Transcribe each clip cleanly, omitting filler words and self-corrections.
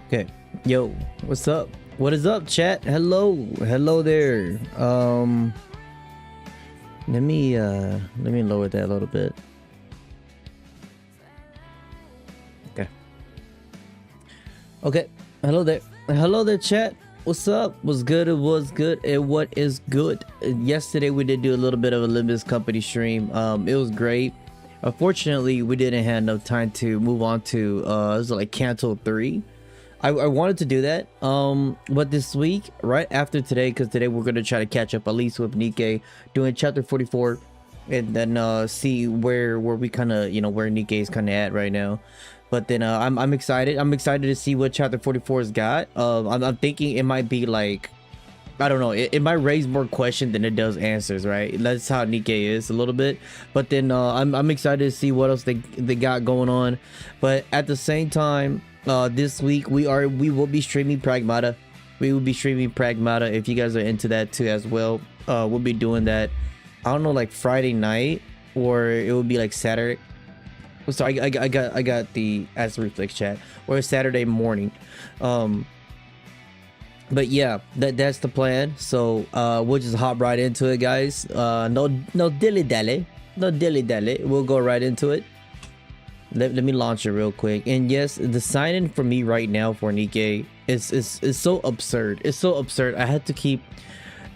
Okay. Yo, what's up? What is up, chat? Hello. Hello there. Let me lower that a little bit. Okay. Okay. Hello there. Hello there, chat. What's up? What's good? It was good. And what is good? Yesterday we did do a little bit of a Limbus company stream. It was great. Unfortunately, we didn't have enough time to move on to it was like Canto 3. I wanted to do that, but this week, right after today, because today we're gonna try to catch up at least with Nikke, doing chapter 44, and then see where we kind of, you know, where Nikke is kind of at right now. But then I'm excited. I'm excited to see what chapter 44's got. I'm thinking it might be like, I don't know, it might raise more questions than it does answers, right? That's how Nikke is a little bit. But then I'm excited to see what else they got going on. But at the same time, this week we will be streaming Pragmata. We will be streaming Pragmata if you guys are into that too as well. We'll be doing that, I don't know, like Friday night, or it will be like Saturday. So I got the as reflex chat, or Saturday morning. But yeah, that's the plan. So we'll just hop right into it, guys. No dilly dally, no dilly dally. We'll go right into it. Let me launch it real quick. And yes, the sign in for me right now for Nikke is so absurd. It's so absurd. I had to keep,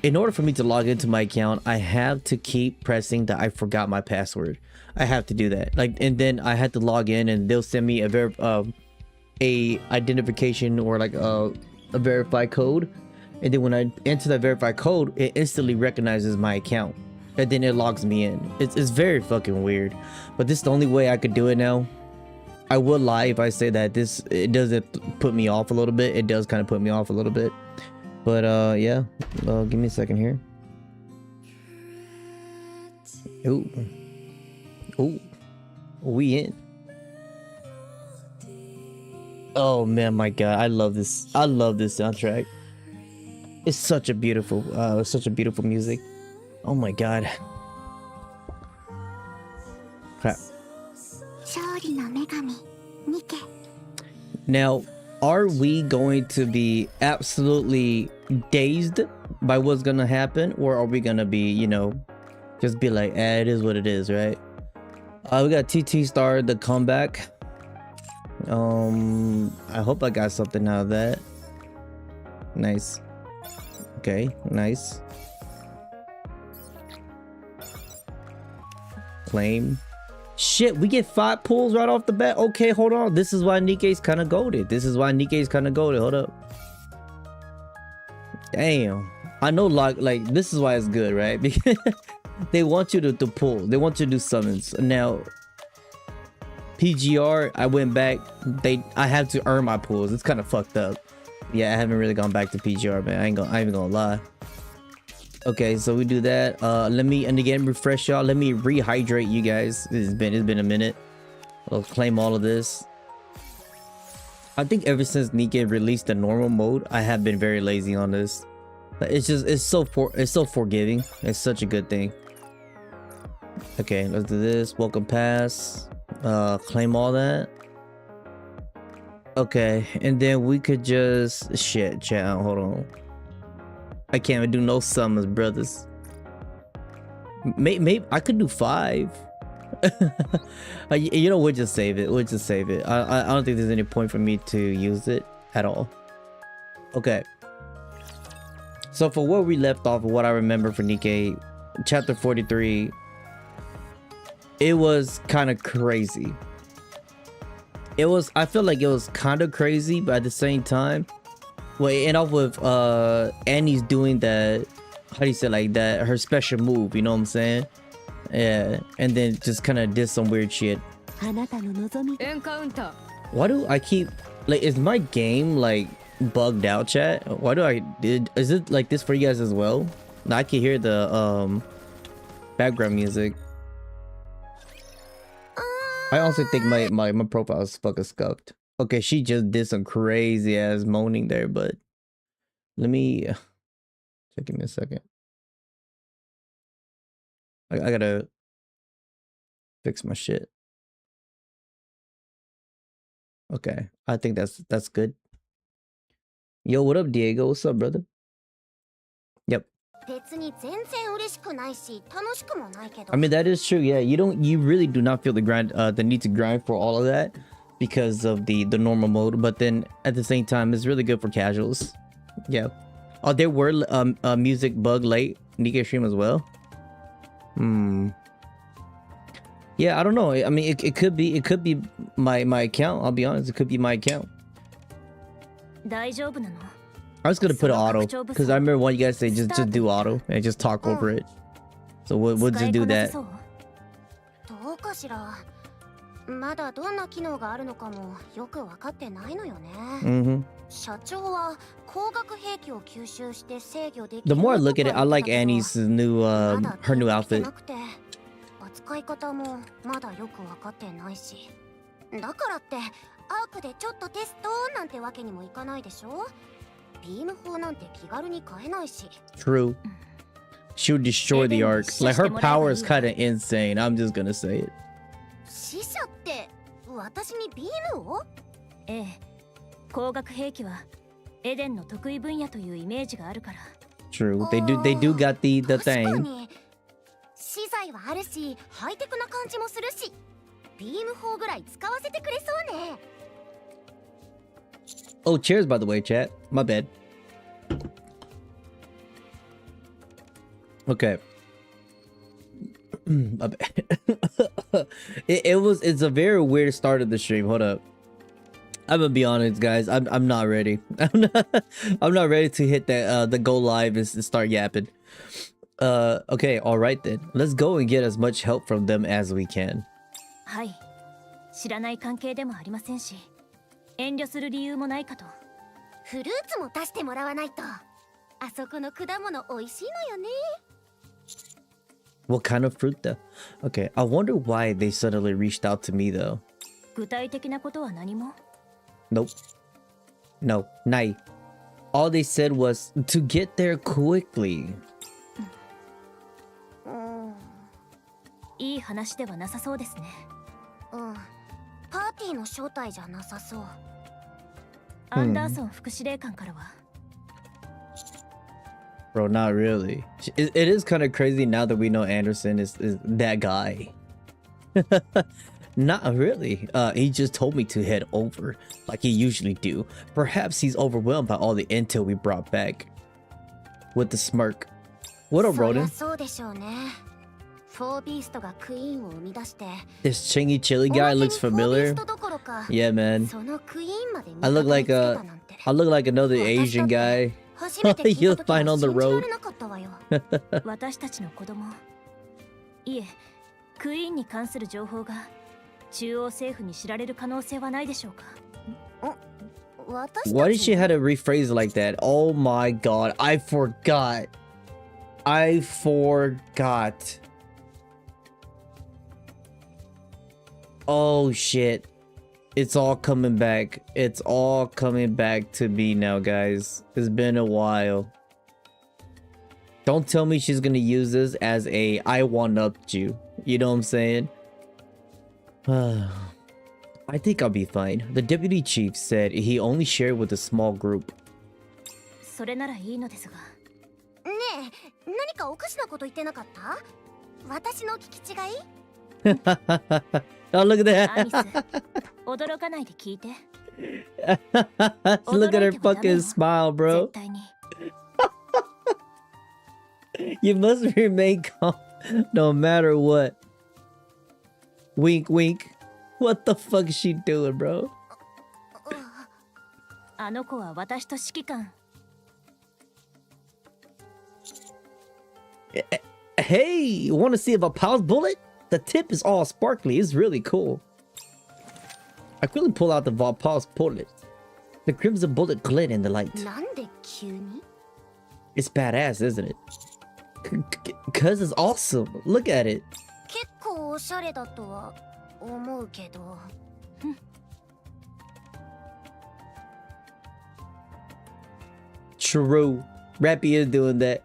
in order for me to log into my account, I have to keep pressing that I forgot my password. I have to do that. Like, and then I had to log in, and they'll send me a identification, or like a verified code. And then when I enter that verified code, it instantly recognizes my account, and then it logs me in. It's very fucking weird, but this is the only way I could do it now. I would lie if I say that it doesn't put me off a little bit. It does kind of put me off a little bit, but yeah. Give me a second here. Ooh, we in. Oh man, my god, I love this soundtrack. It's such a beautiful music. Oh my god. Crap. Now, are we going to be absolutely dazed by what's gonna happen, or are we gonna be, you know, just be like, it is what it is, right? We got TT Star, the comeback. I hope I got something out of that. Nice. Okay, nice. Claim. Shit, we get 5 pulls right off the bat. Okay, hold on. This is why Nikke's kind of goated. Hold up. Damn. I know, like this is why it's good, right? Because they want you to pull. They want you to do summons. Now, PGR, I went back. I had to earn my pulls. It's kind of fucked up. Yeah, I haven't really gone back to PGR, man. I ain't even gonna lie. Okay, so we do that. Let me, and again, refresh y'all. Let me rehydrate you guys. It's been a minute. I'll claim all of this. I think ever since Nikke released the normal mode, I have been very lazy on this. It's so forgiving. It's such a good thing. Okay, let's do this. Welcome pass. Claim all that. Okay, and then we could just shit, chat. Hold on. I can't even do no summons, brothers. Maybe I could do 5. You know, we'll just save it. I don't think there's any point for me to use it at all. Okay. So for where we left off, what I remember for Nikke, chapter 43, it was kind of crazy. I feel like it was kind of crazy, but at the same time, well, it ended off with Annie's doing that, how do you say, like that, her special move, you know what I'm saying? Yeah, and then just kind of did some weird shit. Why do I keep, like, is my game like bugged out, chat? Why do is it like this for you guys as well? Now I can hear the background music. I also think my profile is fucking scuffed. Okay, she just did some crazy ass moaning there, but let me give me a second. I gotta fix my shit. Okay, I think that's good. Yo, what up, Diego? What's up, brother? Yep. I mean, that is true. Yeah, you really do not feel the need to grind for all of that because of the normal mode. But then at the same time, it's really good for casuals. Yeah. Oh, there were a music bug late Nikke stream as well. Yeah, I don't know. I mean, it could be my account. I'll be honest, it could be my account. I was gonna put auto because I remember one of you guys say just do auto and just talk over it. So we'll just do that. The more I look at it, I like Annie's new her new outfit. True. She would destroy the arc. Like, her power is kind of insane. I'm just gonna say it. True. They do got the thing. Oh, cheers, by the way, chat. My bad. Okay. My bad. It's a very weird start of the stream. Hold up. I'm gonna be honest, guys. I'm not ready. I'm not ready to hit that the go live and start yapping. Okay, all right then. Let's go and get as much help from them as we can. What kind of fruit though? Okay, I wonder why they suddenly reached out to me though. Nope. No, nai. All they said was to get there quickly. Bro, not really. It is kind of crazy now that we know Anderson is that guy. Not really. He just told me to head over like he usually do. Perhaps he's overwhelmed by all the intel we brought back. With the smirk. What up, Roden? This ChengiiChilln guy looks familiar. Yeah, man. I look like another Asian guy. You'll find on the road. Why did she have to rephrase it like that? Oh my god, I forgot. Oh shit. It's all coming back. It's all coming back to me now, guys. It's been a while. Don't tell me she's gonna use this as a I one-upped you. You know what I'm saying? I think I'll be fine. The deputy chief said he only shared with a small group. Oh, look at that. Look at her fucking smile, bro. You must remain calm no matter what. Wink, wink. What the fuck is she doing, bro? Hey, you want to see if a pulse bullet? The tip is all sparkly. It's really cool. I quickly pull out the pulse bullet. The crimson bullet glint in the light. It's badass, isn't it? Cause it's awesome. Look at it. True. Rappy is doing that.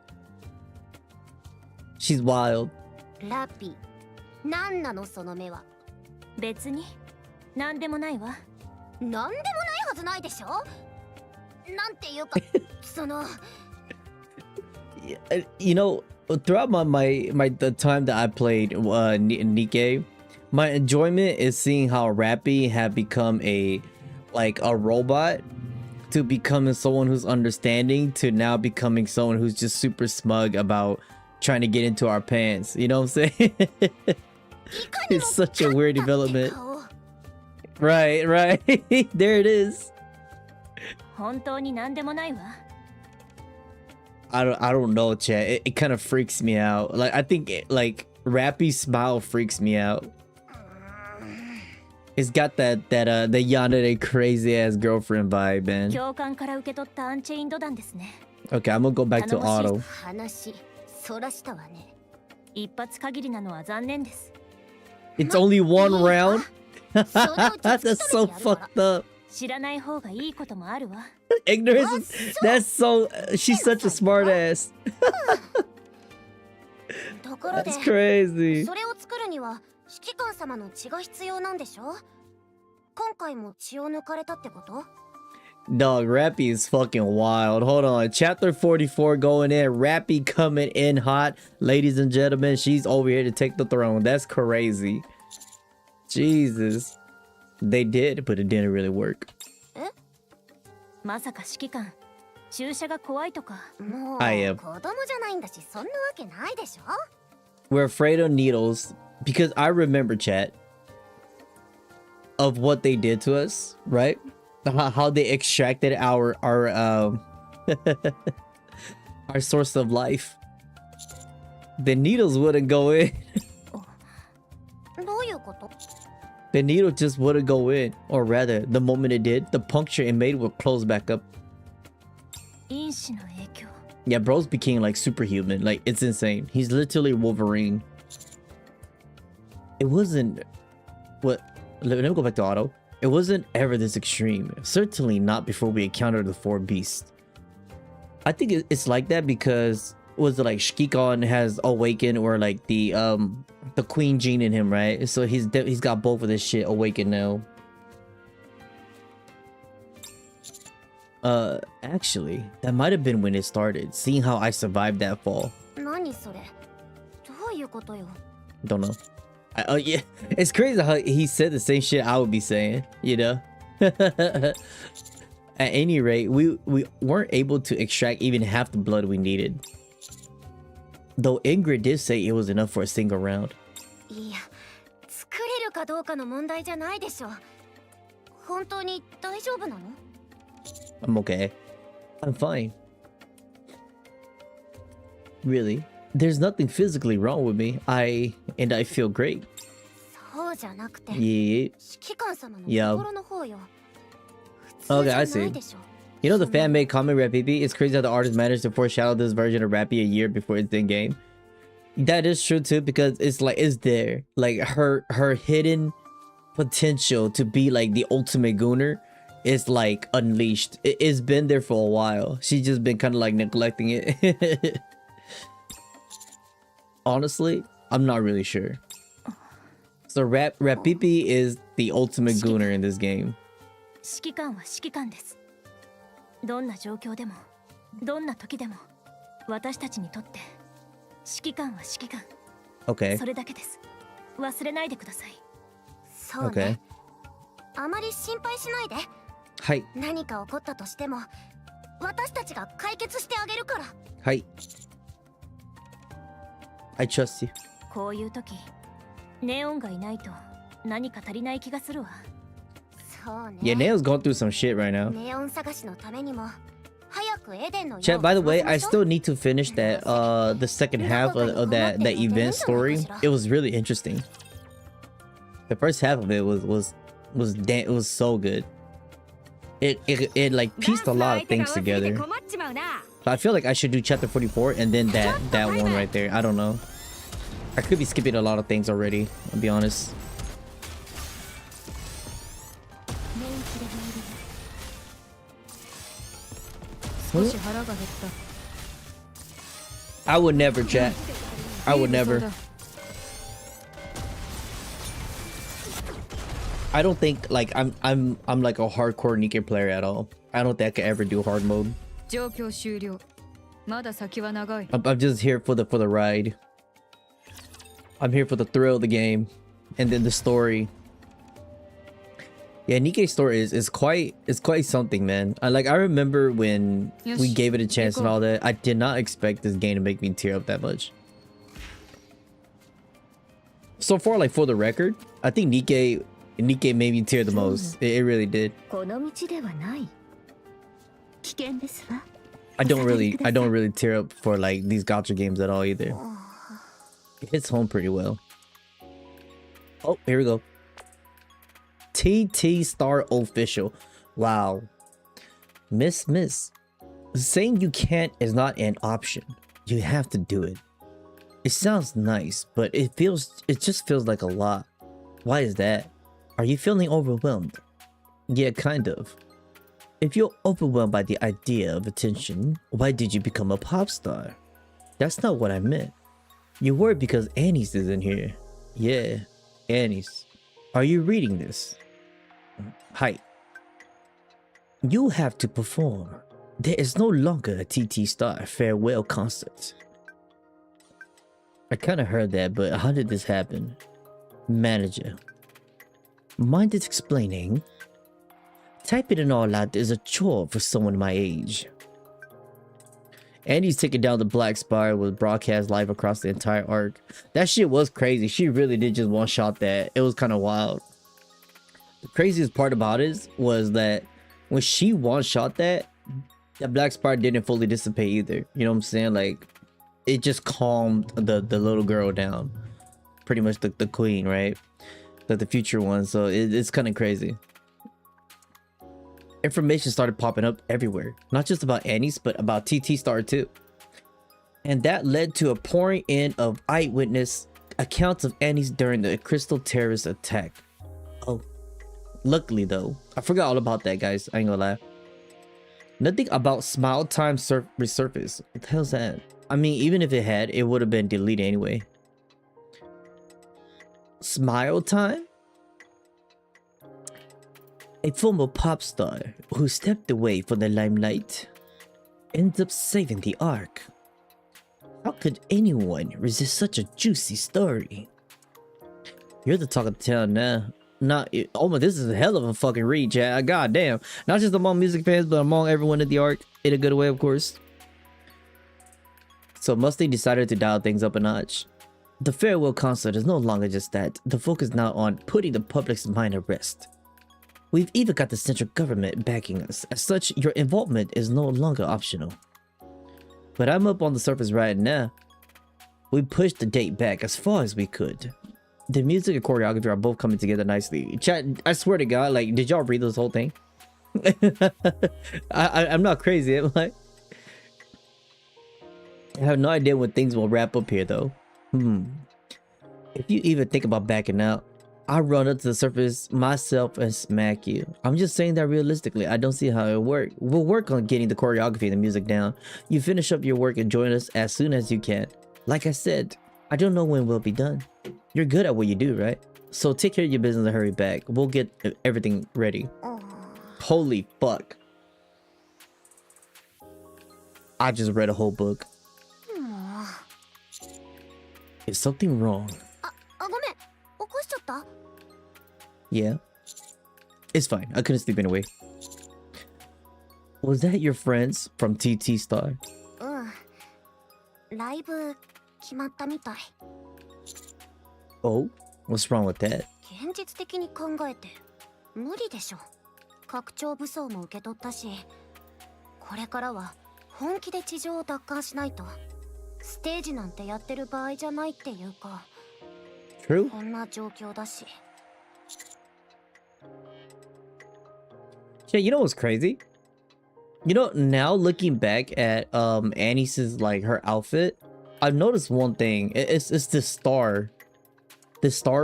She's wild. Lappy. You know, throughout the time that I played Nikke, my enjoyment is seeing how Rappy have become a robot to becoming someone who's understanding to now becoming someone who's just super smug about trying to get into our pants. You know what I'm saying? It's such a weird development. Right. There it is. I don't know, chat. It kind of freaks me out. Like, I think Rappy's smile freaks me out. It's got that the Yandere crazy ass girlfriend vibe, man. Okay, I'm gonna go back to auto. It's only one round? That's so fucked up. Ignorance. That's so. She's such a smart ass. That's crazy. Dog, Rappy is fucking wild. Hold on. Chapter 44 going in. Rappy coming in hot. Ladies and gentlemen, she's over here to take the throne. That's crazy. Jesus. They did, but it didn't really work. I am. We're afraid of needles because I remember, chat, of what they did to us, right? How they extracted our our source of life. The needles wouldn't go in. The needle just wouldn't go in, or rather, the moment it did, the puncture it made would close back up. Yeah, bro's became like superhuman. Like, it's insane. He's literally Wolverine. It wasn't what. Let me go back to auto. It wasn't ever this extreme. Certainly not before we encountered the 4 beasts. I think it's like that because was it like ChengiiChilln has awakened, or like the queen gene in him, right? So he's got both of this shit awakened now. Actually, that might have been when it started. Seeing how I survived that fall. Don't know. Oh yeah, it's crazy how he said the same shit I would be saying, you know. At any rate, we weren't able to extract even half the blood we needed. Though Ingrid did say it was enough for a single round. I'm okay. I'm fine. Really? There's nothing physically wrong with me. I feel great. Yeah. Yeah. Okay, I see. You know the fan-made comic Rappy? It's crazy how the artist managed to foreshadow this version of Rappy a year before it's in game. That is true too, because it's like it's there. Like her hidden potential to be like the ultimate gooner is like unleashed. It's been there for a while. She's just been kind of like neglecting it. Honestly, I'm not really sure. So Rappy is the ultimate gooner in this game. Okay. Okay. Hi. Hi. I trust you. Yeah, Neon's going through some shit right now. Chat, by the way, I still need to finish that the second half of that event story. It was really interesting. The first half of it was so good. It like pieced a lot of things together. I feel like I should do chapter 44 and then that one right there. I don't know. I could be skipping a lot of things already, I'll be honest. What? I would never, chat. I would never. I don't think like I'm like a hardcore Nikke player at all. I don't think I could ever do hard mode. 状況終了。まだ先は長い。I'm just here for the ride. I'm here for the thrill of the game, and then the story. Yeah, Nikke's story is quite something, man. I remember when we gave it a chance and all that. I did not expect this game to make me tear up that much. So far, like for the record, I think Nikke made me tear the most. It really did. I don't really tear up for like these gacha games at all either. It hits home pretty well. Oh, here we go. TT Star Official. Wow. Miss. Saying you can't is not an option. You have to do it. It sounds nice, but it just feels like a lot. Why is that? Are you feeling overwhelmed? Yeah, kind of. If you're overwhelmed by the idea of attention, why did you become a pop star? That's not what I meant. You're worried because Annie's isn't here. Yeah, Annie's. Are you reading this? Hi. You have to perform. There is no longer a TT Star farewell concert. I kind of heard that, but how did this happen? Manager. Mind explaining? Typing it all out is a chore for someone my age. Andy's taking down the Black Spire was broadcast live across the entire arc. That shit was crazy. She really did just one-shot that. It was kind of wild. The craziest part about it was that when she one-shot that Black Spire didn't fully dissipate either. You know what I'm saying? Like, it just calmed the little girl down. Pretty much the queen, right? The future one. So it's kind of crazy. Information started popping up everywhere, not just about Annie's, but about TT Star too. And that led to a pouring in of eyewitness accounts of Annie's during the Crystal Terrorist attack. Oh, luckily though, I forgot all about that, guys. I ain't gonna lie. Nothing about Smile Time resurfaced. What the hell's that? I mean, even if it had, it would have been deleted anyway. Smile Time? A former pop star who stepped away from the limelight ends up saving the arc. How could anyone resist such a juicy story? You're the talk of the town now. Oh my, this is a hell of a fucking read, chat. God damn. Not just among music fans, but among everyone in the arc. In a good way, of course. So Musty decided to dial things up a notch. The farewell concert is no longer just that. The focus now on putting the public's mind at rest. We've even got the central government backing us. As such, your involvement is no longer optional. But I'm up on the surface right now. We pushed the date back as far as we could. The music and choreography are both coming together nicely. Chat, I swear to God, like, did y'all read this whole thing? I'm not crazy. I'm like, I have no idea when things will wrap up here, though. If you even think about backing out, I'll run up to the surface myself and smack you. I'm just saying that realistically. I don't see how it works. We'll work on getting the choreography and the music down. You finish up your work and join us as soon as you can. Like I said, I don't know when we'll be done. You're good at what you do, right? So take care of your business and hurry back. We'll get everything ready. Holy fuck. I just read a whole book. Is something wrong? Yeah. It's fine. I couldn't sleep anyway. Was that your friends from TT Star? Oh? What's wrong with that? True? Yeah, you know what's crazy? You know, now looking back at Annie's like her outfit, I've noticed one thing. It's this star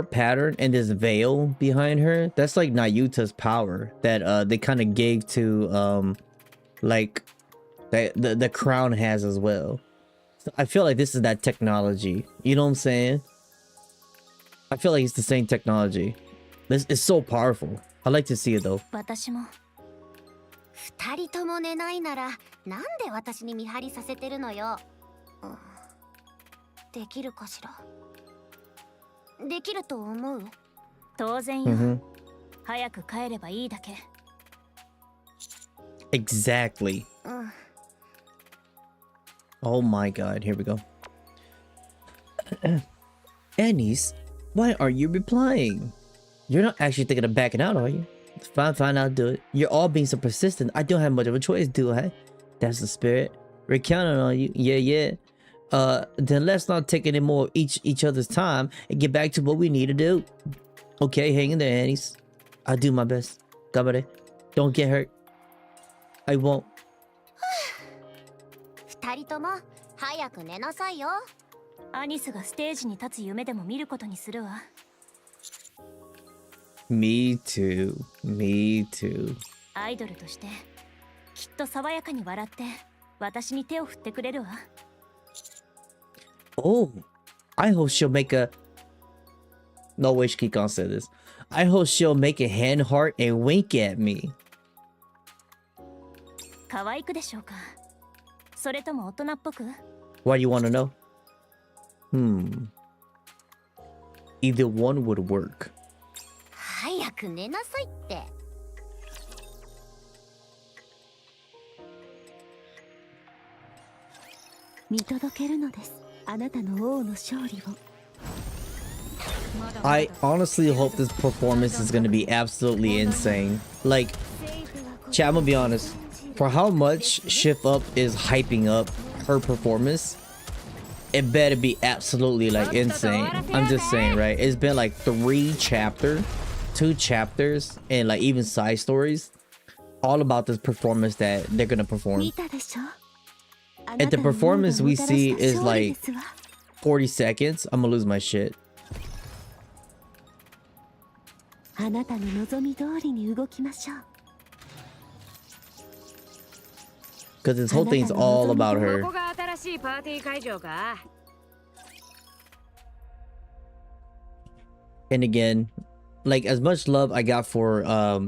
pattern and this veil behind her. That's like Nayuta's power that they kind of gave to like that the crown has as well. So I feel like this is that technology. You know what I'm saying? I feel like it's the same technology. This is so powerful. I like to see it though. 二人とも寝ないならなんで私に見張りさせてるのよ。できるかしら。できると思う？当然よ。早く帰ればいいだけ。Exactly. Oh my god, here we go. Annies, why are you replying? You're not actually thinking of backing out, are you? Fine, I'll do it. You're all being so persistent. I don't have much of a choice, do I? That's the spirit. We're counting on you. Yeah. Then let's not take any more of each other's time and get back to what we need to do. Okay, hang in there, Annies. I'll do my best. Gabare. Don't get hurt. I won't. 二人とも早く寝なさいよ。アニスがステージに立つ夢でも見ることにするわ。Me too. Me too. アイドルとしてきっと爽やかに笑って私に手を振ってくれるわ。Oh, I hope she'll make a... No way she can't say this. I hope she'll make a hand heart and wink at me. 可愛くでしょうか？それとも大人っぽく？ Why do you want to know? Either one would work. 早く寝なさいって。見届けるのです。あなたの王の勝利を。I honestly hope this performance is going to be absolutely insane. Like, chat, I'm gonna be honest. For how much Shift Up is hyping up her performance, it better be absolutely like insane. I'm just saying, right? It's been like 2 chapters, and like even side stories, all about this performance that they're gonna perform. If the performance we see is like 40 seconds, I'm gonna lose my shit. あなたの望み通りに動きましょう。 Because this whole thing's all about her. And again, like as much love I got for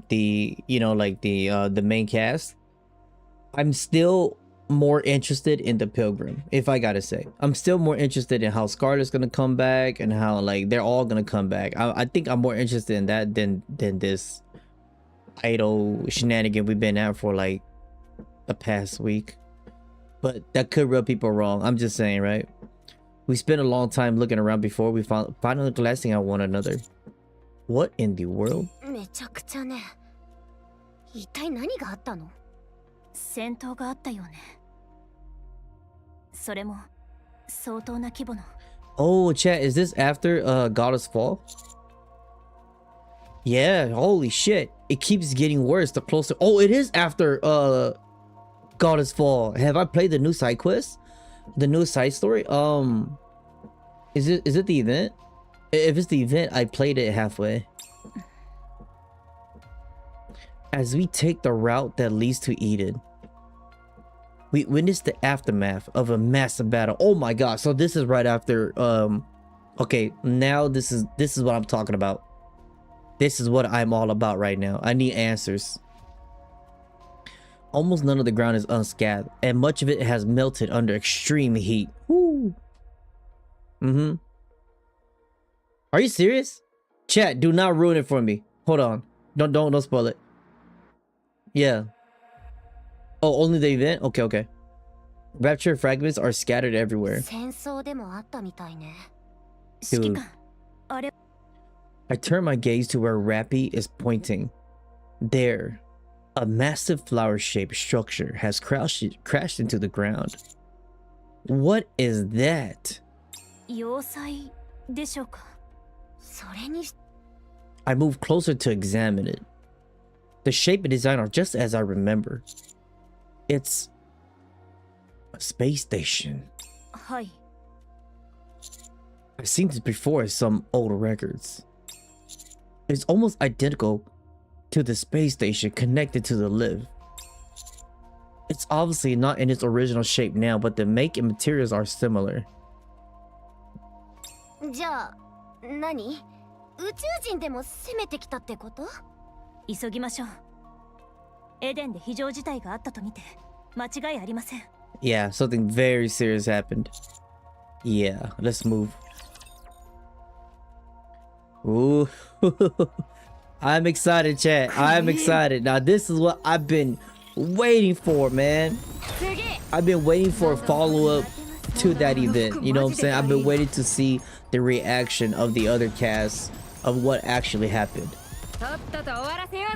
the the main cast, I'm still more interested in the Pilgrim, if I gotta say. I'm still more interested in how Scarlet's gonna come back and how like they're all gonna come back. I think I'm more interested in that than this idol shenanigan we've been at for like the past week. But that could rub people wrong. I'm just saying, right? We spent a long time looking around before we finally glancing at one another. What in the world? めちゃくちゃね。一体何があったの？戦闘があったよね。それも相当な規模の。Oh, chat, is this after Goddess Fall? Yeah, holy shit. It keeps getting worse the closer. Oh, it is after Goddess Fall. Have I played the new side quest? The new side story? Is it the event? If it's the event, I played it halfway. As we take the route that leads to Eden, we witness the aftermath of a massive battle. Oh my god, so this is right after okay, now this is what I'm talking about. This is what I'm all about right now. I need answers. Almost none of the ground is unscathed, and much of it has melted under extreme heat. Woo. Are you serious? Chat, do not ruin it for me. Hold on. Don't spoil it. Yeah. Oh, only the event? Okay. Rapture fragments are scattered everywhere. Dude. I turn my gaze to where Rappy is pointing. There, a massive flower-shaped structure has crashed into the ground. What is that? I move closer to examine it. The shape and design are just as I remember. It's a space station. I've seen this before in some old records. It's almost identical to the space station connected to the lift. It's obviously not in its original shape now, but the make and materials are similar. じゃあ、何？宇宙人でも攻めてきたってこと？急ぎましょう。エデンで非常事態があったと見て間違いありません。 Yeah, something very serious happened. Yeah, let's move. Ooh. I'm excited, chat. I'm excited. Now, this is what I've been waiting for, man. I've been waiting for a follow-up to that event. You know what I'm saying? I've been waiting to see the reaction of the other cast of what actually happened.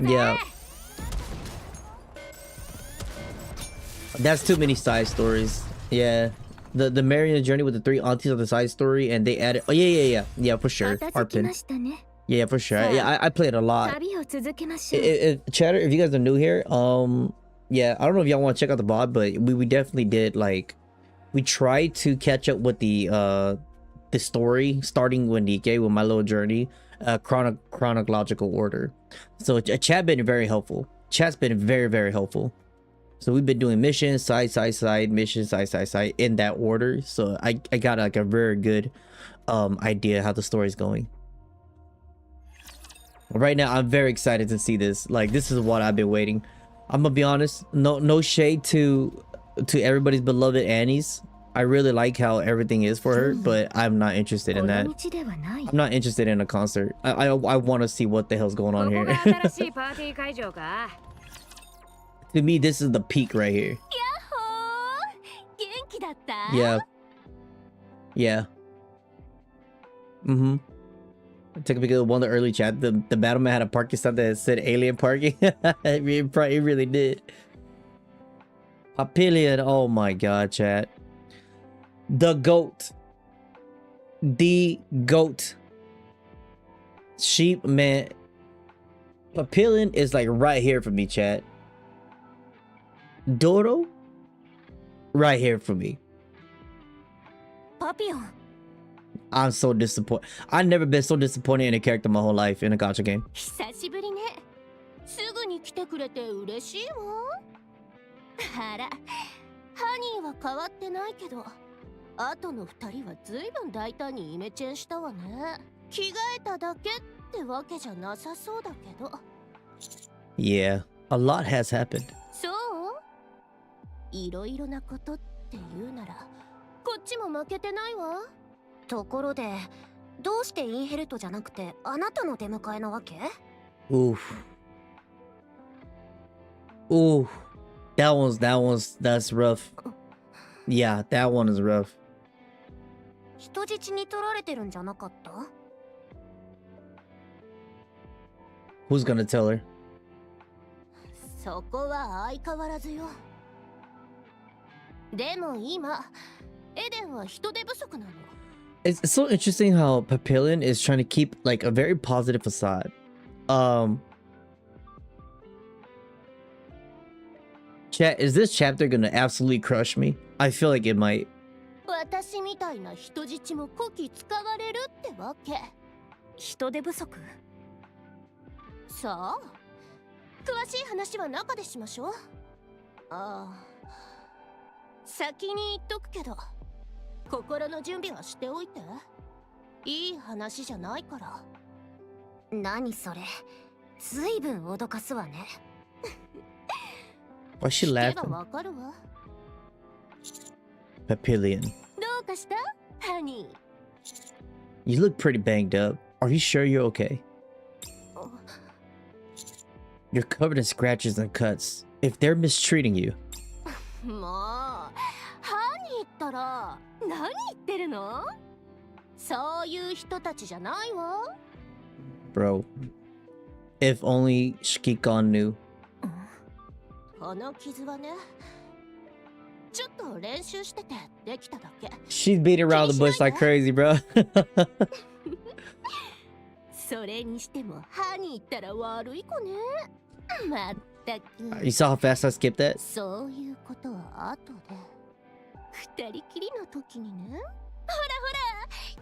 Yeah. That's too many side stories. Yeah. The Marian journey with the 3 aunties of the side story, and they added... Oh, yeah, for sure. Arpin. Yeah, for sure. Yeah, I played a lot. Chatter, if you guys are new here, yeah, I don't know if y'all want to check out the VOD, but we definitely did, like... We tried to catch up with the story, starting with Nikke, with my little journey, chronological order. So chat been very helpful. Chat's been very, very helpful. So we've been doing missions, side, mission, side, in that order. So I got like a very good idea how the story's going. Right now, I'm very excited to see this. Like, this is what I've been waiting. I'm gonna be honest, no shade to everybody's beloved Annie's. I really like how everything is for her, but I'm not interested in that. I'm not interested in a concert. I want to see what the hell's going on here. To me, this is the peak right here. Yeah. Yeah. Mm-hmm. Took a picture of one of the early chat. The Battleman had a parking spot that said alien parking. It really did. Papillon. Oh my god, chat. The GOAT. The GOAT. Sheep, man. Papillon is like right here for me, chat. Doro? Right here for me. Papillon. I'm so disappointed. I've never been so disappointed in a character my whole life in a gacha game. 久しぶりね。すぐに来てくれて嬉しいわ。あら、ハニーは変わってないけど、あとの二人はずいぶん大胆にイメチェンしたわね。着替えただけってわけじゃなさそうだけど。Yeah, a lot has happened. そう？いろいろなことって言うなら、こっちも負けてないわ。ところで、どうしてインヘルトじゃなくてあなたの出迎えなわけ？ Oof. Ooh. That's rough. Yeah, that one is rough. 人質に取られてるんじゃなかった？ Who's gonna tell her? そこは相変わらずよ。でも今、エデンは人手不足なの。It's so interesting how Papillon is trying to keep like a very positive facade. Chat, is this chapter gonna absolutely crush me? I feel like it might. 私みたいな人質もこき使われるってわけ。人手不足？さあ、詳しい話は中でしましょう。ああ、先に言っとくけど、心の準備はしておいて。いい話じゃないから。何それ、ずいぶん脅かすわね。Why she laughing? わかるわ。Papillon. どうかした？ハニー。 You look pretty banged up. Are you sure you're okay? You're covered in scratches and cuts. If they're mistreating you. もう、ハニーったら何言ってるの？そういう人たちじゃないわ。Bro. If only ChengiiChilln knew. この傷はね、ちょっと練習しててできただけ。 She's beating around the bush like crazy, bro. それにしてもハニーったら悪い子ね。まったく。 You saw how fast I skipped that? そういうことは後で。二人きりの時にね。ほらほら、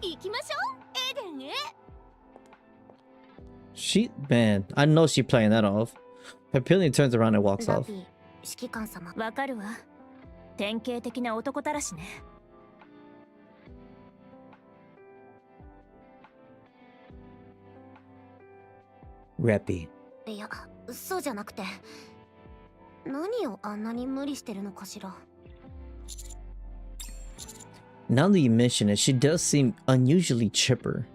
行きましょう、エデンへ。Man, I know she playing that off. Papillon turns around and walks ラ off. ピー、指揮官様。わかるわ。典型的な男たらしね。Rappy. いや、そうじゃなくて、何をあんなに無理してるのかしら。 Now that you mention it, she does seem unusually chipper.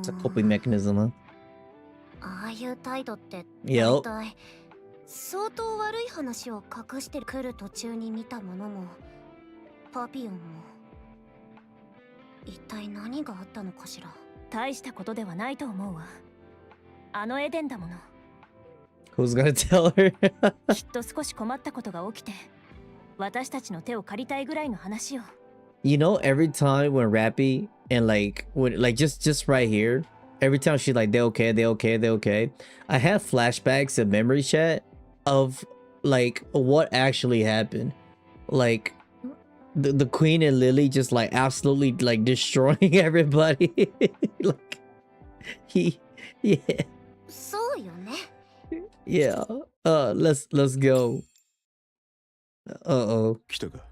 It's a coping mechanism, huh? ああいう態度って大 Yep. 体相当悪い話を隠してくる途中に見たものもパピオンも一体何があったのかしら。大したことではないと思うわ。あのエデンだもの。 Who's gonna tell her? きっと少し困ったことが起きて、私たちの手を借りたいぐらいの話よ。 You know, every time when Rappy and just right here, every time she's like, they okay, they okay, they okay. I have flashbacks in memory chat of like what actually happened. Like the Queen and Lily just like absolutely like destroying everybody. Like yeah. そうよね。 Yeah. Let's go. Uh-oh. 来たか。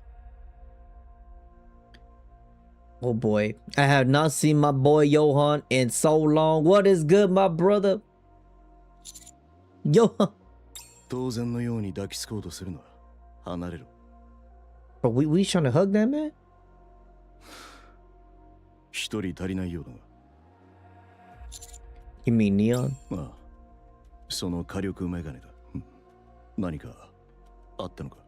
Oh boy, I have not seen my boy Johan in so long. What is good, my brother? Johan. 当然のように抱きつこうとするな。離れろ。 Bro, we trying to hug that man? 一人足りないようだが。 You mean Neon? ああ、その火力メガネだ。何かあったのか。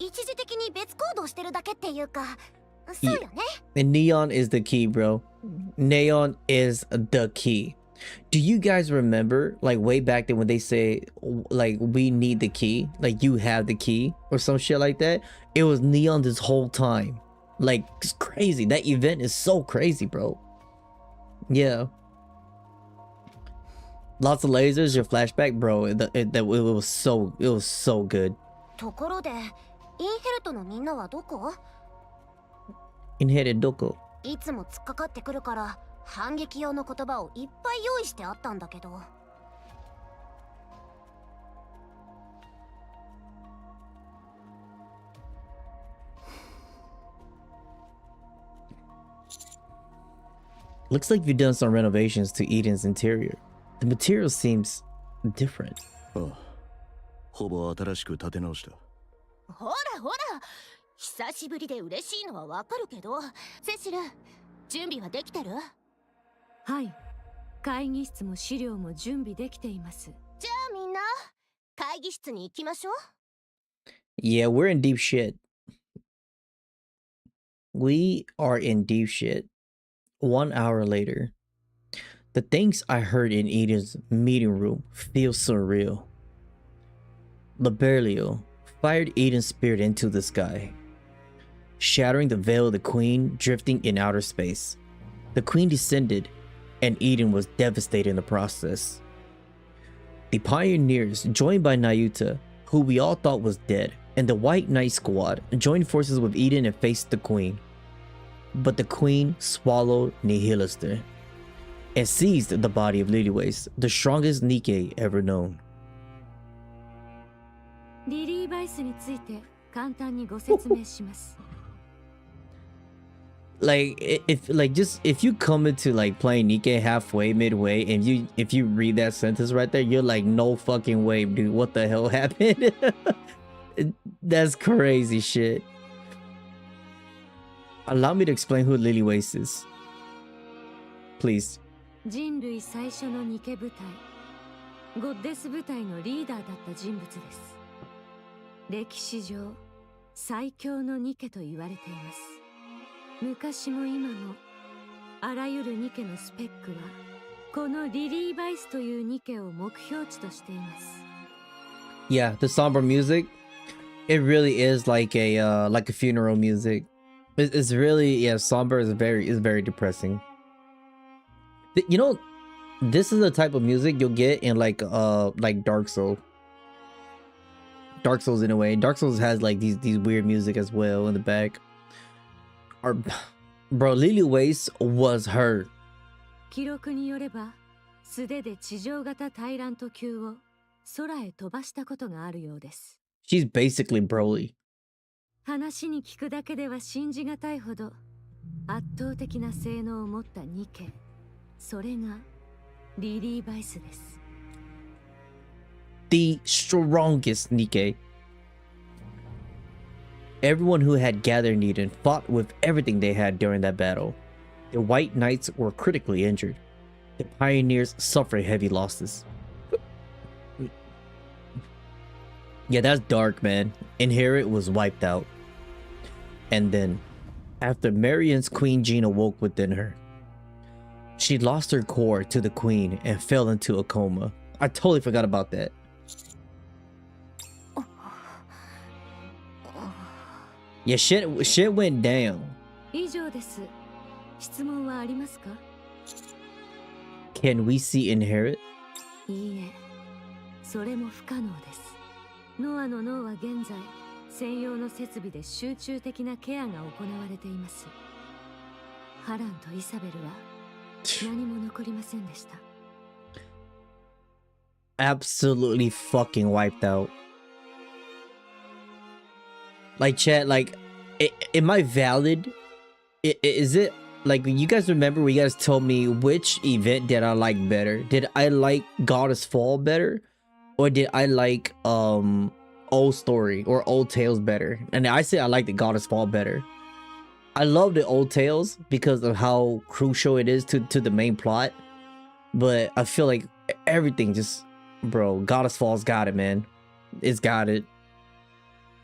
一時的に別行動してるだけっていうか、そうよね。 And Neon is the key, bro. Neon is the key. Do you guys remember, like way back then when they say, like, we need the key, like you have the key or some shit like that? It was Neon this whole time. Like, it's crazy. That event is so crazy, bro. Yeah. Lots of lasers, your flashback, bro. It was so good. ところで、インヘルトのみんなはどこ？ Inherit Doko. いつも突っかかってくるから反撃用の言葉をいっぱい用意してあったんだけど。 Looks like you've done some renovations to Eden's interior. The material seems different. ああ、ほぼ新しく建て直した。ほらほら、久しぶりで嬉しいのはわかるけど、セシル、準備はできてる？はい、会議室も資料も準備できています。じゃあみんな、会議室に行きましょう。 Yeah, we're in deep shit. We are in deep shit. 1 hour later. The things I heard in Eden's meeting room feel surreal. Liberio fired Eden's spirit into the sky, shattering the veil of the Queen drifting in outer space. The Queen descended, and Eden was devastated in the process. The pioneers, joined by Nayuta, who we all thought was dead, and the White Knight Squad joined forces with Eden and faced the Queen. But the Queen swallowed Nihilister and seized the body of Lilywace, the strongest Nikke ever known. リリーバイスについて簡単にご説明します。Like if you come into like playing Nikke halfway, midway, and if you read that sentence right there, you're like, no fucking way, dude. What the hell happened? That's crazy shit. Allow me to explain who Lilywace is, please. 人類最初のニケ部隊、ゴッデス部隊のリーダーだった人物です。歴史上最強のニケと言われています。昔も今もあらゆるニケのスペックはこのリリーバイスというニケを目標値としています。 Yeah, the somber music, it really is like a funeral music. It's really, yeah, somber is very depressing. You know, this is the type of music you'll get in like Dark Souls. Dark Souls in a way. Dark Souls has like these weird music as well in the back. Or, bro, Lilywace was her. 記録によれば素手で地上型タイラント級を空へ飛ばしたことがあるようです。 She's basically Broly. 話に聞くだけでは信じがたいほど圧倒的な性能を持ったニケ、それがリリーバイスです。the strongest Nikke. Everyone who had gathered in Eden fought with everything they had during that battle. The White Knights were critically injured. The Pioneers suffered heavy losses. Yeah, that's dark, man. Inherit was wiped out. And then, after Marian's Queen Gene awoke within her, she lost her core to the Queen and fell into a coma. I totally forgot about that. Yeah, shit went down. 以上です。質問はありますか? Can we see Inherit? いいえ、それも不可能です。ノアの脳は現在、専用の設備で集中的なケアが行われています。ハランとイサベルは何も残りませんでした。Absolutely fucking wiped out. Like, chat, like, am I valid? Is it, like, you guys remember when you guys told me which event did I like better? Did I like Goddess Fall better? Or did I like, Old Story or Old Tales better? And I say I like the Goddess Fall better. I love the Old Tales because of how crucial it is to the main plot. But I feel like everything just, bro, Goddess Fall's got it, man. It's got it.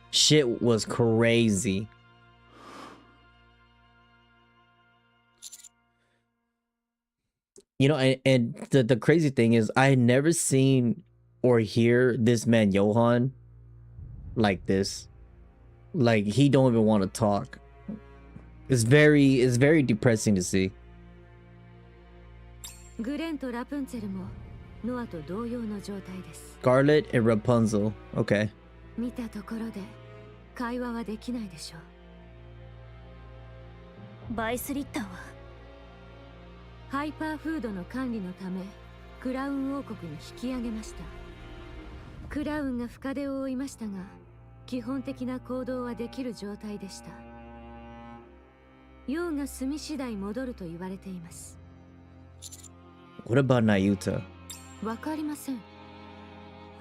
Shit was crazy. You know, and the crazy thing is I had never seen or hear this man Johan like this. Like, he don't even want to talk. It's very depressing to see. グレンとラプンツェルもノアと同様の状態です。 Scarlet and Rapunzel. Okay. 見たところで会話はできないでしょう。バイスリッターはハイパーフードの管理のためクラウン王国に引き上げました。クラウンが深手を負いましたが、基本的な行動はできる状態でした。用が済み次第戻ると言われています。What about Nayuta? わかりません。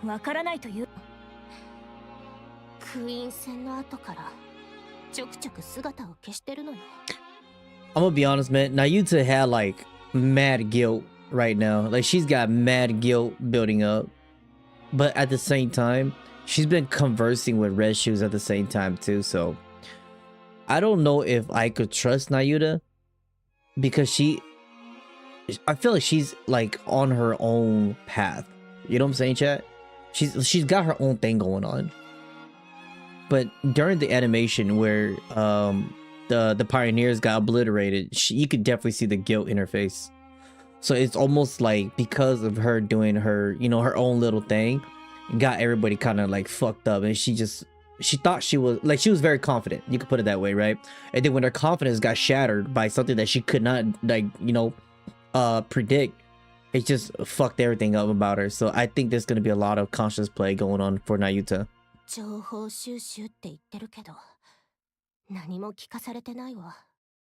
わからないという。クイーン戦の後からちょくちょく姿を消してるのよ。I'm gonna be honest, man. Nayuta had like mad guilt right now. Like, she's got mad guilt building up. But at the same time, she's been conversing with Red Shoes at the same time too. So I don't know if I could trust Nayuta because I feel like she's like on her own path. You know what I'm saying, chat? She's got her own thing going on. But during the animation where the pioneers got obliterated, you could definitely see the guilt in her face. So it's almost like because of her doing her, you know, her own little thing, got everybody kind of like fucked up, and she thought she was very confident. You could put it that way, right? And then when her confidence got shattered by something that she could not, like, you know, predict, it just fucked everything up about her. So I think there's gonna be a lot of conscious play going on for Nayuta. 情報収集って言ってるけど、何も聞かされてないわ。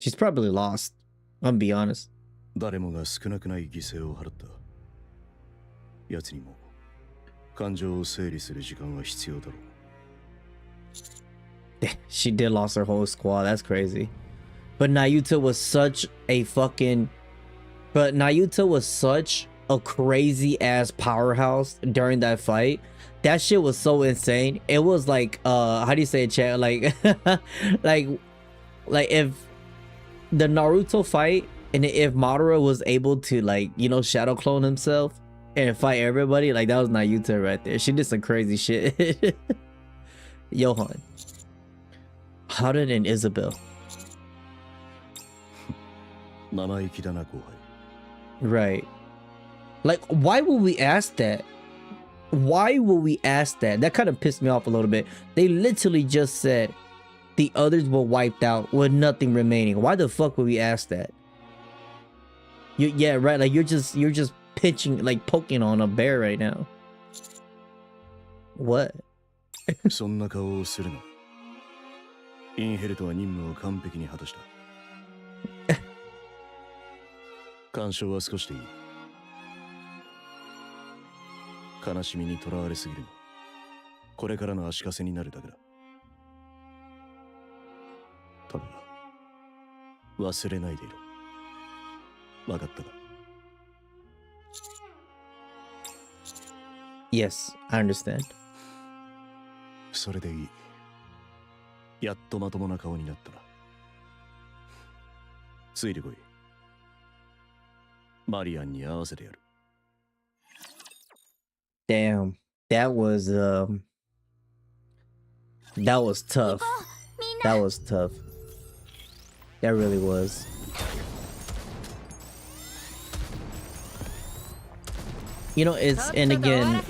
She's probably lost. I'm gonna be honest. 誰もが少なくない犠牲を払った。奴にも感情を整理する時間は必要だろう。She did lost her whole squad. That's crazy. But Nayuta was such a crazy ass powerhouse during that fight. That shit was so insane. It was like, how do you say it, chat? Like, like if the Naruto fight and if Madara was able to, like, you know, shadow clone himself and fight everybody, like, that was Nayuta right there. She did some crazy shit. Johan. Harden and Isabel. 生意気だな、後輩。 Right. Like, why would we ask that? Why would we ask that? That kind of pissed me off a little bit. They literally just said the others were wiped out with nothing remaining. Why the fuck would we ask that? Yeah, right. Like, you're just pitching, like, poking on a bear right now. What? そんな顔をするな。インヘルトは任務を完璧に果たした。干渉は少しでいい。悲しみにとらわれすぎるな。これからの足かせになるだけだ。ただ忘れないでいろ。わかったか？ Yes, I understand. それでいい。やっとまともな顔になったな。ついてこい。マリアンに合わせてやる。Damn, that was tough. That was tough. That really was. You know, and again,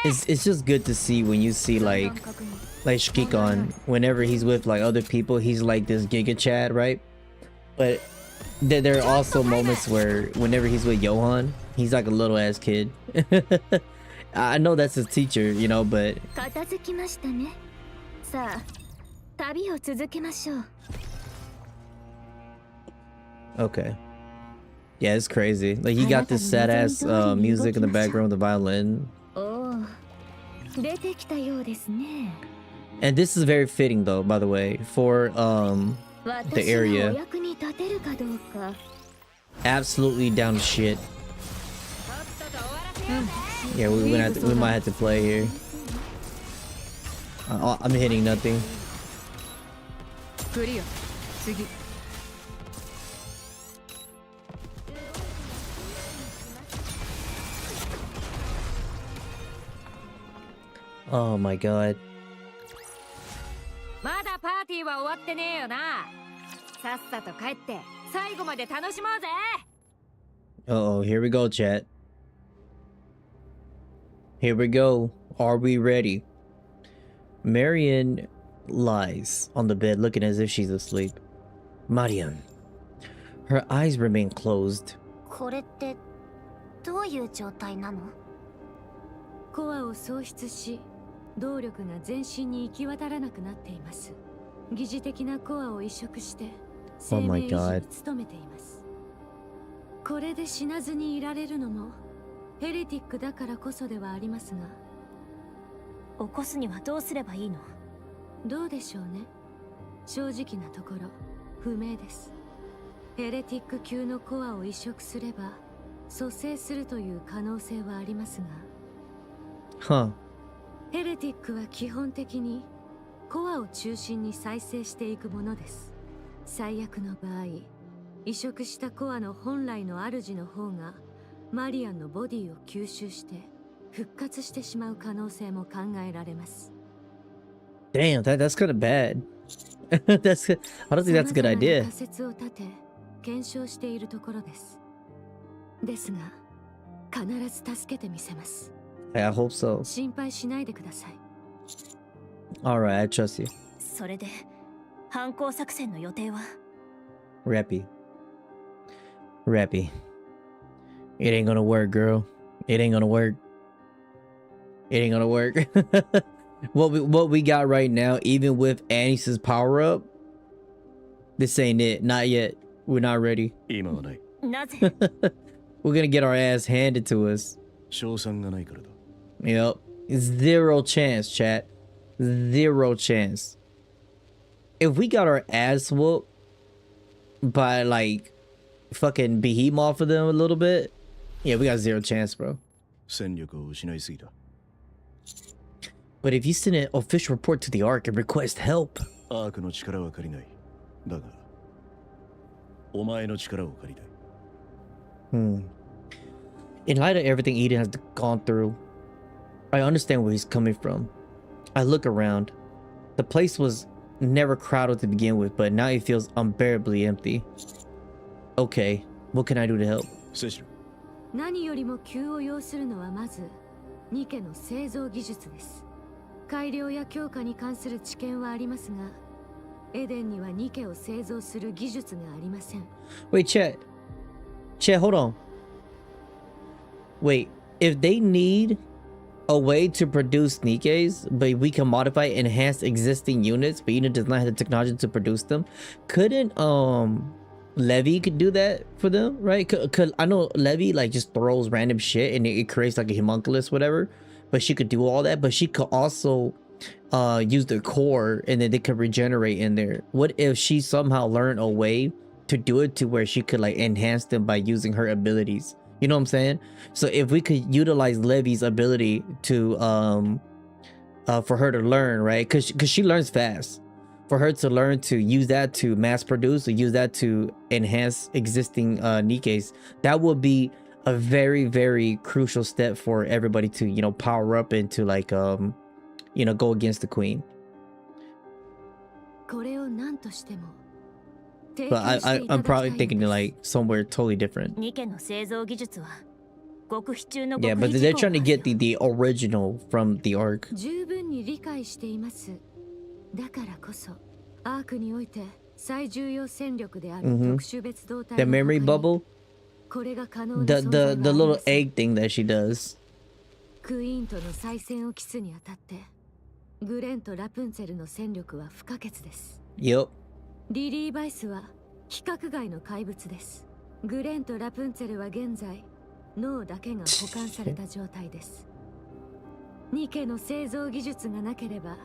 it's just good to see when you see like ChengiiChilln, whenever he's with like other people, he's like this Giga Chad, right? But there are also moments where whenever he's with Johan, he's like a little ass kid. I know that's his teacher, you know, but 片付きましたね。さあ、旅を続けましょう。 okay. Yeah, it's crazy. Like he got this sad ass music in the background with the violin. おお、出てきたようですね。 And this is very fitting though, by the way, for the area. 私がお役に立てるかどうか。 Absolutely down to shit. Yeah, we might have to play here. I'm hitting nothing. クリア。次。 Oh my god. まだパーティーは終わってねえよな。さっさと帰って最後まで楽しもうぜ。 Uh-oh, here we go, chat. Here we go. Are we ready? Marian lies on the bed looking as if she's asleep. Marian. Her eyes remain closed. これってどういう状態なの？コアを喪失し、動力が全身に行き渡らなくなっています。疑似的なコアを移植して生命維持に努めています。これで死なずにいられるのもヘレティックだからこそではありますが、起こすにはどうすればいいの？どうでしょうね。正直なところ不明です。ヘレティック級のコアを移植すれば蘇生するという可能性はありますが、 Huh. ヘレティックは基本的にコアを中心に再生していくものです。最悪の場合、移植したコアの本来の主の方がマリアンのボディを吸収して復活してしまう可能性も考えられます。 Damn, that's kind of bad. That's I don't think that's a good idea. 仮説を立て検証しているところです。ですが、必ず助けてみせます。 I hope so. 心配しないでください。 Alright, I trust you. それで反抗作戦の予定は？ Rappy. Rappy. It ain't gonna work, girl. It ain't gonna work. It ain't gonna work. What we got right now, even with Anis's power up, this ain't it. Not yet. We're not ready. 今はない。なぜ？ We're gonna get our ass handed to us. 賞賛がないからだ。 Yep. Zero chance, chat. Zero chance. If we got our ass whooped by like fucking behemoth for them a little bit, yeah, we got zero chance, bro. 戦力を失いすぎた。 But if you send an official report to the Ark and request help, アークの力は借りない。だが、お前の力を借りたい。in light of everything Eden has gone through, I understand where he's coming from. I look around. The place was never crowded to begin with, but now it feels unbearably empty. Okay, what can I do to help? セシル、何よりも急を要するのはまずニケの製造技術です。改良や強化に関する知見はありますが、エデンにはニケを製造する技術がありません。 Wait, Chet, hold on. Wait, if they need a way to produce Nikkes, but we can modify and enhance existing units, but Eden does not have the technology to produce them, couldn't Levy could do that for them, right? Cause I know Levy like just throws random shit and it creates like a homunculus, whatever. but she could do all that, but she could also use the core and then they could regenerate in there. What if she somehow learned a way to do it to where she could like enhance them by using her abilities? You know what I'm saying? So if we could utilize Levy's ability to for her to learn, right? Because she learns fast. For her to learn to use that to mass produce or use that to enhance existing Nikkes, that would be a very, very crucial step for everybody to, you know, power up and to like you know, go against the queen. But I'm probably thinking like somewhere totally different. ニケの製造技術は極秘中の Yeah, 極 but 秘 they're 事項 trying to なんですよ get the original from the arc. 十分に理解しています。だからこそアークにおいて最重要戦力である特殊別動隊 The の memory 他に bubble, これが可能な the 存在はあ the り the ま little せん。 egg thing that she does. クイーンとの再戦を期すにあたってグレンとラプンツェルの戦力は不可欠です。 Yep. リリー・バイスは規格外の怪物です。グレンとラプンツェルは現在脳だけが保管された状態です。ニケの製造技術がなければ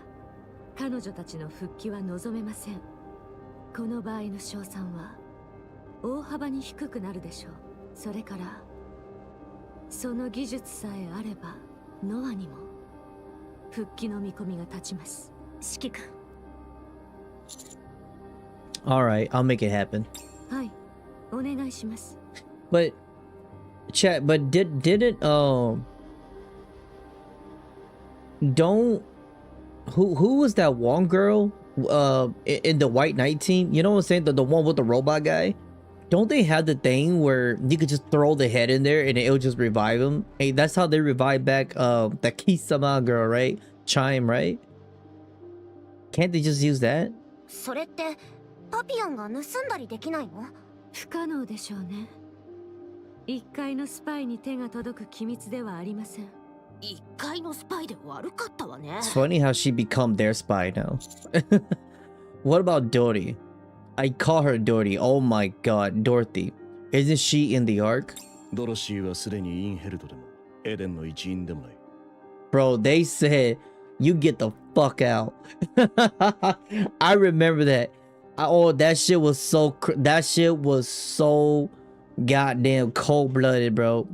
彼女たちの復帰は望めません。この場合の賞賛は大幅に低くなるでしょう。それからその技術さえあればノアにも復帰の見込みが立ちます。指揮官 All right, I'll make it happen. はい、お願いします。 But chat, but didn't don't who was that one girl in the White Knight team? You know what I'm saying? The one with the robot guy? Don't they have the thing where you could just throw the head in there and it'll just revive him? Hey, that's how they revive back the Kisama girl, right? Chime, right? Can't they just use that? それってパピヨンが盗んだりできないの？不可能でしょうね。一階のスパイに手が届く機密ではありません。一階のスパイで悪かったわね。 It's funny how she become their spy now. What about Dory? I call her Dory. Oh my god, Dorothy. Isn't she in the arc? ドロシーはすでにインヘルトでもエデンの一員でもない。 Bro, they said you get the fuck out. I remember that. Oh, that shit was so goddamn cold-blooded, bro.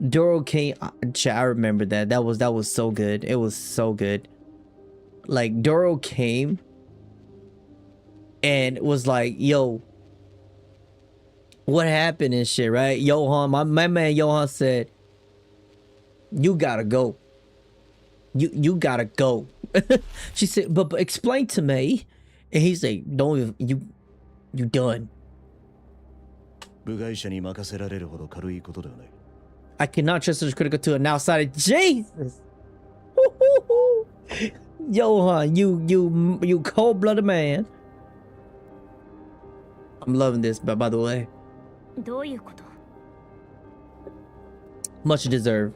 Doro came. I remember that. That was so good. It was so good. Like Doro came and was like, "Yo, what happened and shit?" Right? Johan, my man Johan said, "You gotta go. You gotta go." She said, but explain to me. And he's like, "Don't you done?" 部外者に任せられるほど軽いことではない。 I cannot trust this critical to an outsider. Jesus, Johan, you cold-blooded man. I'm loving this, but by the way, どういうこと？ much deserved.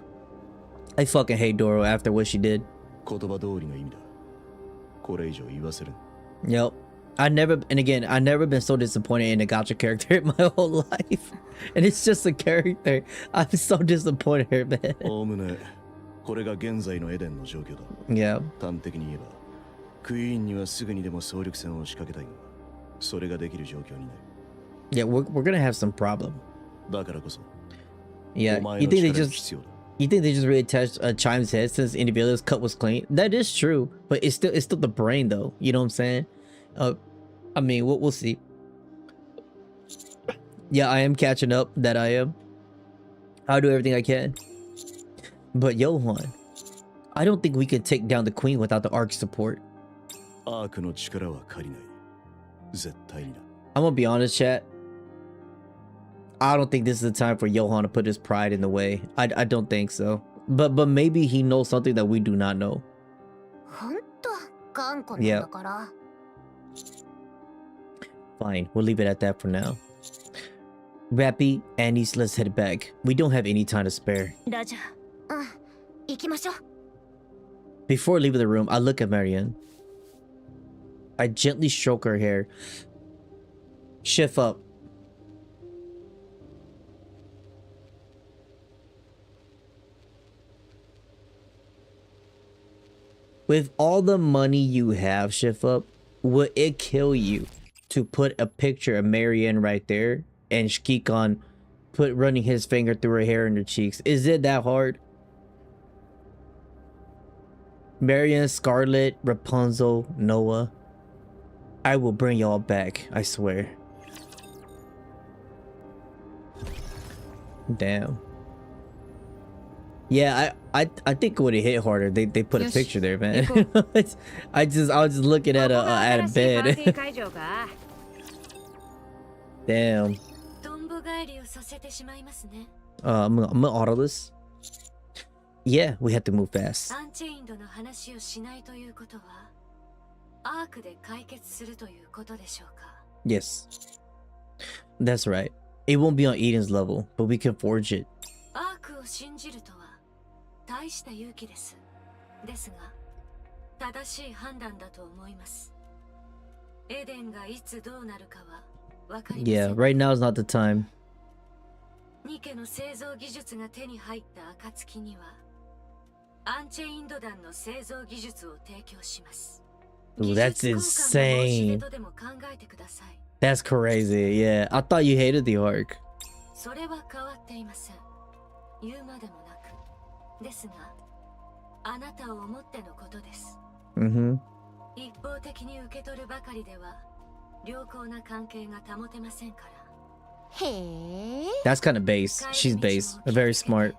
I fucking hate Doro after what she did. 言葉通りの意味だ。これ以上言わせる。 Yep. I never been so disappointed in a gacha character in my whole life. And it's just a character. I'm so disappointed, man. おおむねこれが現在のエデンの状況だ。 Yeah. 端的に言えば、クイーンにはすぐにでも総力戦を仕掛けたいが、それができる状況にない。 Yeah, we're gonna have some problem. だからこそ、 Yeah. お前 You の think they 力が just 必要だ。 You think they just really touched Chime's head since Individual's cut was clean? That is true, but it's still the brain though. You know what I'm saying? I mean, we'll see. Yeah, I am catching up. That I am. I'll do everything I can. But Johan, I don't think we can take down the queen without the arc support. アークの力は借りない。絶対にな。 I'm gonna be honest, chat. I don't think this is the time for Johan to put his pride in the way. I don't think so. But maybe he knows something that we do not know. ほんと頑固なんだから。Fine, we'll leave it at that for now. Rappy, Annie's, let's head back. We don't have any time to spare. ラジャー。うん、行きましょう。 Before leaving the room, I look at Marian. I gently stroke her hair. Shift up. With all the money you have, Shift Up, would it kill you to put a picture of Marian right there and ChengiiChilln running his finger through her hair and her cheeks? Is it that hard? Marian, Scarlet, Rapunzel, Noah. I will bring y'all back, I swear. Damn. Yeah, I think it would have hit harder. They put a picture there, man. I was just looking at a bed. Damn. I'm gonna auto this. Yeah, we have to move fast. Yes. That's right. It won't be on Eden's level, but we can forge it. Yeah, right now is not the time. Ooh, that's insane. That's crazy. Yeah, I thought you hated the arc. Mm-hmm. That's kind of base. She's base. Very smart.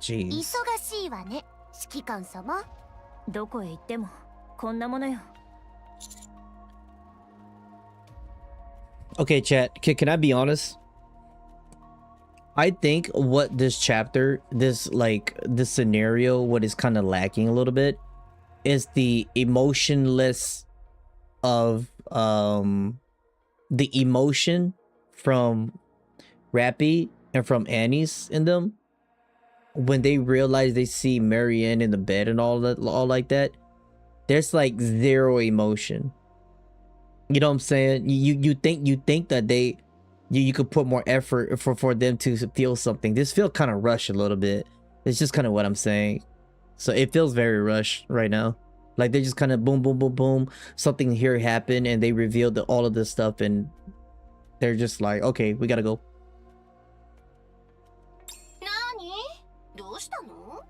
Jeez. 忙しいわね、指揮官様。どこへ行ってもこんなものよ。Okay, chat. Can I be honest? I think what this chapter, this scenario, what is kind of lacking a little bit is the emotionless of the emotion from Rappy and from Annie's in them when they realize they see Marian in the bed and all like that. There's like zero emotion. You know what I'm saying? You think that you could put more effort for them to feel something. This feels kind of rushed a little bit. It's just kind of what I'm saying. So it feels very rushed right now. Like they just kind of boom, boom, boom, boom. Something here happened and they revealed all of this stuff and they're just like, okay, we gotta go.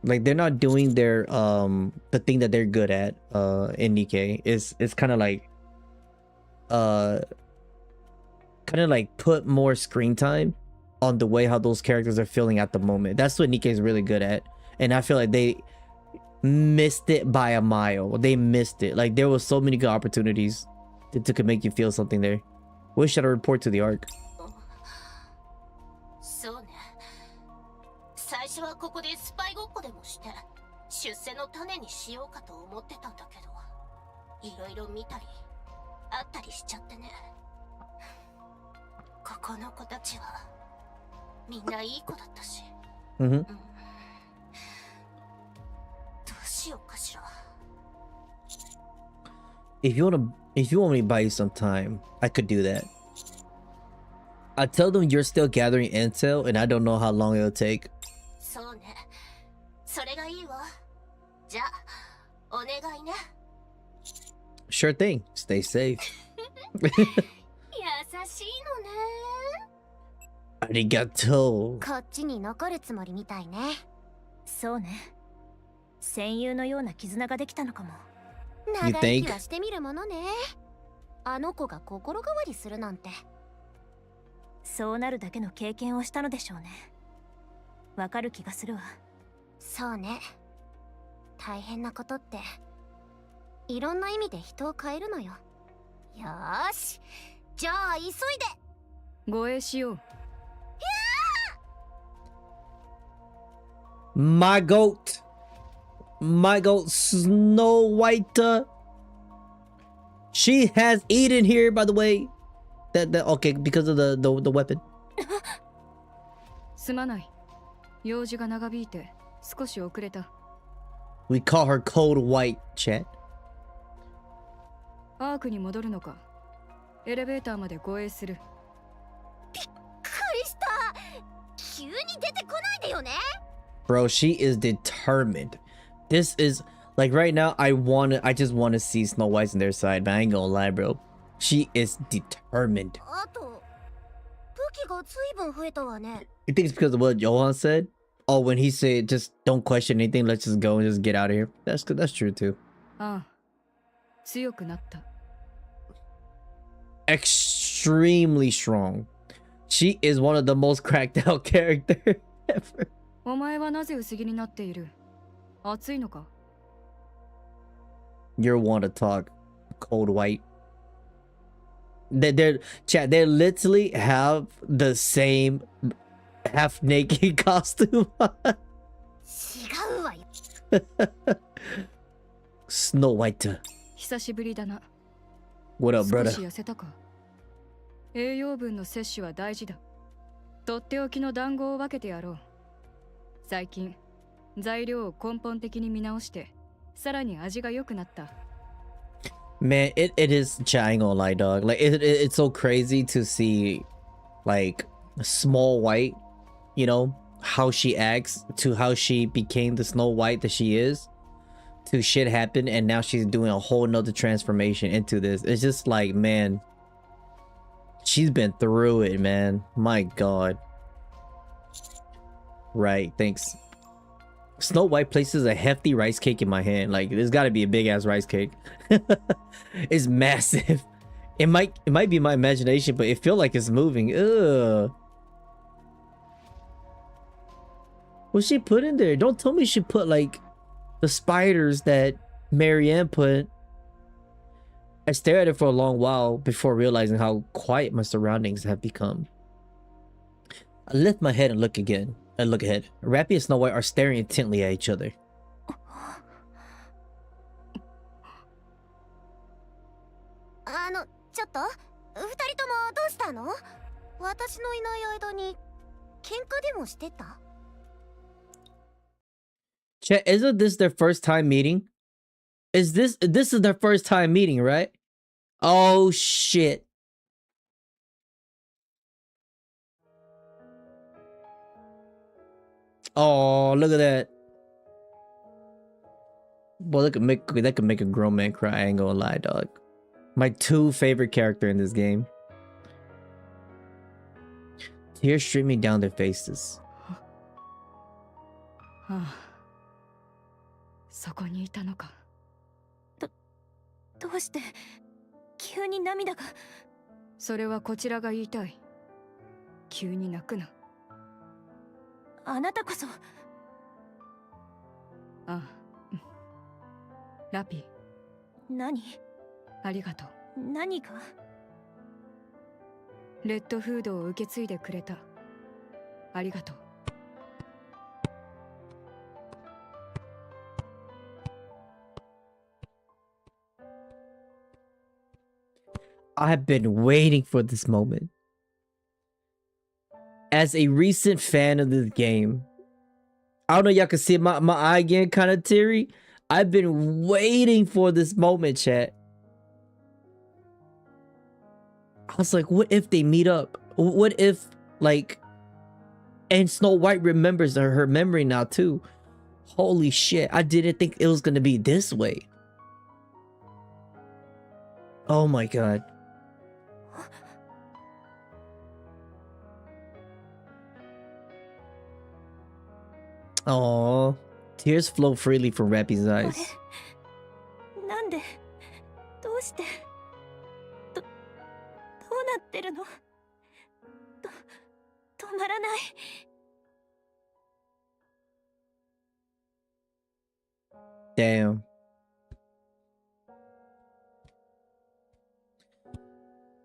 Like they're not doing their the thing that they're good at in Nikke. It's kind of like put more screen time on the way how those characters are feeling at the moment. That's what Nikke is really good at, and I feel like they missed it by a mile. They missed it. Like there was so many good opportunities to could make you feel something there. What should I report to the arc? 最初はここでスパイごっこでもして出世の種にしようかと思ってたんだけど、いろいろ見たりあったりしちゃってね。ここの子たちはみんないい子だったし、どうしようかしら。If you want me to buy you some time, I could do that. I tell them you're still gathering intel and I don't know how long it'll take. そうね。それがいいわ。じゃあ、お願いね。Sure thing. Stay safe. 優しいのね。ありがとう。こっちに残るつもりみたいね。そうね。戦友のような絆ができたのかも。長生きはしてみるものね。あの子が心変わりするなんて。そうなるだけの経験をしたのでしょうね。わかる気がするわ。そうね。大変なことっていろんな意味で人を変えるのよ。よーし、じゃあ急いで護衛しよう。My goat, Snow White. She has Eden here, by the way. That okay because of the weapon. すまない。用事が長引いて少し遅れた。We call her Cold White, chat. アークに戻るのか。エレベーターまで護衛する。びっくりした。急に出てこないでよね。Bro, she is determined. This is like right now. I just want to see Snow White's on their side, but I ain't gonna lie, bro. She is determined. あと武器が随分増えたわね。 You think it's because of what Johan said? Oh, when he said just don't question anything, let's just go and just get out of here. That's good. That's true too. ああ、強くなった。 Extremely strong. She is one of the most cracked out characters ever. お前はなぜ薄着になっている？暑いのか？ You're one to talk cold white. They're chat. They literally have the same half naked costume. 違うわよ。 Snow White. 久しぶりだな。 What up, 少 brother? し痩せたか？栄養分の摂取は大事だ。とっておきの団子を分けてやろう。最近材料を根本的に見直して、さらに味が良くなった。 Man, it is. I ain't gonna lie, dog. Like it's so crazy to see, like Small White. You know how she acts to how she became the Snow White that she is. To shit happen, and now she's doing a whole nother transformation into this. It's just like, man, she's been through it, man. My God. Right, thanks. Snow White places a hefty rice cake in my hand. Like, there's got to be a big ass rice cake. It's massive. It might be my imagination, but it feels like it's moving. Ugh. What's she put in there? Don't tell me she put like the spiders that Marian put. I stared at it for a long while before realizing how quiet my surroundings have become. I lift my head and look again. I look ahead. Rappy and Snow White are staring intently at each other. ちょっと二人ともどうしたの？私のいない間に喧嘩でもしてた？ Chat, isn't this their first time meeting? This is their first time meeting, right? Oh shit. Oh, look at that. Boy, that could make a grown man cry. I ain't gonna lie, dog. My two favorite character in this game. Tears streaming down their faces. はあ、そこにいたのか。どうして急に涙が。それはこちらが言いたい。急に泣くな。あなたこそ。ああ、ラピ。何？ありがとう。何が？レッドフードを受け継いでくれた。ありがとう。I've been waiting for this moment. As a recent fan of this game, I don't know, y'all can see my eye getting kind of teary. I've been waiting for this moment, chat. I was like, what if they meet up? What if, like, and Snow White remembers her memory now too. Holy shit, I didn't think it was gonna be this way. Oh my god. Aww. Tears flow freely from Rappy's eyes. なんで？どうして？どうなってるの？止まらない。Damn.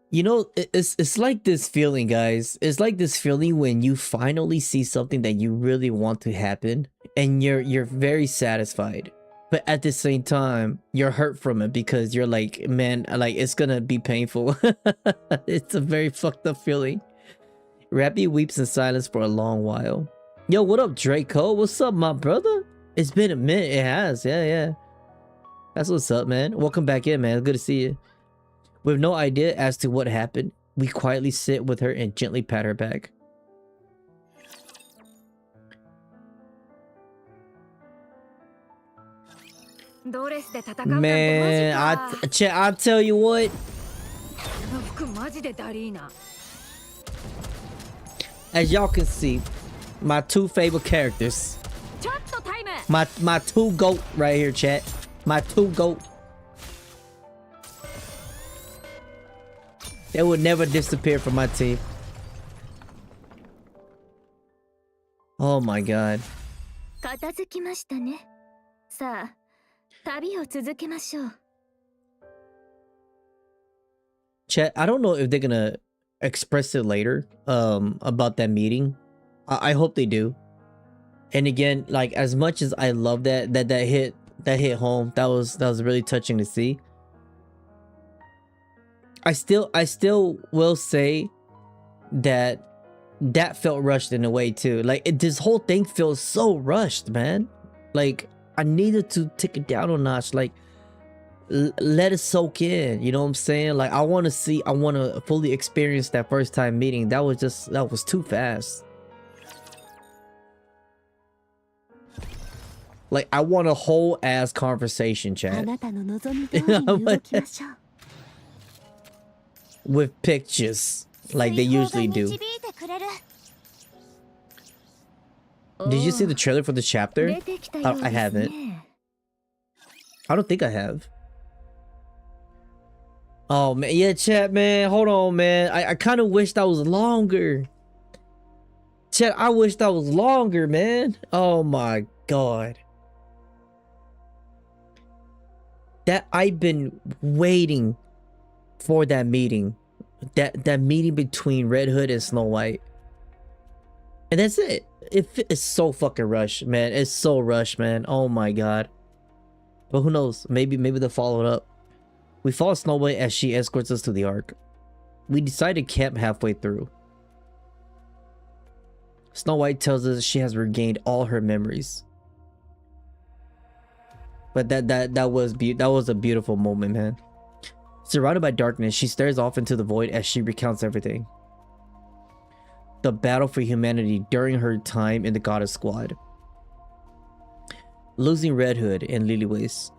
You know, it's like this feeling, guys. It's like this feeling when you finally see something that you really want to happen and you're very satisfied. But at the same time, you're hurt from it because you're like, man, like it's gonna be painful. It's a very fucked up feeling. Rappy weeps in silence for a long while. Yo, what up, Draco? What's up, my brother? It's been a minute. It has. Yeah. That's what's up, man. Welcome back in, man. Good to see you. With no idea as to what happened, we quietly sit with her and gently pat her back. ドレスで戦うなんて Man, マジか。 Chet, I'll tell you what. この服マジでダリーナ。 As y'all can see, my two favorite characters. ちょっとタイム。 My two GOAT right here, chat. My two GOAT. They would never disappear from my team. Oh my god. 片付きましたね。さあ、旅を続けましょう。 Chat, I don't know if they're gonna express it later about that meeting. I hope they do. And again, like as much as I love that hit home, that was really touching to see. I still will say that felt rushed in a way too. Like this whole thing feels so rushed, man. Like I needed to take it down a notch. Like let it soak in. You know what I'm saying? Like I want to fully experience that first time meeting. That was too fast. Like I want a whole ass conversation, あ chat. なたの望み通りに動きましょう。 With pictures, like they usually do. 導いてくれる。 Did you see the trailer for the chapter? 出てきたようですね。 I haven't. I don't think I have. Oh man, yeah, chat, man. Hold on, man. I kind of wish that was longer. Chat, I wish that was longer, man. Oh my god. That I've been waiting for that meeting. That meeting between Red Hood and Snow White. And that's it. It's so fucking rushed, man. It's so rushed, man. Oh my god. But who knows? Maybe they'll follow it up. We follow Snow White as she escorts us to the Ark. We decide to camp halfway through. Snow White tells us she has regained all her memories. But that was a beautiful moment, man. Surrounded by darkness, she stares off into the void as she recounts everything. The battle for humanity during her time in the Goddess Squad. Losing Red Hood and Liliwace.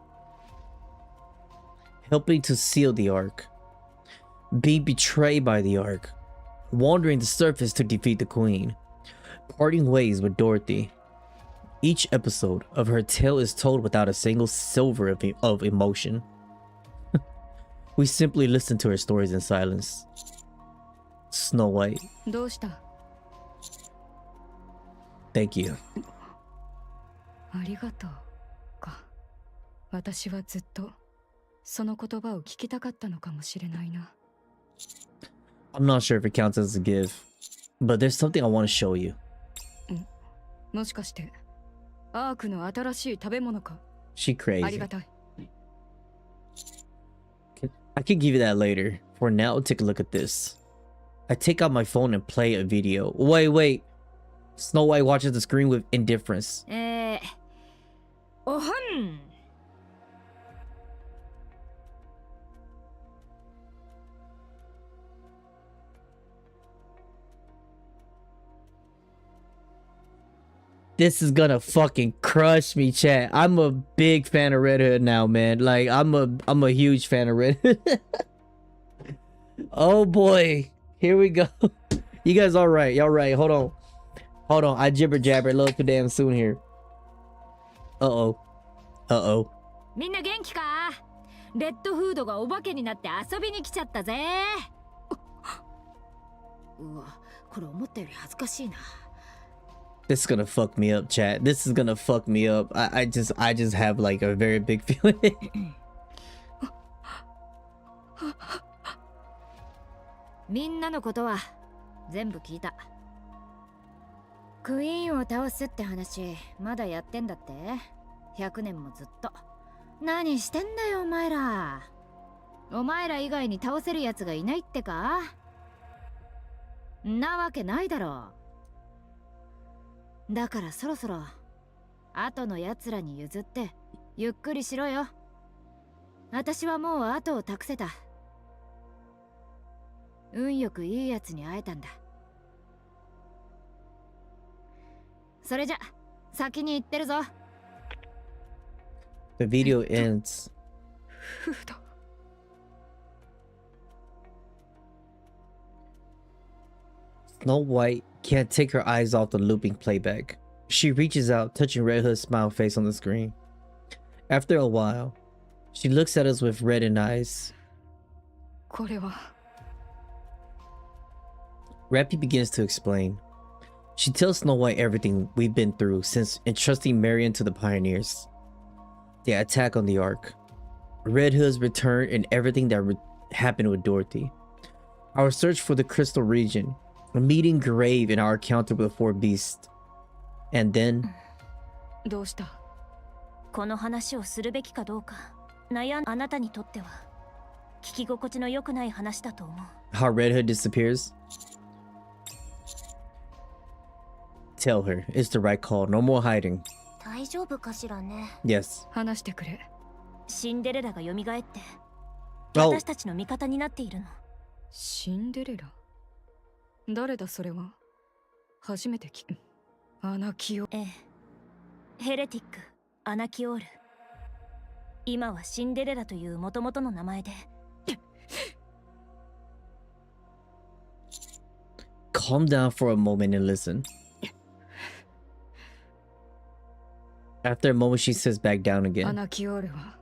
Helping to seal the Ark. Being betrayed by the Ark. Wandering the surface to defeat the Queen. Parting ways with Dorothy. Each episode of her tale is told without a single silver of emotion. We simply listen to her stories in silence. Snow White. どうした？ Thank you. ありがとうか。私はずっとその言葉を聞きたかったのかもしれないな。 I'm not sure if it counts as a gift, but there's something I want to show you. もしかしてアークの新しい食べ物か？ She あり crazy. がたい。 I could give you that later. For now, take a look at this. I take out my phone and play a video. Wait. Snow White watches the screen with indifference. おはん。 This is gonna fucking crush me, chat. I'm a big fan of Red Hood now, man. Like I'm a huge fan of Red Hood. Oh boy, here we go. You guys all right? Y'all right? Hold on. I jibber jabber a little too damn soon here. Uh oh. みんな元気か？レッドフードがお化けになって遊びに来ちゃったぜ。うわ、これ思ったより恥ずかしいな。 This is gonna fuck me up, chat. This is gonna fuck me up. I just have like a very big feeling. みんなのことは全部聞いた。クイーンを倒すって話まだやってんだって。100年もずっと。何してんだよお前ら。お前ら以外に倒せるやつがいないってか？なわけないだろう。だからそろそろ後のやつらに譲ってゆっくりしろよ。私はもう後を託せた。運よくいいやつに会えたんだ。それじゃ先に行ってるぞ。The video ends. フード Snow White can't take her eyes off the looping playback. She reaches out, touching Red Hood's smile face on the screen. After a while, she looks at us with reddened eyes. これは Rappy begins to explain. She tells Snow White everything we've been through since entrusting Marian to the Pioneers. The attack on the Ark. Red Hood's return and everything that happened with Dorothy. Our search for the Crystal Region. A meeting grave in our encounter with the Four Beasts. And then... どうした この話をするべきかどうか悩んあなたにとっては聞き心地の良くない話だと思う。 How Red Hood disappears? Tell her, it's the right call. No more hiding. 大丈夫かしらね。 Yes. 話してくれ。シンデレラが蘇って Oh. 私たちの味方になっているの。シンデレラ誰だそれは初めて聞く。アナキオ。ええ。ヘレティック、アナキオール。今はシンデレラという元々の名前で。Calm down for a moment and listen. After a moment, she sits back down ア again. ナキオールは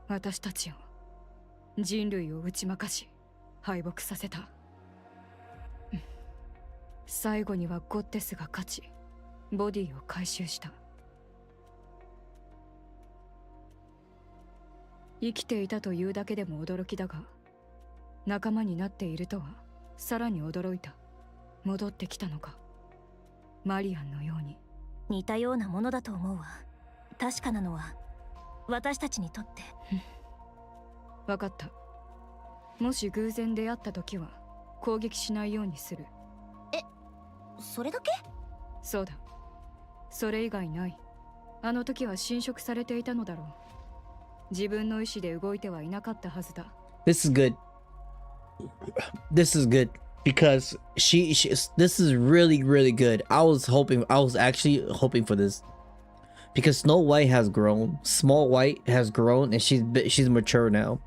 私たちを人類を打ち負かし敗北させた。最後にはゴッテスが勝ちボディを回収した。生きていたというだけでも驚きだが仲間になっているとはさらに驚いた。戻ってきたのかマリアンのように。似たようなものだと思うわ。確かなのは私たちにとって。わかった。もし偶然出会った時は攻撃しないようにする。それだけ？そうだ。それ以外ない。あの時は侵食されていたのだろう。自分の意志で動いてはいなかったはずだ。This is good. This is good because this is really good. I was actually hoping for this because Snow White has grown. Small White has grown and she's mature now.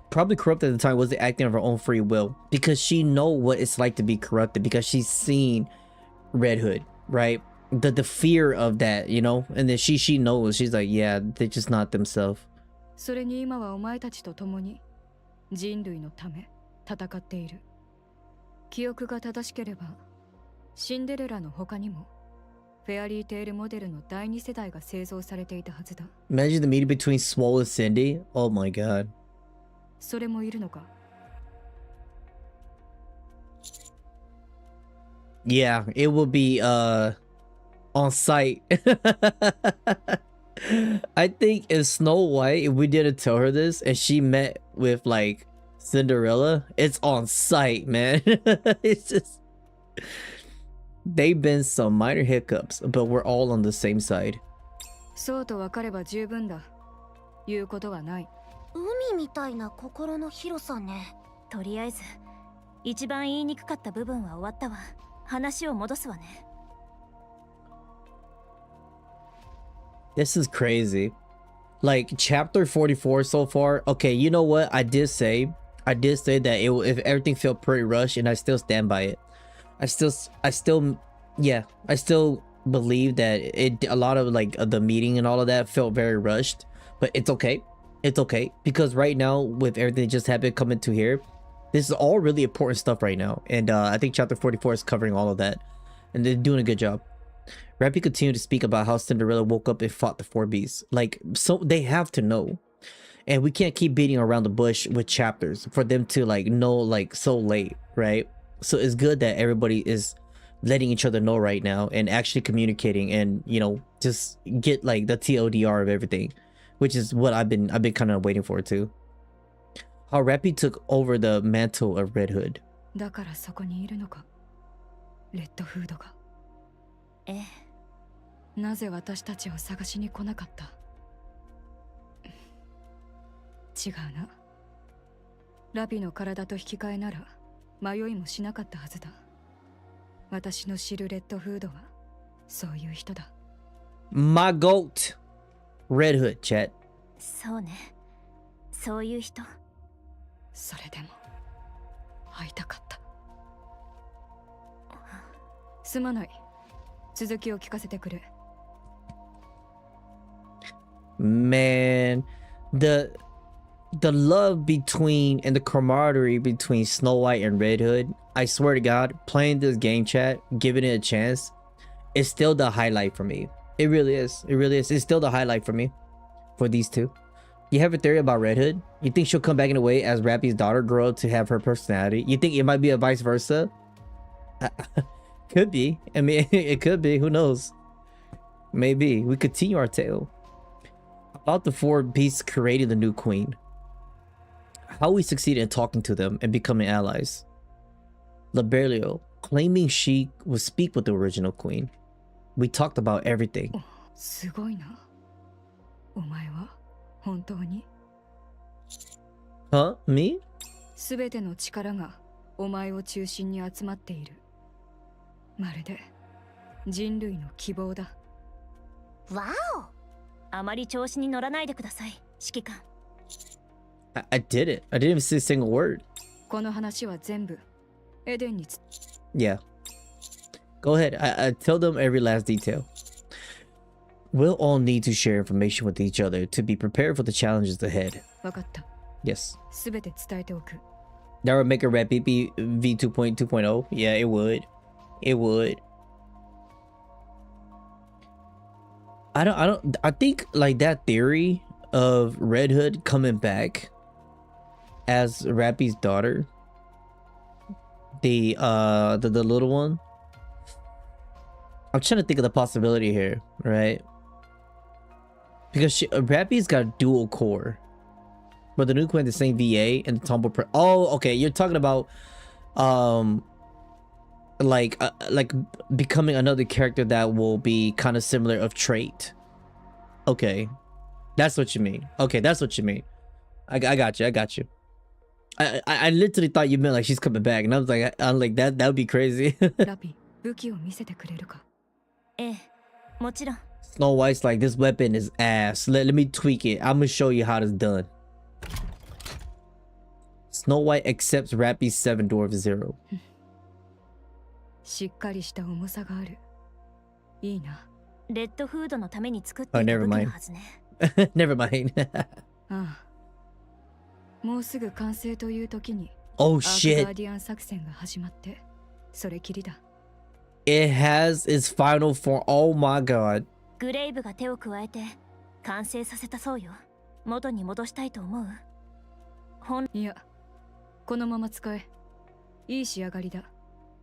Probably corrupt at the time, wasn't acting of her own free will because she know what it's like to be corrupted because she's seen Red Hood, right? The fear of that, you know, and then she knows. She's like, yeah, they're just not themselves. それに今はお前たちと共に人類のため戦っている。記憶が正しければシンデレラの他にもフェアリーテールモデルの第二世代が製造されていたはずだ。 Imagine the meeting between Swole and Cindy. Oh my god. それもいるのか。 Yeah, it will be on site. I think if Snow White, if we didn't tell her this and she met with like Cinderella, it's on site, man. It's just they've been some minor hiccups, but we're all on the same side. そうと分かれば十分だ。言うことはない。海みたいな心の広さね。とりあえず一番言いにくかった部分は終わったわ。話を戻すわね。This is crazy. Like chapter 44 so far. Okay, you know what? I did say that if everything felt pretty rushed, and I still stand by it. I still believe that a lot of like the meeting and all of that felt very rushed, but it's okay. It's okay because right now with everything that just happened coming to here, this is all really important stuff right now, and I think chapter 44 is covering all of that, and they're doing a good job. Rappy continued to speak about how Cinderella woke up and fought the Four Beasts. Like, so they have to know. And we can't keep beating around the bush with chapters for them to like know like so late, right? So it's good that everybody is letting each other know right now and actually communicating and, you know, just get like the TLDR of everything, which is what I've been kind of waiting for too. How Rappy took over the mantle of Red Hood. だからそこにいるのか。レッドフードが。ええ。なぜ私たちを探しに来なかった。違うな。ラビの体と引き換えなら迷いもしなかったはずだ。私の知るレッドフードはそういう人だ。My goat, Red Hood, chat. そうね。そういう人。それでも会いたかった。すまない。続きを聞かせてくれ。Man, the love between and the camaraderie between Snow White and Red Hood, I swear to God, playing this game chat, giving it a chance, is still the highlight for me. It really is. It really is. It's still the highlight for me for these two. You have a theory about Red Hood? You think she'll come back in a way as Rappy's daughter grow up to have her personality? You think it might be a vice versa? Could be. I mean, it could be. Who knows? Maybe. We continue our tale. About the four beasts creating the new queen. How we succeeded in talking to them and becoming allies. Liberio, claiming she would speak with the original queen. We talked about everything. すごいな。お前は本当に Huh? Me? すべての力がお前を中心に集まっている。まるで人類の希望だ。わお。あまり調子に乗らないでください、指揮官。I did it. I didn't even say a single word. この話は全部エデンに Yeah. Go ahead. I tell them every last detail. We'll all need to share information with each other to be prepared for the challenges ahead. 分かった。Yes. すべて伝えておく。That would make a Red BB V2.2.0. Yeah, it would. It would. I think like that theory of Red Hood coming back as Rappy's daughter, the little one. I'm trying to think of the possibility here, right? Because Rappy's got dual core, but the new queen the same VA and the tumble. Oh, okay. You're talking about like becoming another character that will be kind of similar of trait. Okay, that's what you mean. Okay, that's what you mean. I got you. I literally thought you meant like she's coming back, and I'm like that would be crazy. ラピ、武器を見せてくれるか。ええ、もちろん。Snow White's like, this weapon is ass. Let me tweak it. I'm gonna show you how it's done. Snow White accepts Rappy's 7 Dwarf Zero. しっかりした重さがある。いいな。レッドフードのために作っていた武器のはずね。Never mind. ああ。もうすぐ完成という時に、oh アークガー shit. ディアン作戦が始まって、それきりだ。It has its final form. Oh my god. グレイブが手を加えて完成させたそうよ。元に戻したいと思う？いや、このまま使え。いい仕上がりだ。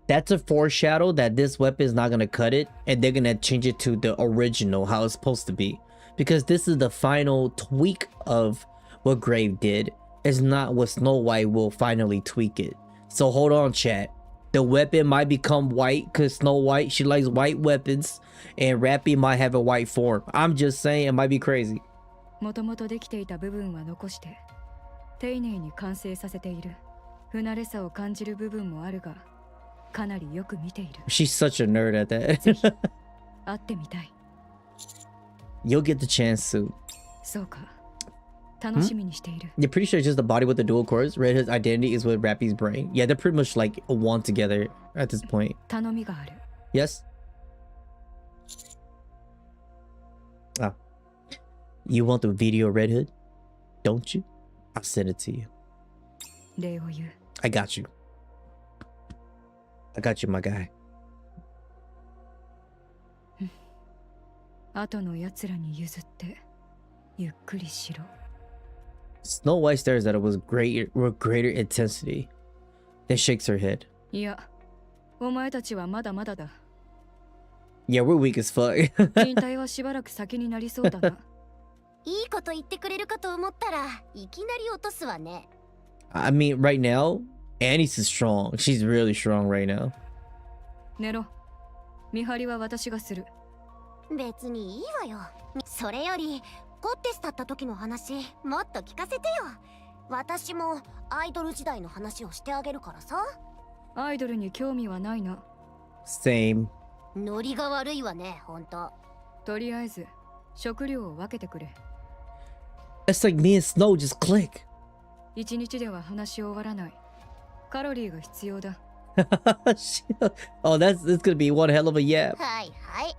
That's a foreshadow that this weapon is not gonna cut it, and they're gonna change it to the original, how it's supposed to be. Because this is the final tweak of what Grave did. It's not what Snow White will finally tweak it. So hold on, chat. The weapon might become white because Snow White, she likes white weapons, and Rappy might have a white form. I'm just saying, it might be crazy. もともとできていた部分は残して、丁寧に完成させている。不慣れさを感じる部分もあるが、かなりよく見ている。She's such a nerd at that. 会ってみたい。You'll get the chance soon. そうか。楽しみにしている。You're pretty sure it's just the body with the dual cores. Red Hood's identity is with Rappy's brain. Yeah, they're pretty much like one together at this point. 頼みがある。Yes? Ah. You want the video, Red Hood? Don't you? I'll send it to you. 礼を言う。I got you. I got you, my guy. 後の奴らに譲って、ゆっくりしろ。Snow White stares at it with greater intensity, then shakes her head. いや、お前たちはまだまだだ。Yeah, we're weak as fuck. 引退はしばらく先になりそうだな。いいこと言ってくれるかと思ったらいきなり落とすわね。I mean, right now, Annie's is strong. She's really strong right now. 寝ろ。見張りは私がする。別にいいわよ。それよりコッテスだった時の話もっと聞かせてよ。私もアイドル時代の話をしてあげるからさ。アイドルに興味はないな。Same. ノリが悪いわね、ほんと。とりあえず食料を分けてくれ。It's like me and Snow just click. 一日では話終わらない。カロリーが必要だ。Oh, that's gonna be one hell of a yap. はいはい。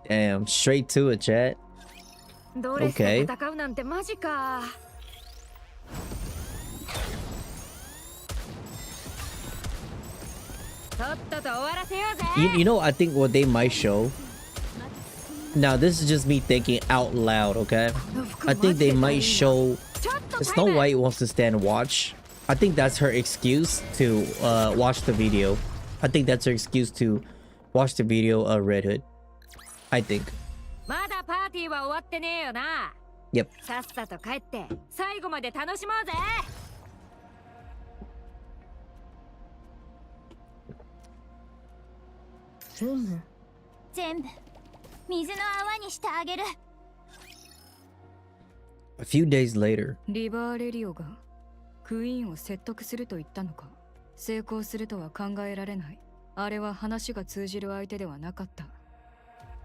Damn, straight to it, chat. ドレスで戦うなんてマジか。とっとと終わらせようぜ。You know, I think what they might show. Now, this is just me thinking out loud, okay? I think they might show Snow White wants to stand and watch. I think that's her excuse to watch the video. I think that's her excuse to watch the video of Red Hood. I think. まだパーティーは終わってねえよな。Yep. さっさと帰って最後まで楽しもうぜ。全部水の泡にしてあげる。A few days later. リバーレリオがクイーンを説得すると言ったのか。成功するとは考えられない。あれは話が通じる相手ではなかった。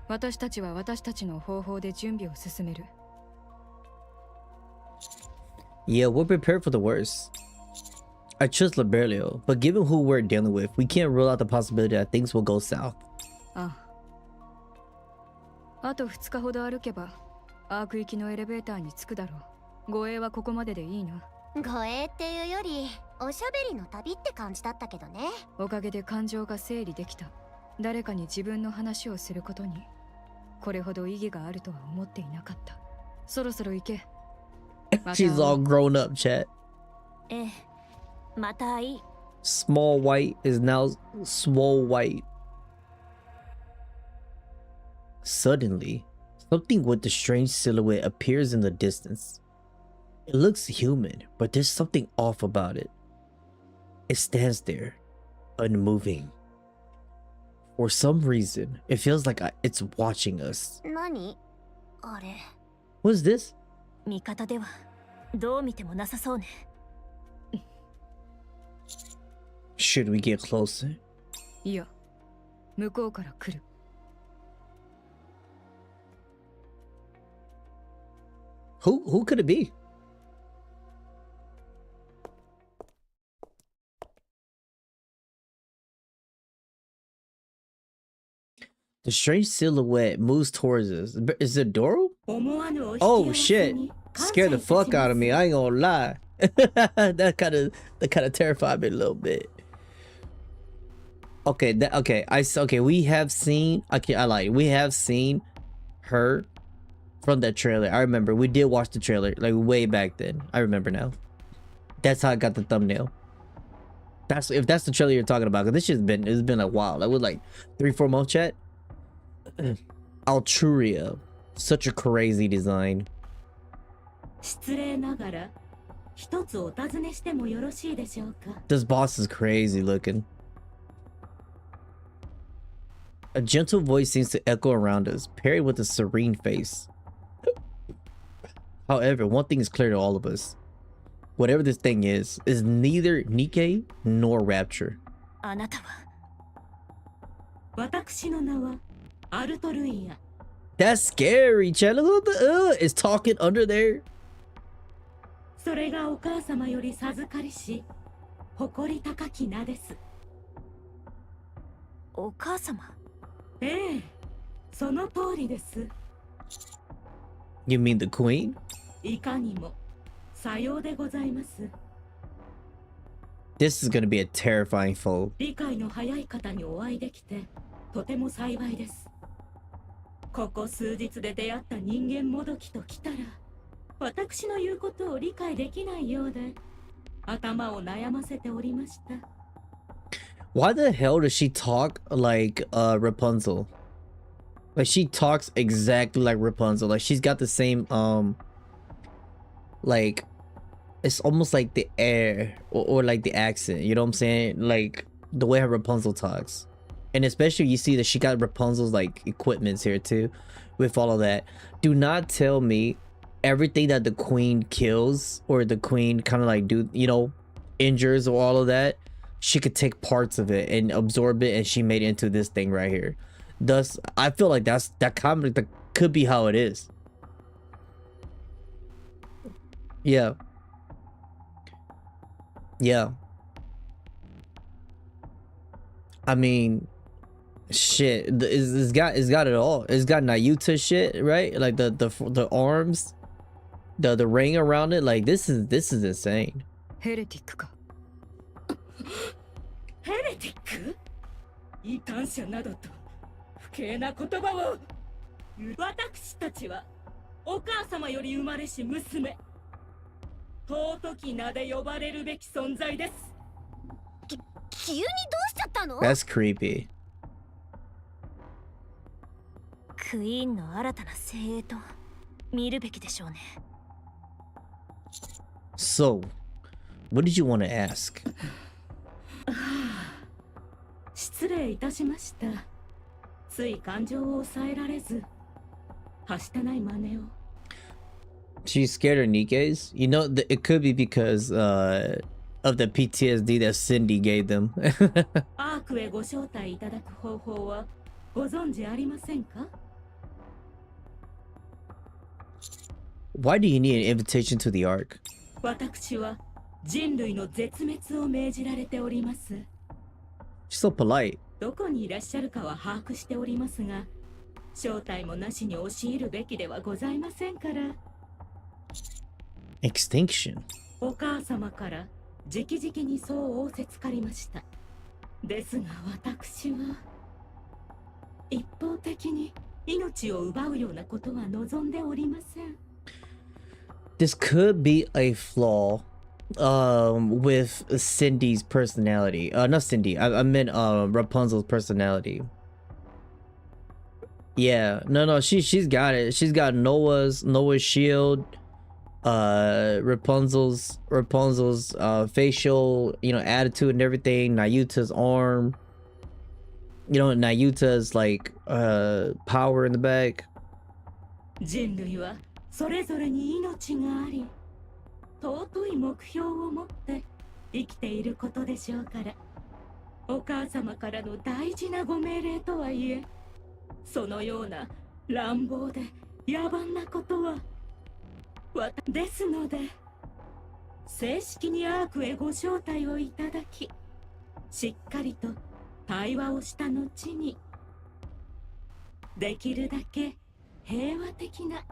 私たちは私たちの方法で準備を進める。Yeah, we're prepared for the worst. I trust Liberio, but given who we're dealing with, we can't rule out the possibility that things will go south. ああ。あと2日ほど歩けばアーク行きのエレベーターに着くだろう。護衛はここまででいいな。護衛っていうよりおしゃべりの旅って感じだったけどね。おかげで感情が整理できた。誰かに自分の話をすることにこれほど意義があるとは思っていなかった。そろそろ行け。She's all grown up, chat. ええ、またいい。Small White is now Swole White. Suddenly, something with a strange silhouette appears in the distance. It looks human, but there's something off about it. It stands there, unmoving. For some reason, it feels like it's watching us. 何あれ。What is this? 味方ではどう見てもなさそうね。Should we get closer? いや、向こうから来る。Who could it be? The strange silhouette moves towards us. Is it Doro? Oh shit. Scared the fuck out of me. I ain't gonna lie. that kind of terrified me a little bit. Okay, we have seen we have seen her from that trailer. I remember we did watch the trailer like way back then. I remember now. That's how I got the thumbnail. If that's the trailer you're talking about, because it's been a while. That was like 3-4 months, chat. Alutria, such a crazy design. This boss is crazy looking. A gentle voice seems to echo around us, paired with a serene face. However, one thing is clear to all of us. Whatever this thing is neither Nikke nor Rapture. あなたは。私の名はアルトルイア。 That's scary, chat. Look at the it's talking under there. それがお母様より授かりし誇り高き名です。お母様。ええ、その通りです。 You mean the queen? いかにもさようでございます。 This is gonna be a terrifying foe. 理解の早い方にお会いできてとても幸いです。ここ数日で出会った人間もどきときたら、私の言うことを理解できないようで、頭を悩ませておりました。 Why the hell does she talk like Rapunzel? Like she talks exactly like Rapunzel. Like she's got the same like it's almost like the air or like the accent, you know what I'm saying? Like the way her Rapunzel talks. And especially you see that she got Rapunzel's like equipments here too with all of that. Do not tell me everything that the queen kills or the queen kind of like injures or all of that, she could take parts of it and absorb it and she made it into this thing right here. Thus, I feel like that comic could be how it is. Yeah. Yeah. I mean, shit. It's got it all. It's got Nayuta shit, right? Like the arms, the ring around it. Like this is insane. ヘレティックか。ヘレティック？異端者などと不敬な言葉を。私たちはお母様より生まれし娘。尊き名で呼ばれるべき存在です。急にどうしちゃったの？ That's creepy. クイーンの新たな精鋭と見るべきでしょうね。So, what did you want to ask? 失礼いたしました。つい感情を抑えられず、はしたない真似を。She's scared of Nikke's. You know, it could be because of the PTSD that Cindy gave them. アークへご招待いただく方法はご存知ありませんか？ Why do you need an invitation to the Ark? 私は人類の絶滅を命じられております。She's so polite. どこにいらっしゃるかは把握しておりますが、招待もなしに押し入るべきではございませんから。Extinction. お母様から直々にそう仰せつかりました。ですが私は一方的に命を奪うようなことは望んでおりません。This could be a flaw with Cindy's personality. Not Cindy. I meant Rapunzel's personality. Yeah. No, she's got it. She's got Noah's shield, Rapunzel's facial, attitude and everything, Nayuta's arm, Nayuta's like power in the back. 人類はそれぞれに命があり、尊い目標を持って生きていることでしょうから、お母様からの大事なご命令とはいえ、そのような乱暴で野蛮なことはですので、正式にアークへご招待をいただき、しっかりと対話をした後に、できるだけ平和的な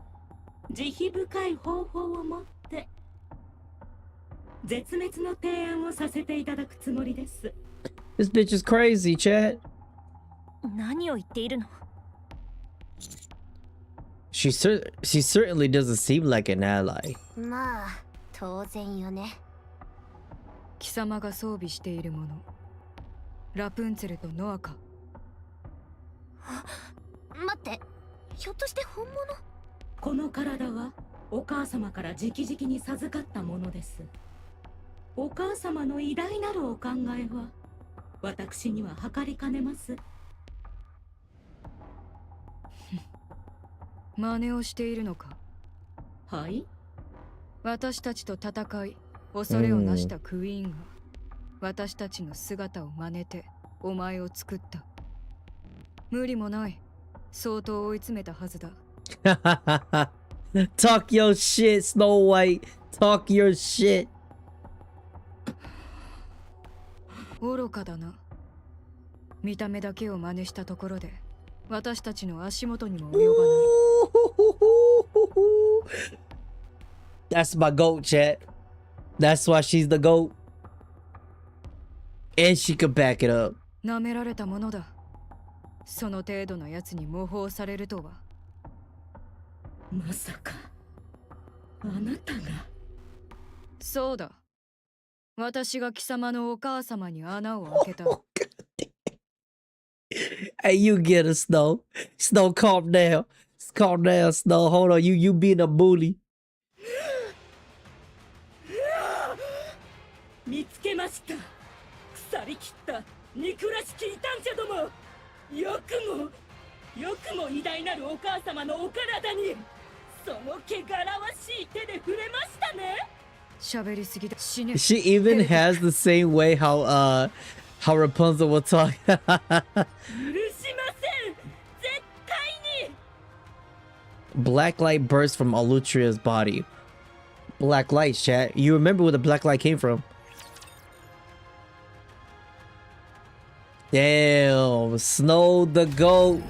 慈悲深い方法を持って絶滅の提案をさせていただくつもりです。This bitch is crazy, chat. 何を言っているの？ She certainly doesn't seem like an ally. まあ当然よね。貴様が装備しているもの、ラプンツェルとノアか。待って、ひょっとして本物？この体はお母様から直々に授かったものです。お母様の偉大なるお考えは私には計りかねます。真似をしているのか？はい。私たちと戦い恐れをなしたクイーンが私たちの姿を真似てお前を作った。無理もない。相当追い詰めたはずだ。Talk your shit, Snow White. Talk your shit. 愚かだな。見た目だけを真似したところで私たちの足元にも及ばない。That's my goat, chat. That's why she's the goat. And she could back it up. 舐められたものだ。その程度のやつに模倣されるとは。まさかあなたが。そうだ。私が貴様のお母様に穴を開けた。Hey, you get it, Snow. Snow, calm down. Calm down, Snow. Hold on, you being a bully. 見つけました。腐りきった憎らしき異端者ども。よくも偉大なるお母様のお体にその汚らわしい手で触れましたね。喋りすぎだ。死ね。 She even has the same way how Rapunzel will talk. 許しません。Black light bursts from Alutria's body. Black light, chat. You remember where the black light came from? Damn, Snow the goat.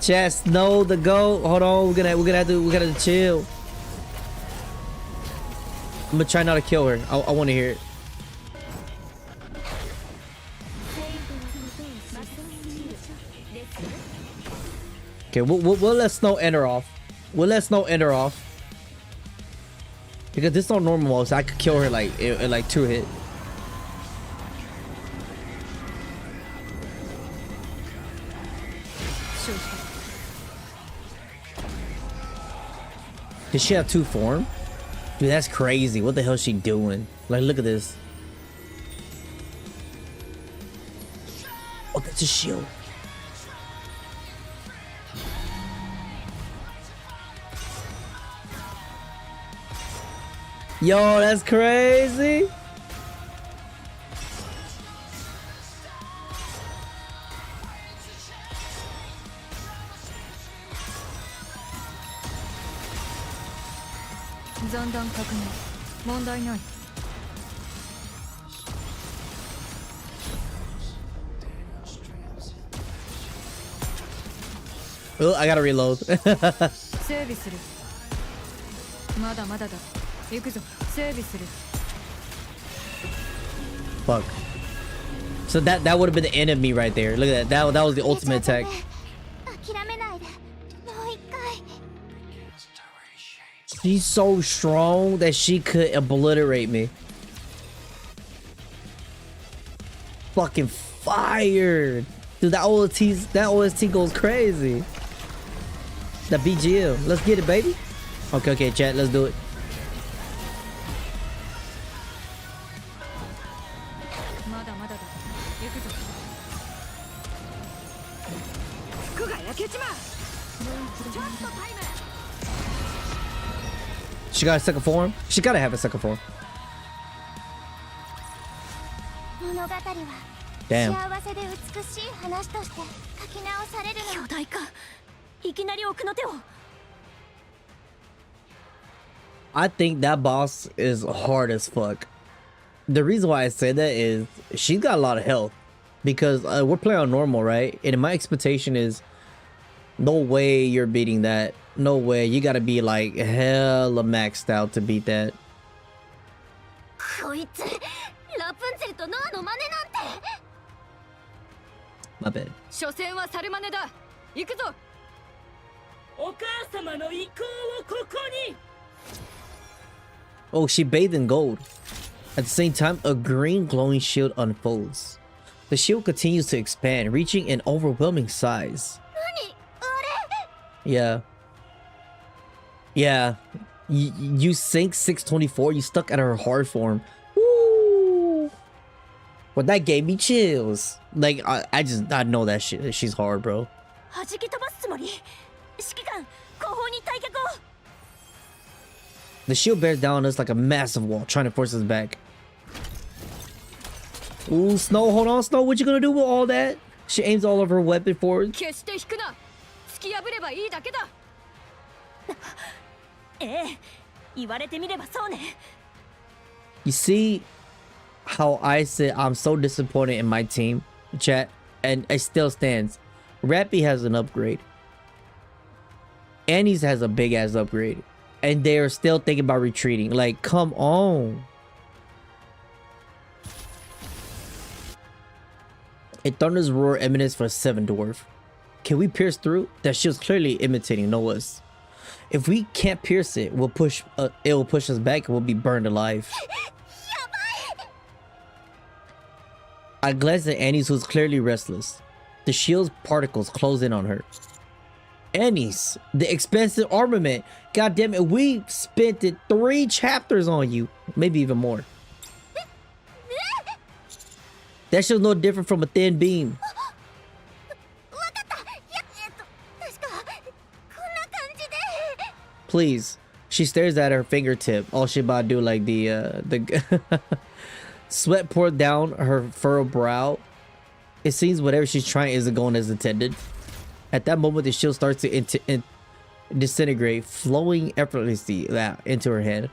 Chat, Snow the goat. Hold on, we gotta chill. I'm gonna try not to kill her. I want to hear it. Okay, we'll let Snow enter off. We'll let Snow enter off. Because this is not normal mode, so I could kill her like in like 2 hits. Did she have 2 form? Dude, that's crazy. What the hell is she doing? Like, look at this. Oh, that's a shield. Yo, that's crazy. Oh, I gotta reload. Fuck. So that would have been the end of me right there. Look at that. That was the ultimate attack. She's so strong that she could obliterate me. Fucking fire. Dude, that OST goes crazy. That BGM. Let's get it, baby. Okay, chat, let's do it. She got a second form? She gotta have a second form. Damn. I think that boss is hard as fuck. The reason why I say that is she's got a lot of health. Because we're playing on normal, right? And my expectation is no way you're beating that. No way. You gotta be like hella maxed out to beat that. My bad. Oh, she bathed in gold. At the same time, a green glowing shield unfolds. The shield continues to expand, reaching an overwhelming size. Yeah. Yeah. You sync 624, you stuck at her hard form. Woo! Well, that gave me chills. Like, I know that shit. She's hard, bro. The shield bears down on us like a massive wall, trying to force us back. Ooh, Snow, hold on, Snow. What you gonna do with all that? She aims all of her weapon forward. You see how I said I'm so disappointed in my team, chat, and it still stands. Rappy has an upgrade. Annie's has a big ass upgrade. And they're still thinking about retreating. Like, come on. A Thunder's Roar emanates for 7 dwarf. Can we pierce through? That shield's clearly imitating Noah's. If we can't pierce it, it will push us back and we'll be burned alive. I glanced at Annie's, who's clearly restless. The shield's particles close in on her. Annie's, the expensive armament. God damn it, we spent 3 chapters on you. Maybe even more. That shield's no different from a thin beam. Please. She stares at her fingertip. All she about to do like the sweat poured down her furrowed brow. It seems whatever she's trying isn't going as intended. At that moment, the shield starts to disintegrate, flowing effortlessly into her hand.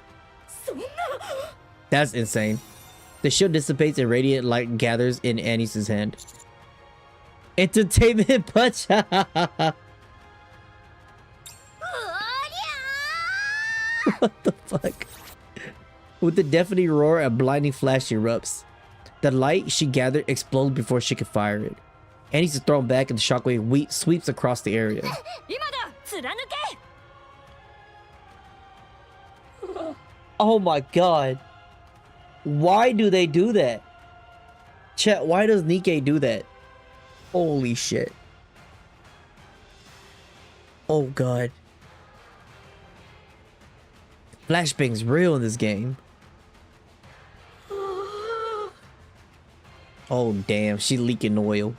That's insane. The shield dissipates and radiant light gathers in Anis's hand. Entertainment punch. What the fuck? With the deafening roar, a blinding flash erupts. The light she gathered explodes before she could fire it. Anis is thrown back and the shockwave sweeps across the area. Oh my god. Why do they do that? Chat, why does Nikke do that? Holy shit. Oh god. Flashbang's real in this game. Oh damn, she leaking oil.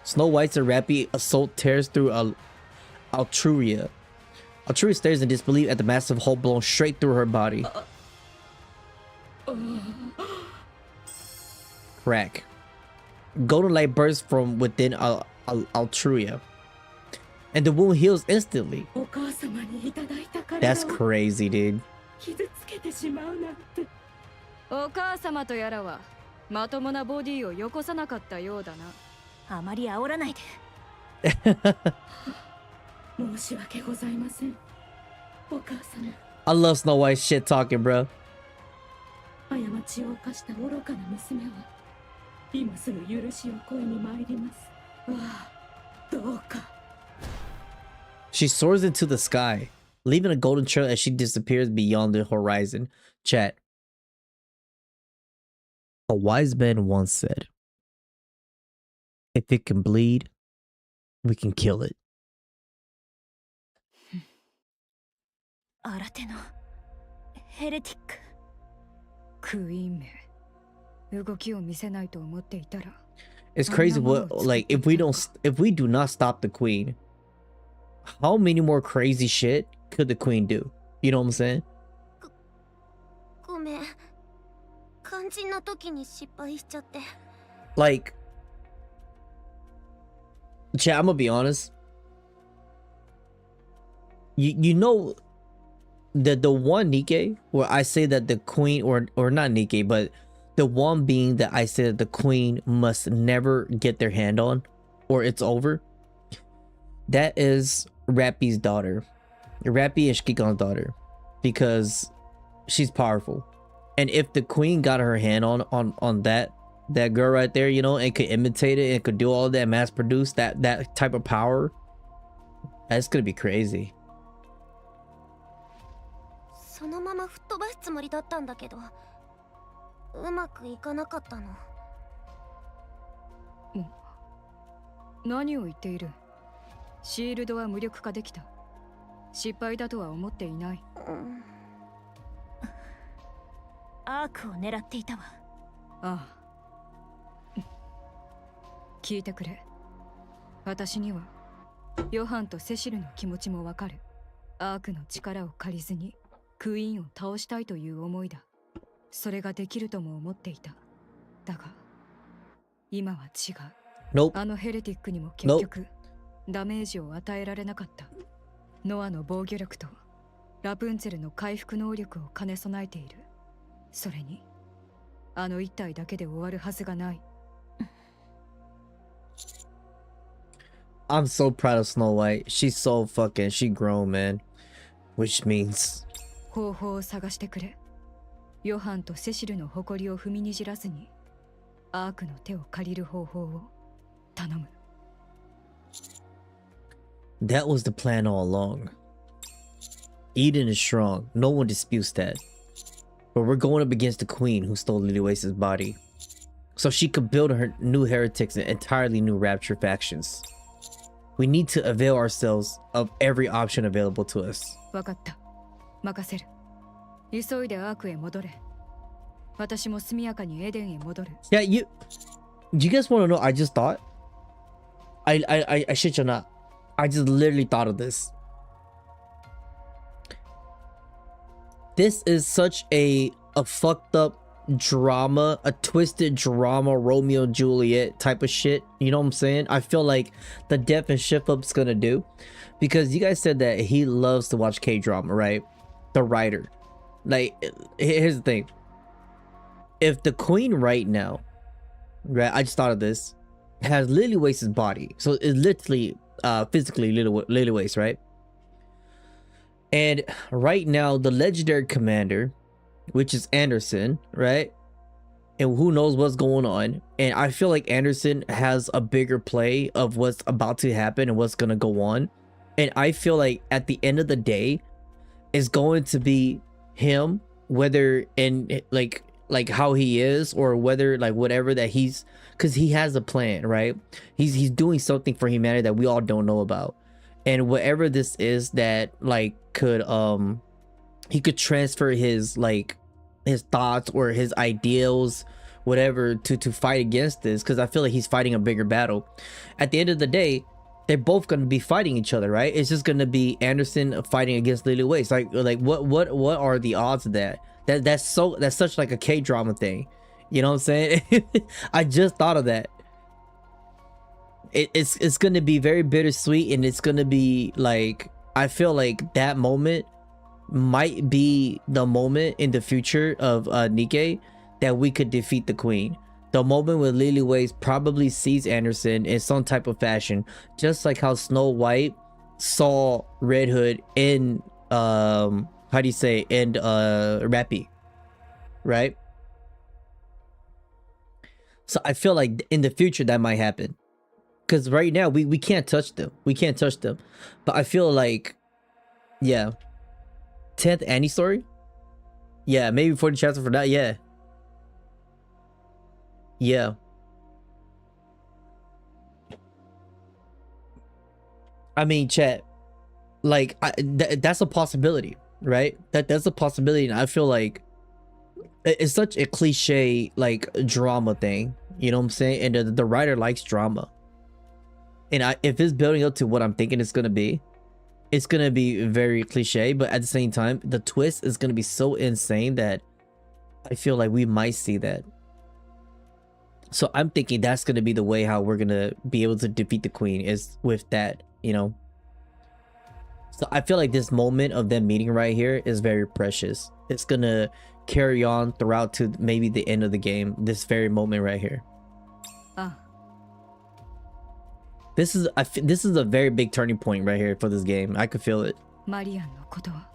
Snow White's rapid assault tears through Alutria. Alutria stares in disbelief at the massive hole blown straight through her body. Crack. Golden light bursts from within Alutria, and the wound heals instantly. That's crazy, dude. お母様とやらはまともなボディをよこさなかったようだな。あまり煽らないで。申し訳ございません。お母様。I love Snow White shit talking, bro. 過ちを犯した愚かな娘は今すぐ許しを請いに参ります。わあ、どうか。She soars into the sky, leaving a golden trail as she disappears beyond the horizon. Chat. A wise man once said, if it can bleed, we can kill it. 新手のヘレティック。クイーンめ、動きを見せないと思っていたら。It's crazy what, like, if we do not stop the queen, how many more crazy shit could the queen do? You know what I'm saying? ごめん。肝心な時に失敗しちゃって。Like, chat, I'm gonna be honest. You know that the one Nikke where I say that the queen, or not Nikke, but the one being that I say that the queen must never get their hand on, or it's over. That is Rappy's daughter. Rappy is ChengiiChilln's daughter, because she's powerful. And if the queen got her hand on that girl right there, you know, and could imitate it and could do all that, mass produce that type of power, that's gonna be crazy. そのまま吹っ飛ばすつもりだったんだけど、うまくいかなかったの。何を言っている？シールドは無力化できた。失敗だとは思っていない。アークを狙っていたわ。ああ。聞いてくれ。私にはヨハンとセシルの気持ちもわかる。アークの力を借りずにクイーンを倒したいという思いだ。それができるとも思っていた。だが今は違う。Nope. あのヘレティックにも結局ダメージを与えられなかった。ノアの防御力とラプンツェルの回復能力を兼ね備えている。それにあの一体だけで終わるはずがない。I'm so proud of Snow White. She's so fucking, she grown, man. Which means 方法を探してくれ。ヨハンとセシルの誇りを踏みにじらずにアークの手を借りる方法を頼む。that was the plan all along. Eden is strong. No one disputes that. But we're going up against the queen who stole Lilioace's body, so she could build her new heretics and entirely new rapture factions. We need to avail ourselves of every option available to us. わかった。任せる。急いでアークへ戻れ。私も速やかにエデンへ戻る。Yeah, you guys want to know? I just thought. I shit you not. I just literally thought of this. This is such a fucked up drama, a twisted drama, Romeo and Juliet type of shit. You know what I'm saying? I feel like the death and shift up's gonna do, because you guys said that he loves to watch K-drama, right? The writer. Like, here's the thing. If the queen right now, right, I just thought of this, has Lily Waste's body, so it's literally physically Lily Waste, right? And right now the legendary commander, which is Anderson, right? And who knows what's going on, and I feel like Anderson has a bigger play of what's about to happen and what's gonna go on. And I feel like at the end of the day, it's going to be him, whether in like how he is, or whether like whatever that he's, because he has a plan, right? He's doing something for humanity that we all don't know about. And whatever this is that like could he could transfer his like his thoughts or his ideals, whatever, to fight against this, because I feel like he's fighting a bigger battle. At the end of the day, they're both going to be fighting each other, right? It's just going to be Anderson fighting against Lily Waste. Like what are the odds of that? That's such like a K-drama thing. You know what I'm saying? I just thought of that. It's going to be very bittersweet, and it's going to be like, I feel like that moment might be the moment in the future of Nikke that we could defeat the queen. The moment when Lily Waste probably sees Anderson in some type of fashion, just like how Snow White saw Red Hood in how do you say, in Rappy, right? So I feel like in the future that might happen, because right now we can't touch them, but I feel like, yeah, 10th Annie story, yeah, maybe 40 chapter for that, yeah. I mean, chat, like that's a possibility, right? That's a possibility, and I feel like it's such a cliche like drama thing, you know what I'm saying? And the writer likes drama, and if it's building up to what I'm thinking it's gonna be very cliche, but at the same time the twist is gonna be so insane that I feel like we might see that. So I'm thinking that's going to be the way how we're going to be able to defeat the queen, is with that, you know. So I feel like this moment of them meeting right here is very precious. It's going to carry on throughout to maybe the end of the game, this very moment right here. This is a very big turning point right here for this game. I could feel it. Marian のことは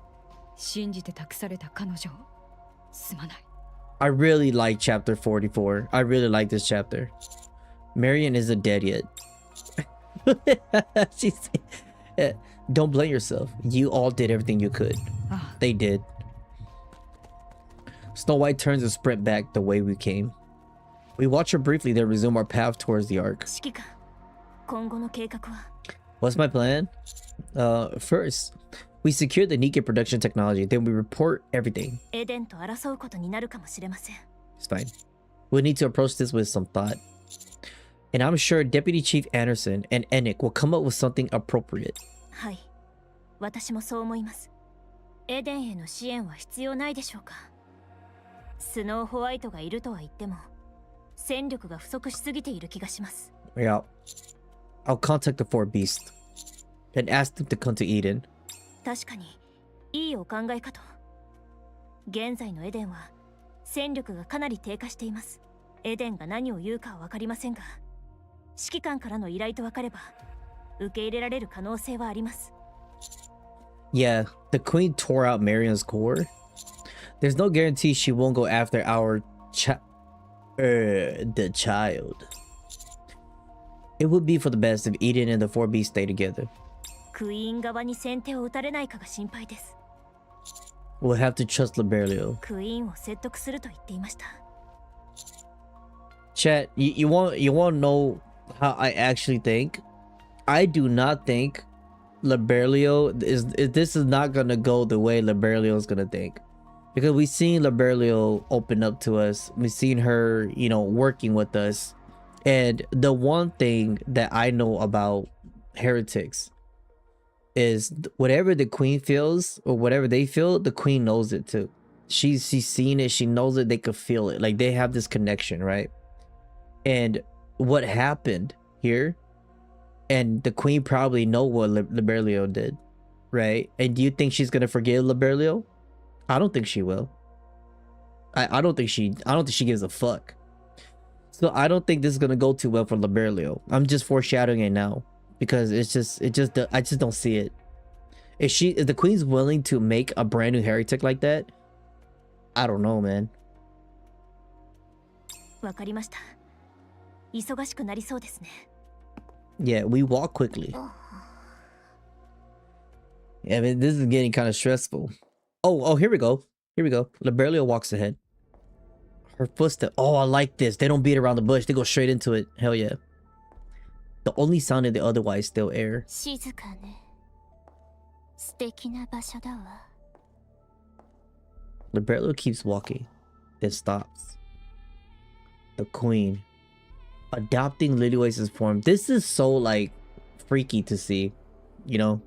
信じて託された彼女をすまない。I really like chapter 44. I really like this chapter. Marian isn't dead yet. She's, don't blame yourself. You all did everything you could. They did. Snow White turns and sprint back the way we came. We watch her briefly, then resume our path towards the Ark. What's my plan? First, we secure the Nikke production technology, then we report everything. It's fine. We'll need to approach this with some thought. And I'm sure Deputy Chief Anderson and Enoch will come up with something appropriate. Yeah. I'll contact the four beasts and ask them to come to Eden. 確かにいいお考えかと。現在のエデンは戦力がかなり低下しています。エデンが何を言うかは分かりませんが、指揮官からの依頼と分かれば受け入れられる可能性はあります。Yeah, the queen tore out Marian's core. There's no guarantee she won't go after our the child. It would be for the best if Eden and the four beasts stay together. クイーン側に先手を打たれないかが心配です。We'll have to trust Liberio. クイーンを説得すると言っていました。Chat, you want to know how I actually think? I do not think Liberio this is not gonna go the way Liberio is gonna think, because we've seen Liberio open up to us. We've seen her, you know, working with us, and the one thing that I know about heretics is whatever the queen feels or whatever they feel, the queen knows it too. She's seen it. She knows it. They could feel it. Like they have this connection, right? And what happened here? And the queen probably know what Liberio did, right? And do you think she's gonna forgive Liberio? I don't think she will. I don't think she gives a fuck. So I don't think this is gonna go too well for Liberio. I'm just foreshadowing it now because I just don't see it. If the queen's willing to make a brand new heretic like that, I don't know, man. わかりました。忙しくなりそうですね。 Yeah, we walk quickly. Yeah, I mean, this is getting kind of stressful. Oh, here we go. Here we go. Liberio walks ahead. Her footstep. Oh, I like this. They don't beat around the bush. They go straight into it. Hell yeah. The only sound in the otherwise still air. 静かね。素敵な場所だわ。 Liberio keeps walking, then stops. The queen. Adopting Lilyway's form. This is so like freaky to see, you know.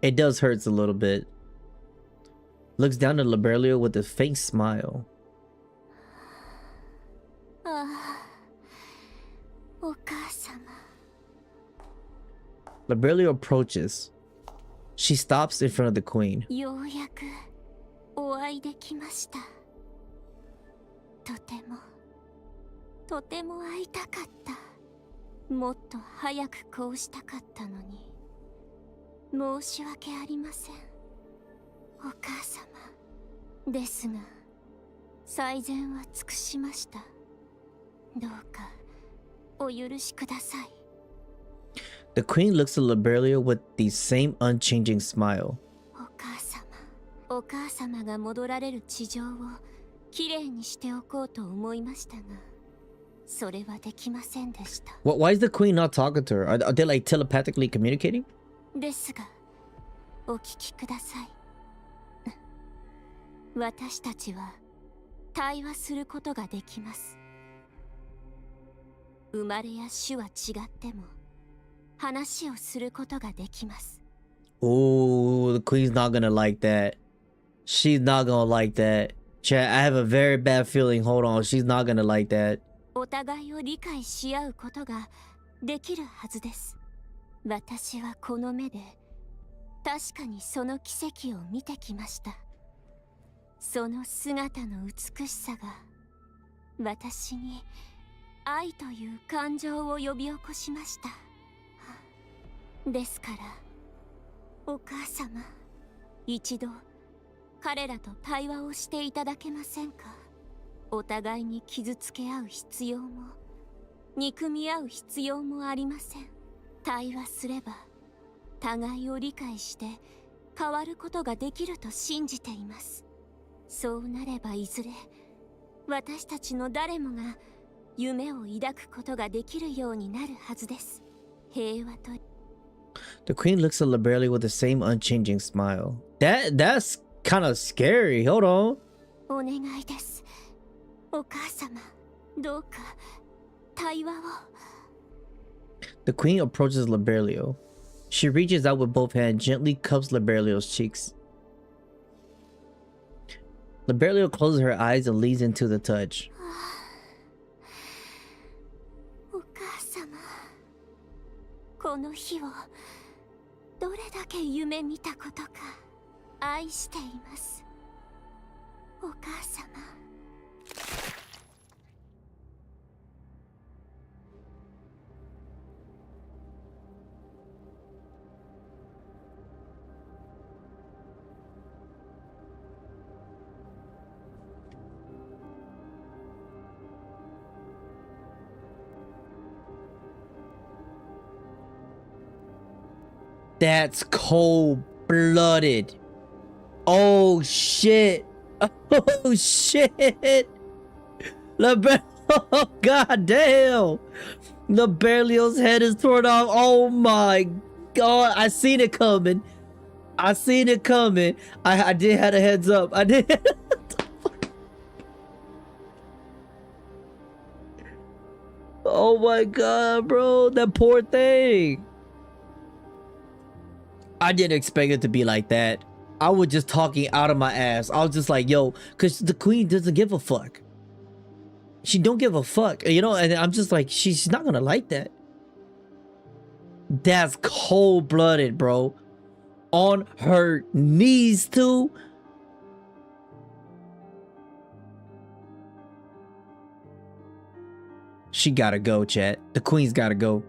It does hurts a little bit. Looks down at Liberio with a faint smile. ああ、お母様。 Liberio approaches. She stops in front of the queen. ようやくお会いできました。とても会いたかった。もっと早くこうしたかったのに。申し訳ありません。お母様。ですが、最善は尽くしました。どうかお許しください。 The queen looks at Liberio with the same unchanging smile. お母様が戻られる地上をきれいにしておこうと思いましたが、それはできませんでした。 Why is the queen not talking to her? Are they like telepathically communicating? ですが、お聞きください。私たちは対話することができます。生まれや種は違っても、話をすることができます。 Oh, the queen's not gonna like that. She's not gonna like that. Chat, I have a very bad feeling. Hold on, she's not gonna like that. お互いを理解し合うことができるはずです。私はこの目で確かにその奇跡を見てきました。その姿の美しさが私に愛という感情を呼び起こしました。ですからお母様、一度彼らと対話をしていただけませんか。お互いに傷つけ合う必要も憎み合う必要もありません。対話すれば互いを理解して変わることができると信じています。そうなればいずれ私たちの誰もが夢を抱くことができるようになるはずです。平和と The queen looks at Liberio with the same unchanging smile. That's kind of scary. Hold on. お願いです。お母様、どうか対話を。 The queen approaches Liberio. She reaches out with both hands, gently cups Liberio's cheeks. Liberio closes her eyes and leans into the touch. お母様、この日をどれだけ夢見たことか愛しています。お母様。 That's cold-blooded. Oh shit. Oh shit. Liberio. Oh, god damn. Liberio's head is torn off. Oh my god. I seen it coming. I seen it coming. I did have a heads up. I did. Oh my god, bro. That poor thing. I didn't expect it to be like that. I was just talking out of my ass. I was just like, yo, because the queen doesn't give a fuck. She don't give a fuck, you know, and I'm just like, she's not gonna like that. That's cold-blooded, bro. On her knees, too. She gotta go, chat. The queen's gotta go.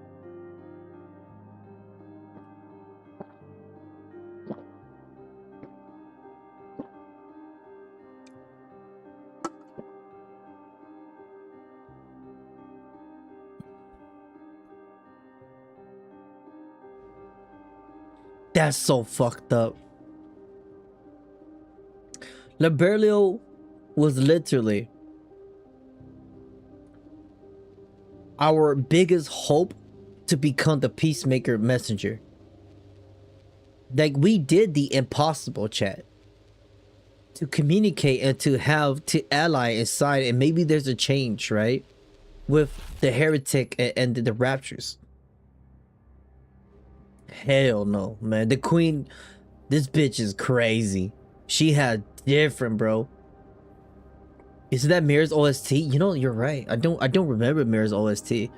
That's so fucked up. Liberio was literally our biggest hope to become the peacemaker messenger. Like, we did the impossible, chat, to communicate and to have to ally inside, and maybe there's a change, right, with the heretic and the raptures. Hell no, man. The queen, this bitch is crazy. She had different, bro. Is that Mirror's OST? You know, you're right. I don't remember Mirror's OST.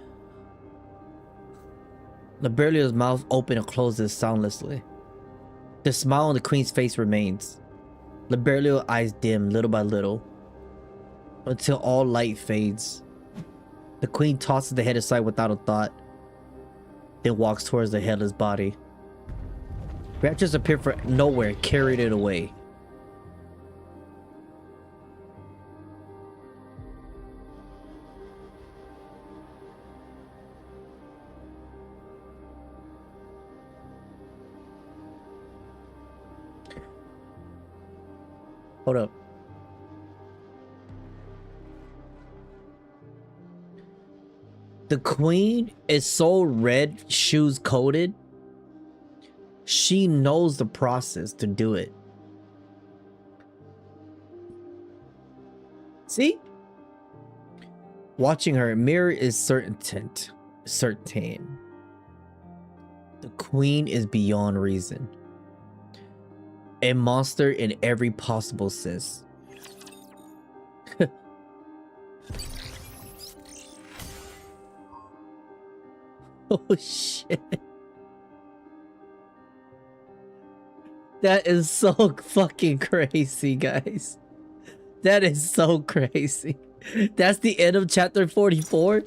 Liberio's mouth open and closes soundlessly. The smile on the queen's face remains. Liberio's eyes dim little by little until all light fades. The queen tosses the head aside without a thought, then walks towards the headless body. Raptors appear from nowhere, carried it away. Hold up. The queen is so red shoes coated. She knows the process to do it. See? Watching her, Mirror is certain. The queen is beyond reason. A monster in every possible sense. Oh shit. That is so fucking crazy, guys. That is so crazy. That's the end of chapter 44.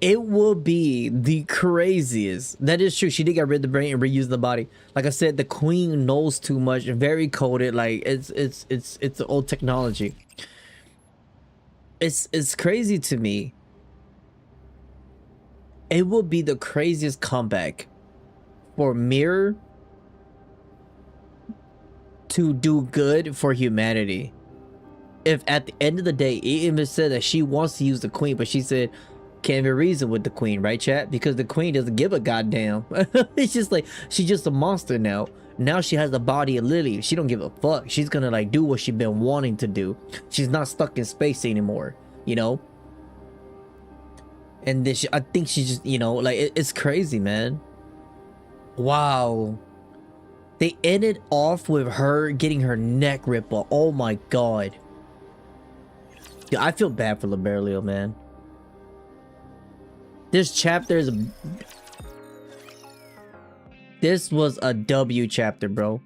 It will be the craziest. That is true. She did get rid of the brain and reuse the body. Like I said, the queen knows too much. Very coded. Like it's old technology. It's crazy to me. It will be the craziest comeback for Mirror to do good for humanity. If at the end of the day, it even said that she wants to use the queen, but she said can't even reason with the queen, right, chat? Because the queen doesn't give a goddamn. It's just like she's just a monster now. Now she has the body of Lily. She don't give a fuck. She's gonna like do what she's been wanting to do. She's not stuck in space anymore, you know. And this, I think she's just, you know, like it's crazy, man. Wow. They ended off with her getting her neck ripped off. Oh my god. Yeah, I feel bad for Liberio, man. This chapter is... This was a W chapter, bro.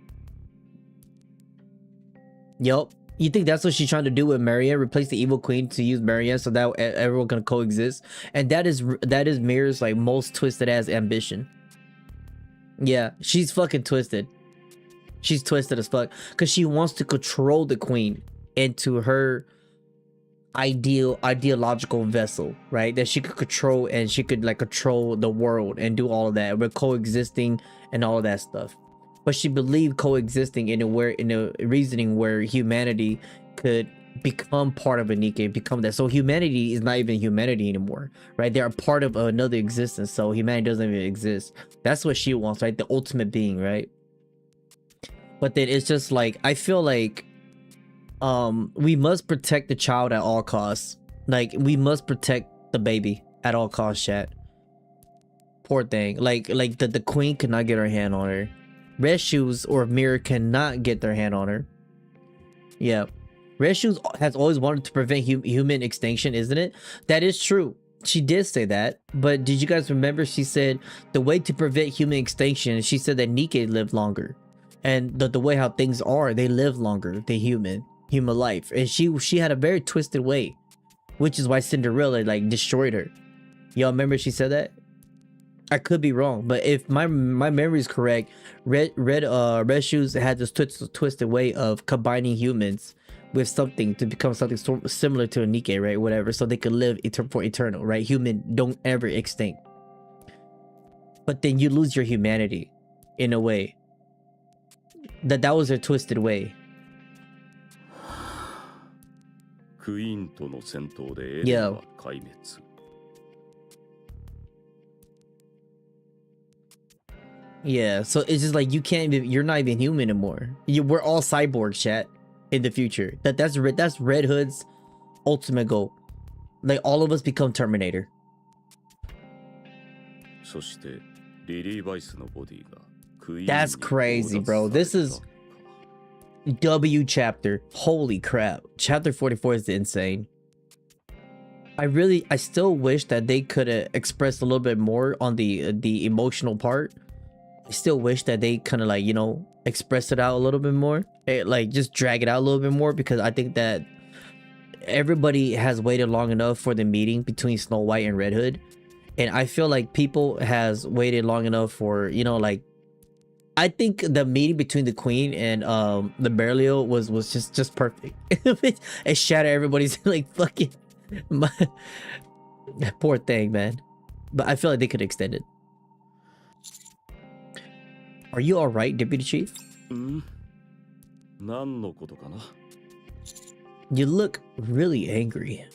Yup. You think that's what she's trying to do with Marian? Replace the evil queen to use Marian so that everyone can coexist? And that is Mirror's like most twisted ass ambition. Yeah, she's fucking twisted. She's twisted as fuck. Because she wants to control the queen into her ideological vessel, right? That she could control, and she could like control the world and do all of that. We're coexisting and all of that stuff. But she believed coexisting in a reasoning where humanity could become part of a Nikke, become that. So humanity is not even humanity anymore, right? They're a part of another existence. So humanity doesn't even exist. That's what she wants, right? The ultimate being, right? But then it's just like, I feel like we must protect the child at all costs. Like, we must protect the baby. at all costs, chat. Poor thing. Like the queen could not get her hand on her. Red Shoes or Mirror cannot get their hand on her. Yeah. Red Shoes has always wanted to prevent human extinction, isn't it? That is true. She did say that, but did you guys remember she said the way to prevent human extinction, she said that Nikke lived longer. And the way how things are, they live longer than human life. And she had a very twisted way, which is why Cinderella like destroyed her. Y'all remember she said that? I could be wrong, but if my memory is correct, Red Shoes had this twisted way of combining humans with something to become something similar to a Nikke, right? Whatever, so they could live for eternal, right? Human don't ever extinct. But then you lose your humanity, in a way. That was her twisted way. Yeah. Yeah, so it's just like you're not even human anymore. We're all cyborgs, chat, in the future. That's Red Hood's ultimate goal. Like all of us become Terminator. That's crazy, bro. This is W chapter. Holy crap. Chapter 44 is insane. I still wish that they could have expressed a little bit more on the emotional part. I still wish that they kind of like, you know, express it out a little bit more. Like just drag it out a little bit more, because I think that everybody has waited long enough for the meeting between Snow White and Red Hood. And I feel like people has waited long enough for, you know, like, I think the meeting between the Queen and Liberio was just perfect. It shattered everybody's like fucking poor thing, man. But I feel like they could extend it. Are you all right, Deputy Chief? You look really angry.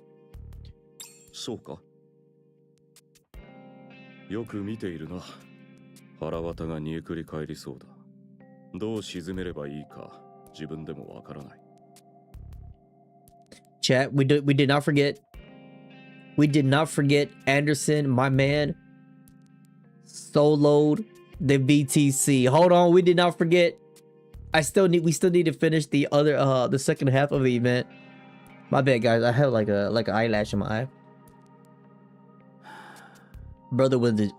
よく見ているな。腹渡が煮えくり返りそうだ。どう沈めればいいか自分でもわからない。Chat, we did not forget. We did not forget Anderson, my man. Soloed the BTC. Hold on, we did not forget. We still need to finish the other the second half of the event. My bad, guys. I have like an eyelash in my eye. Brother with the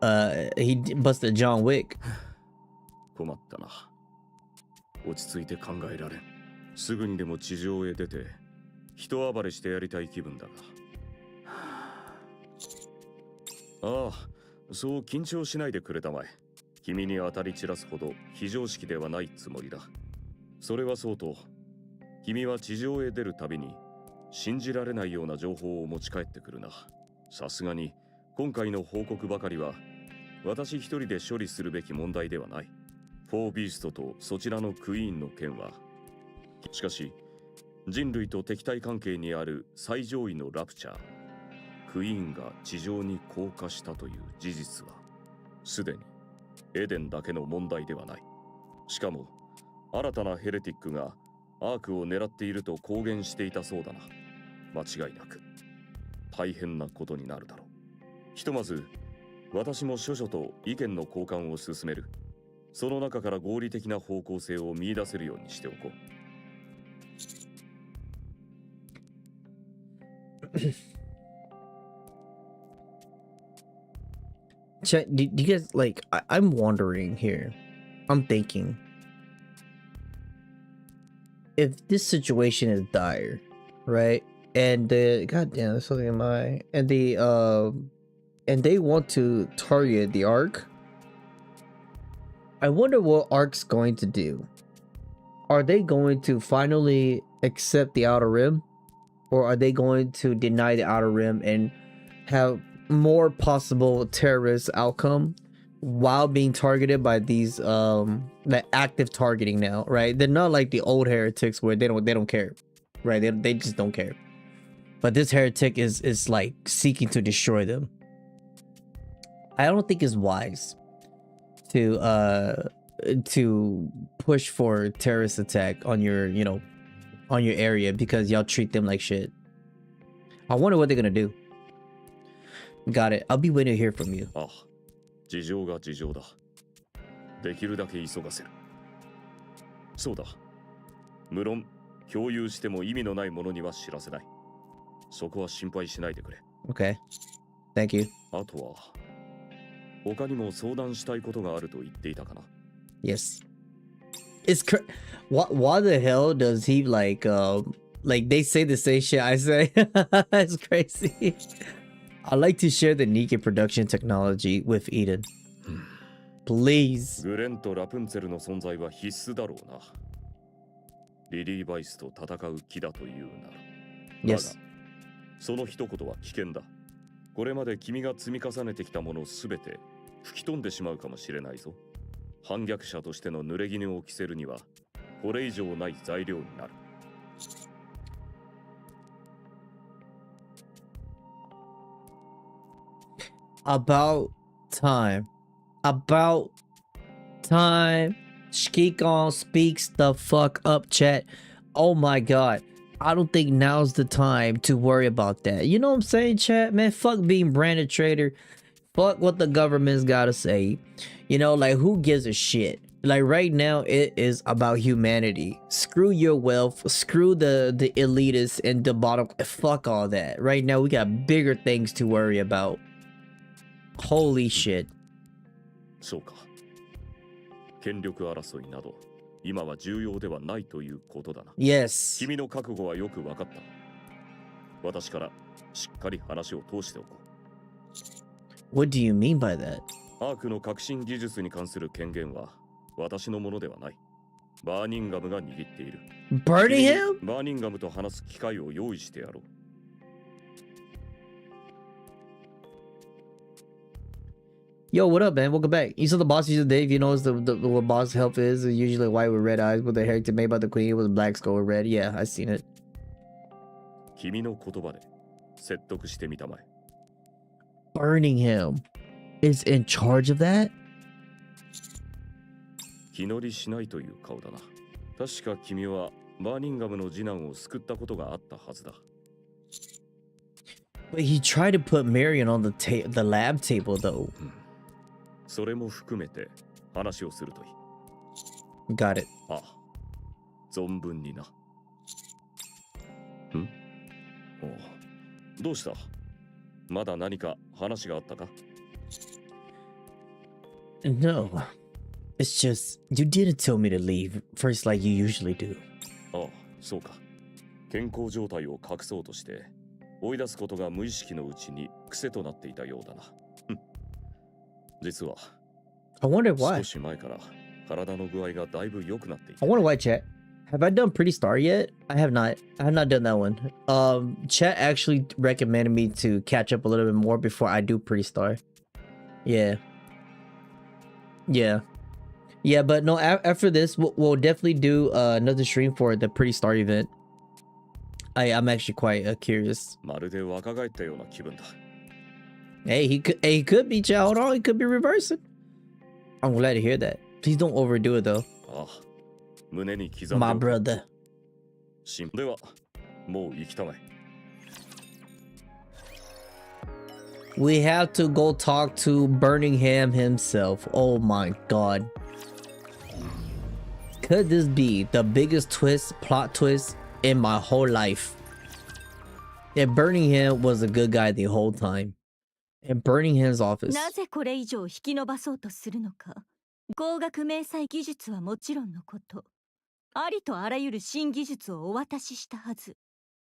he busted John Wick. 困ったな。落ち着いて考えられん。すぐにでも地上へ出て人暴れしてやりたい気分だが。ああ、そう緊張しないでくれたまえ。君に当たり散らすほど非常識ではないつもりだ。それはそうと、君は地上へ出るたびに信じられないような情報を持ち帰ってくるな。さすがに今回の報告ばかりは私一人で処理するべき問題ではない。フォービーストとそちらのクイーンの件は。しかし、人類と敵対関係にある最上位のラプチャー、クイーンが地上に降下したという事実は、すでにエデンだけの問題ではない。しかも、新たなヘレティックがアークを狙っていると公言していたそうだな。間違いなく。大変なことになるだろう。ひとまず、私も諸々と意見の交換を進める。その中から合理的な方向性を見出せるようにしておこう。Chat, do you guys like? I'm wondering here. I'm thinking, if this situation is dire, right? And goddamn, there's something in my and they want to target the Ark. I wonder what Ark's going to do. Are they going to finally accept the Outer Rim, or are they going to deny the Outer Rim and have more possible terrorist outcome while being targeted by these the active targeting now, right? They're not like the old heretics where they don't care, right? They just don't care. But this heretic is like seeking to destroy them. I don't think it's wise to push for terrorist attack on your, you know, on your area because y'all treat them like shit. I wonder what they're gonna do. Got it. I'll be waiting to hear from you. ああ、事情が事情だ。できるだけ急がせる。そうだ。無論、共有しても意味のないものには知らせない。そこは心配しないでくれ。Okay. Thank you. あとは、他にも相談したいことがあると言っていたかな。Yes. It's why the hell does he like they say the same shit I say? It's crazy. I like to share the Nikke production technology with Eden. Please. グレンとラプンツェルの存在は必須だろうな。リリー・バイスと戦う気だというなら。Yes. その一言は危険だ。これまで君が積み重ねてきたものすべて吹き飛んでしまうかもしれないぞ。反逆者としての濡れ衣を着せるにはこれ以上ない材料になる。About time. About time. ChengiiChilln speaks the fuck up, chat. Oh my god. I don't think now's the time to worry about that. You know what I'm saying, chat? Man, fuck being branded traitor. Fuck what the government's gotta say. You know, like, who gives a shit? Like, right now, it is about humanity. Screw your wealth. Screw the elitists and the bottom. Fuck all that. Right now, we got bigger things to worry about. Holy shit. そうか。権力争いなど今は重要ではないということだな。Yes. 君の覚悟はよく分かった。私からしっかり話を通しておこう。 What do you mean by that? アークの革新技術に関する権限は私のものではない。バーニンガムが握っている。Burningham? バーニンガムと話す機会を用意してやろう。Yo, what up, man? Welcome back. You saw the boss user Dave. You know what boss help is usually white with red eyes with the hair made by the queen with a black skull with red. Yeah, I seen it. 君の言葉で説得してみたまえ。Burningham is in charge of that? 気乗りしないという顔だな。確か君はバーニンガムの次男を救ったことがあったはずだ。But he tried to put Marian on the lab table though. それも含めて話をするといい。Got it. ああ、存分にな。ん？おう、どうした？まだ何か話があったか？ No. It's just, you didn't tell me to leave first like you usually do. ああ、そうか。健康状態を隠そうとして追い出すことが無意識のうちに癖となっていたようだな。実は I wonder why. 少し前から体の具合がだいぶ良くなっていた。I wonder why, chat. Have I done Pretty Star yet? I have not. I have not done that one. Chat actually recommended me to catch up a little bit more before I do Pretty Star. Yeah. Yeah. Yeah, but no, after this, we'll definitely do another stream for the Pretty Star event. I'm actually quite curious. まるで若返ったような気分だ。Hey, he could be, chat. Hold on, he could be reversing. I'm glad to hear that. Please don't overdo it though. ああ、胸に刻んで。My brother. では、もう行きたまえ。We have to go talk to Burningham himself. Oh my god. Could this be the biggest plot twist in my whole life? If Burningham was a good guy the whole time. In Burningham's office. なぜこれ以上引き延ばそうとするのか。光学迷彩技術はもちろんのこと、ありとあらゆる新技術をお渡ししたはず。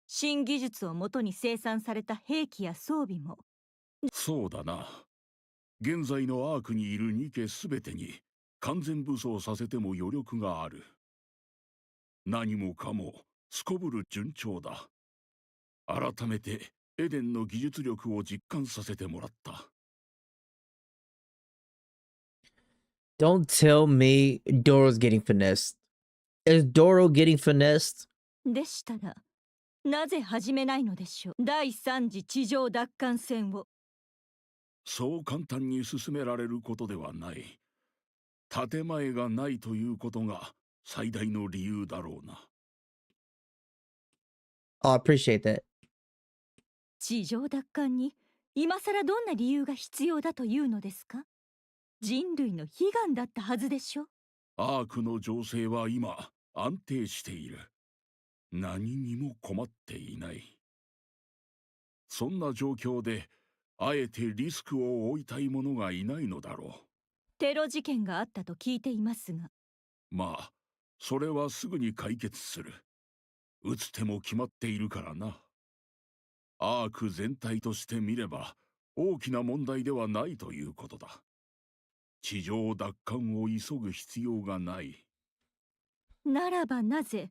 新技術をもとに生産された兵器や装備も。そうだな。現在のアークにいる2家すべてに完全武装させても余力がある。何もかもすこぶる順調だ。改めてエデンの技術力を実感させてもらった。Don't tell me Doro's getting finessed. Is Doro getting finessed? でしたら、なぜ始めないのでしょう。第3次地上奪還戦を。そう簡単に進められることではない。建前がないということが最大の理由だろうな。Oh, I appreciate that. 地上奪還に今さらどんな理由が必要だというのですか？人類の悲願だったはずでしょ。アークの情勢は今安定している。何にも困っていない。そんな状況であえてリスクを負いたい者がいないのだろう。テロ事件があったと聞いていますが。まあそれはすぐに解決する。撃つ手も決まっているからな。アーク全体として見れば大きな問題ではないということだ。地上奪還を急ぐ必要がない。ならばなぜ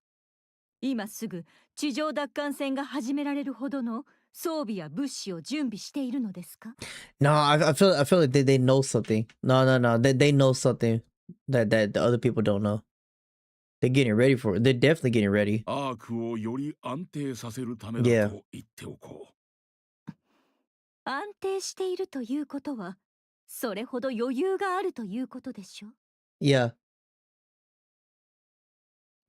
今すぐ地上奪還戦が始められるほどの装備や物資を準備しているのですか？ No, I feel like they know something. No. They know something that the other people don't know. They're getting ready for it. They're definitely getting ready. アークをより安定させるためだと言っておこう。安定しているということはそれほど余裕があるということでしょ。 Yeah.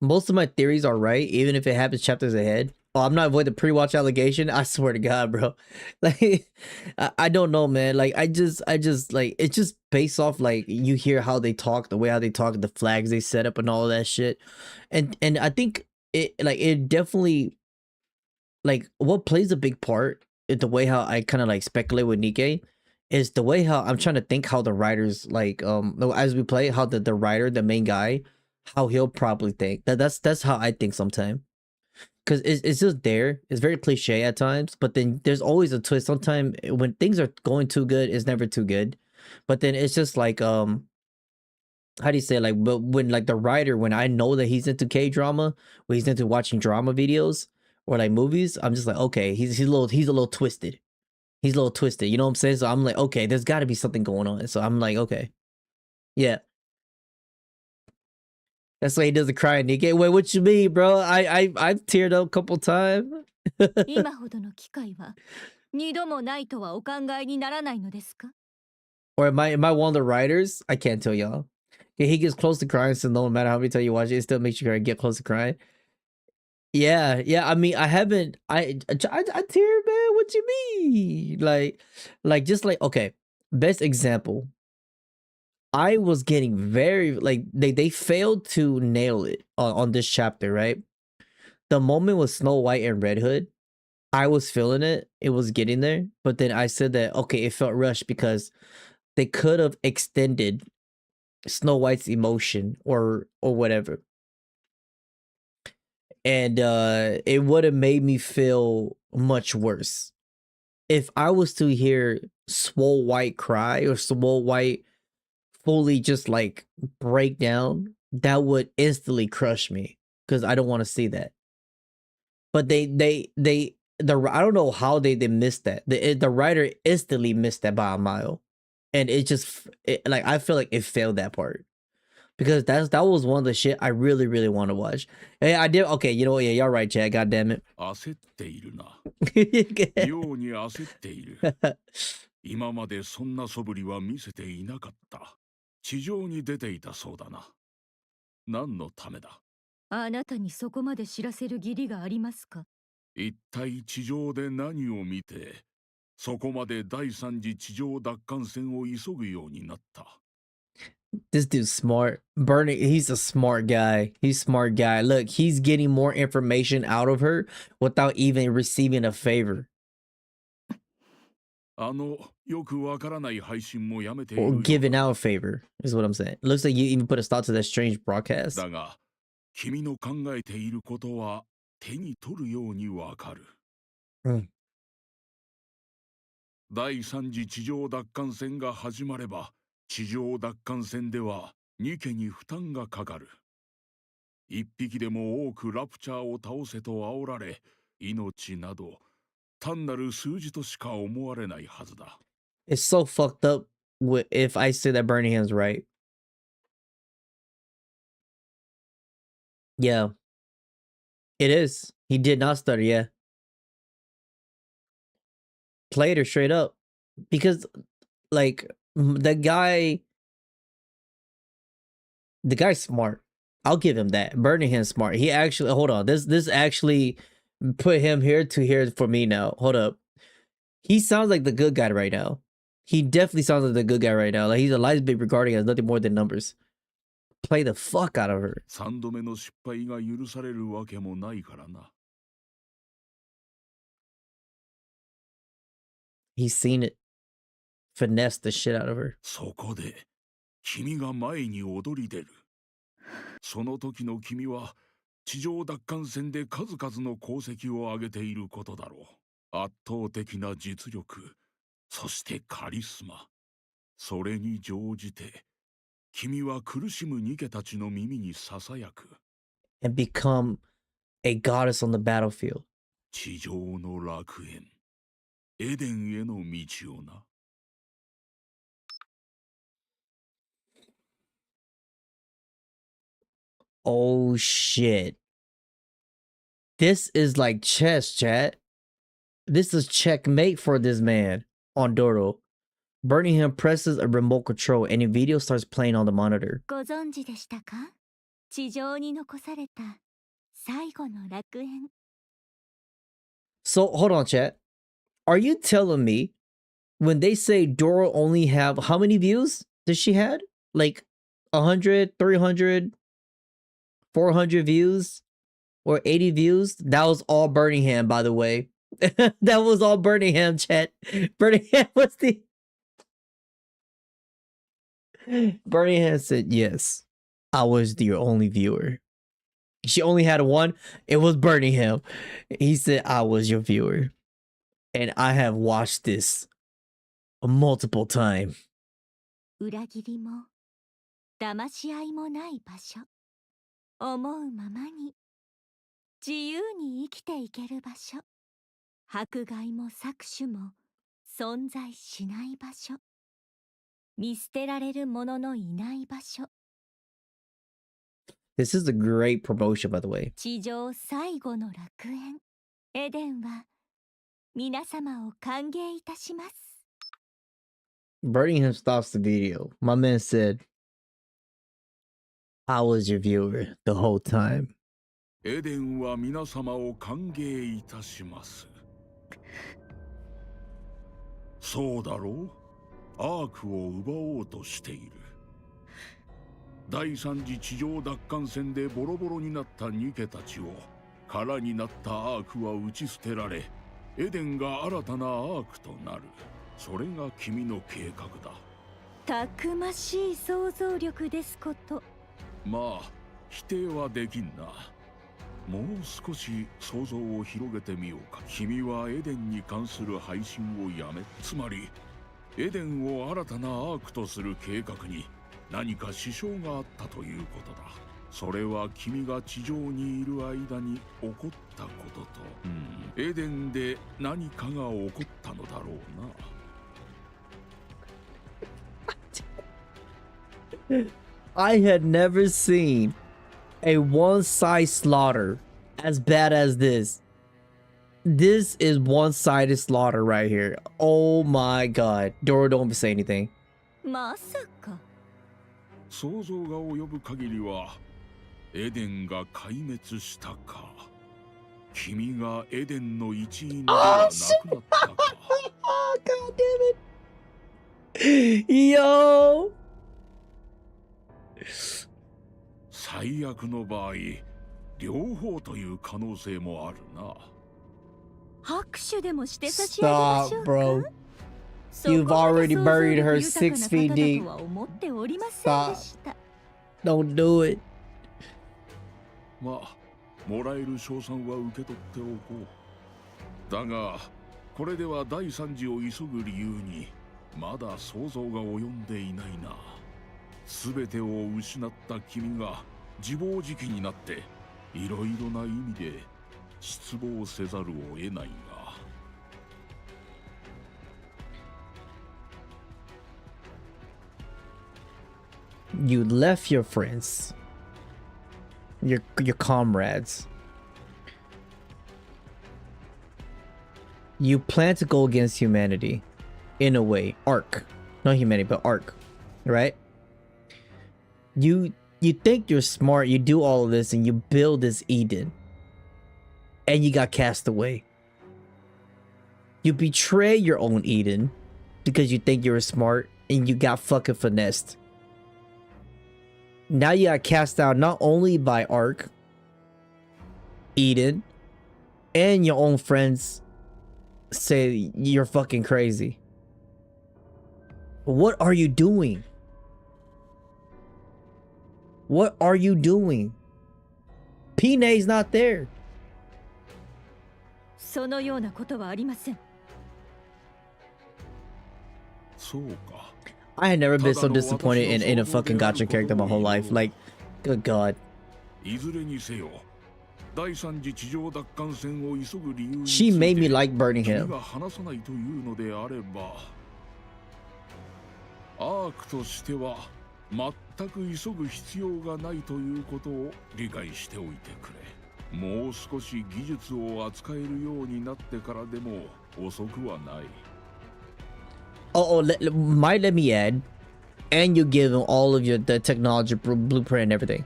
Most of my theories are right, even if it happens chapters ahead. Oh, I'm not avoiding the pre-watch allegation. I swear to God, bro. Like, I don't know, man. Like, I just like it's just based off like you hear how they talk, the way how they talk, the flags they set up, and all that shit. And I think it definitely like what plays a big part is the way how I kind of like speculate with Nikke is the way how I'm trying to think how the writers like as we play how the writer, the main guy, how he'll probably think. That's how I think sometimes. Cause it's just there. It's very cliche at times, but then there's always a twist. Sometimes when things are going too good, it's never too good. But then it's just like how do you say, like, but when like the writer, when I know that he's into K-drama, when he's into watching drama videos or like movies, I'm just like, okay, he's a little twisted. He's a little twisted, you know what I'm saying? So I'm like, okay, there's got to be something going on. So I'm like, okay, yeah. That's why he doesn't cry, Nikke. Wait, what you mean, bro? I've teared up a couple times. 今ほどの機会は二度もないとはお考えにならないのですか？ Or am I one of the writers? I can't tell y'all. Yeah, he gets close to crying, so no matter how many times you watch it, it still makes you get close to crying. Yeah. I mean, I haven't. I tear, man. What you mean? Like just like okay. Best example. I was getting very like they failed to nail it on this chapter, right? The moment with Snow White and Red Hood, I was feeling it. It was getting there, but then I said that okay, it felt rushed because they could have extended Snow White's emotion or whatever, and it would have made me feel much worse if I was to hear Swole White cry or Swole White fully just like break down. That would instantly crush me because I don't want to see that. But I don't know how they missed that. The writer instantly missed that by a mile, and like I feel like it failed that part because that was one of the shit I really want to watch. Hey, I did okay. You know what? Yeah, y'all right, Chad. God damn it. 焦っているな。妙に焦っている。今までそんな素振りは見せていなかった。地上に出ていたそうだな。何のためだ？あなたにそこまで知らせる義理がありますか？一体地上で何を見て、そこまで第三次地上奪還戦を急ぐようになった。This dude's smart. He's a smart guy. He's a smart guy. Look, he's getting more information out of her without even receiving a favor. よくわからない配信もやめている Or ようだ。 giving out a favor is what I'm saying. Looks like you even put a stop to that strange broadcast. だが、君の考えていることは手に取るようにわかる。第三次地上奪還戦が始まれば、地上奪還戦ではニケに負担がかかる。一匹でも多くラプチャーを倒せと煽られ、命など単なる数字としか思われないはずだ。It's so fucked up if I say that Burningham's right. Yeah. It is. He did not stutter, yeah. Played her straight up. Because, like, the guy's smart. I'll give him that. Burningham's smart. He actually, hold on. This actually put him here for me now. Hold up. He sounds like the good guy right now. He definitely sounds like the good guy right now. Like he's a lies big regarding as nothing more than numbers. Play the fuck out of her. 3度目の失敗が許されるわけもないからな。He's seen it. Finesse the shit out of her. そこで君が前に躍り出る。その時の君は地上奪還戦で数々の功績を上げていることだろう。圧倒的な実力、そしてカリスマ。それに乗じて君は苦しむニケたちの耳にささやく。And become a goddess on the battlefield. 地上の楽園、エデンへの道をな。Oh shit. This is like chess, chat. This is checkmate for this man on Doro. Burningham presses a remote control and a video starts playing on the monitor. ご存知でしたか？地上に残された最後の楽園。 So hold on, chat. Are you telling me when they say Doro only have how many views did she had? Like 100, 300, 400 views or 80 views? That was all Burningham, by the way. That was all Burningham, chat. Burningham was the... Burningham said, yes, I was the only viewer. She only had one. It was Burningham. He said, I was your viewer. And I have watched this multiple times. 裏切りも騙し合いもない場所。思うままに自由に生きていける場所。迫害も搾取も存在しない場所。見捨てられる者のいない場所。 This is a great promotion, by the way. 地上最後の楽園、エデンは皆様を歓迎いたします。 Burningham stops the video. My man said, I was your viewer the whole time. エデンは皆様を歓迎いたします。そうだろう？アークを奪おうとしている。第三次地上奪還戦でボロボロになったニケたちを空になったアークは打ち捨てられ、エデンが新たなアークとなる。それが君の計画だ。たくましい想像力ですこと。まあ否定はできんな。もう少し想像を広げてみようか。君はエデンに関する配信をやめ、つまりエデンを新たなアークとする計画に何か支障があったということだ。それは君が地上にいる間に起こったことと、エデンで何かが起こったのだろうな。I had never seen a one-side slaughter as bad as this. This is one-sided slaughter right here. Oh my god. Doro, don't say anything. まさか。想像が及ぶ限りはエデンが壊滅したか、君がエデンの一員ではなくなったか。Oh god damn it. Yo. 最悪の場合、両方という可能性もあるな。拍手でもして差し上げましょう Stop, か。 bro. You've already buried her 6 feet deep. は思っておりませんでした。 Don't do it. まあ、もらえる賞賛は受け取っておこう。だが、これでは第三次を急ぐ理由にまだ想像が及んでいないな。すべてを失った君が自暴自棄になっていろいろな意味で失望せざるを得ないが。You left your friends, your comrades. You plan to go against humanity, in a way. Arc, not humanity, but Arc, right? You think you're smart. You do all of this, and you build this Eden, and you got cast away. You betray your own Eden because you think you're smart and you got fucking finessed. Now you got cast out not only by Ark, Eden, and your own friends say you're fucking crazy. What are you doing? What are you doing? Pinay's not there. そのようなことはありません。そうか。 I had never been so disappointed in a fucking gacha character my whole life. Like, good god. いずれにせよ、第三次地上奪還戦を急ぐ理由につ She いて made me like 君 Burningham. が話さないというのであれば、アークとしては全く急ぐ必要がないということを理解しておいてくれ。もう少し技術を扱えるようになってからでも遅くはない。 Let me add, and you give him all of the technology blueprint and everything.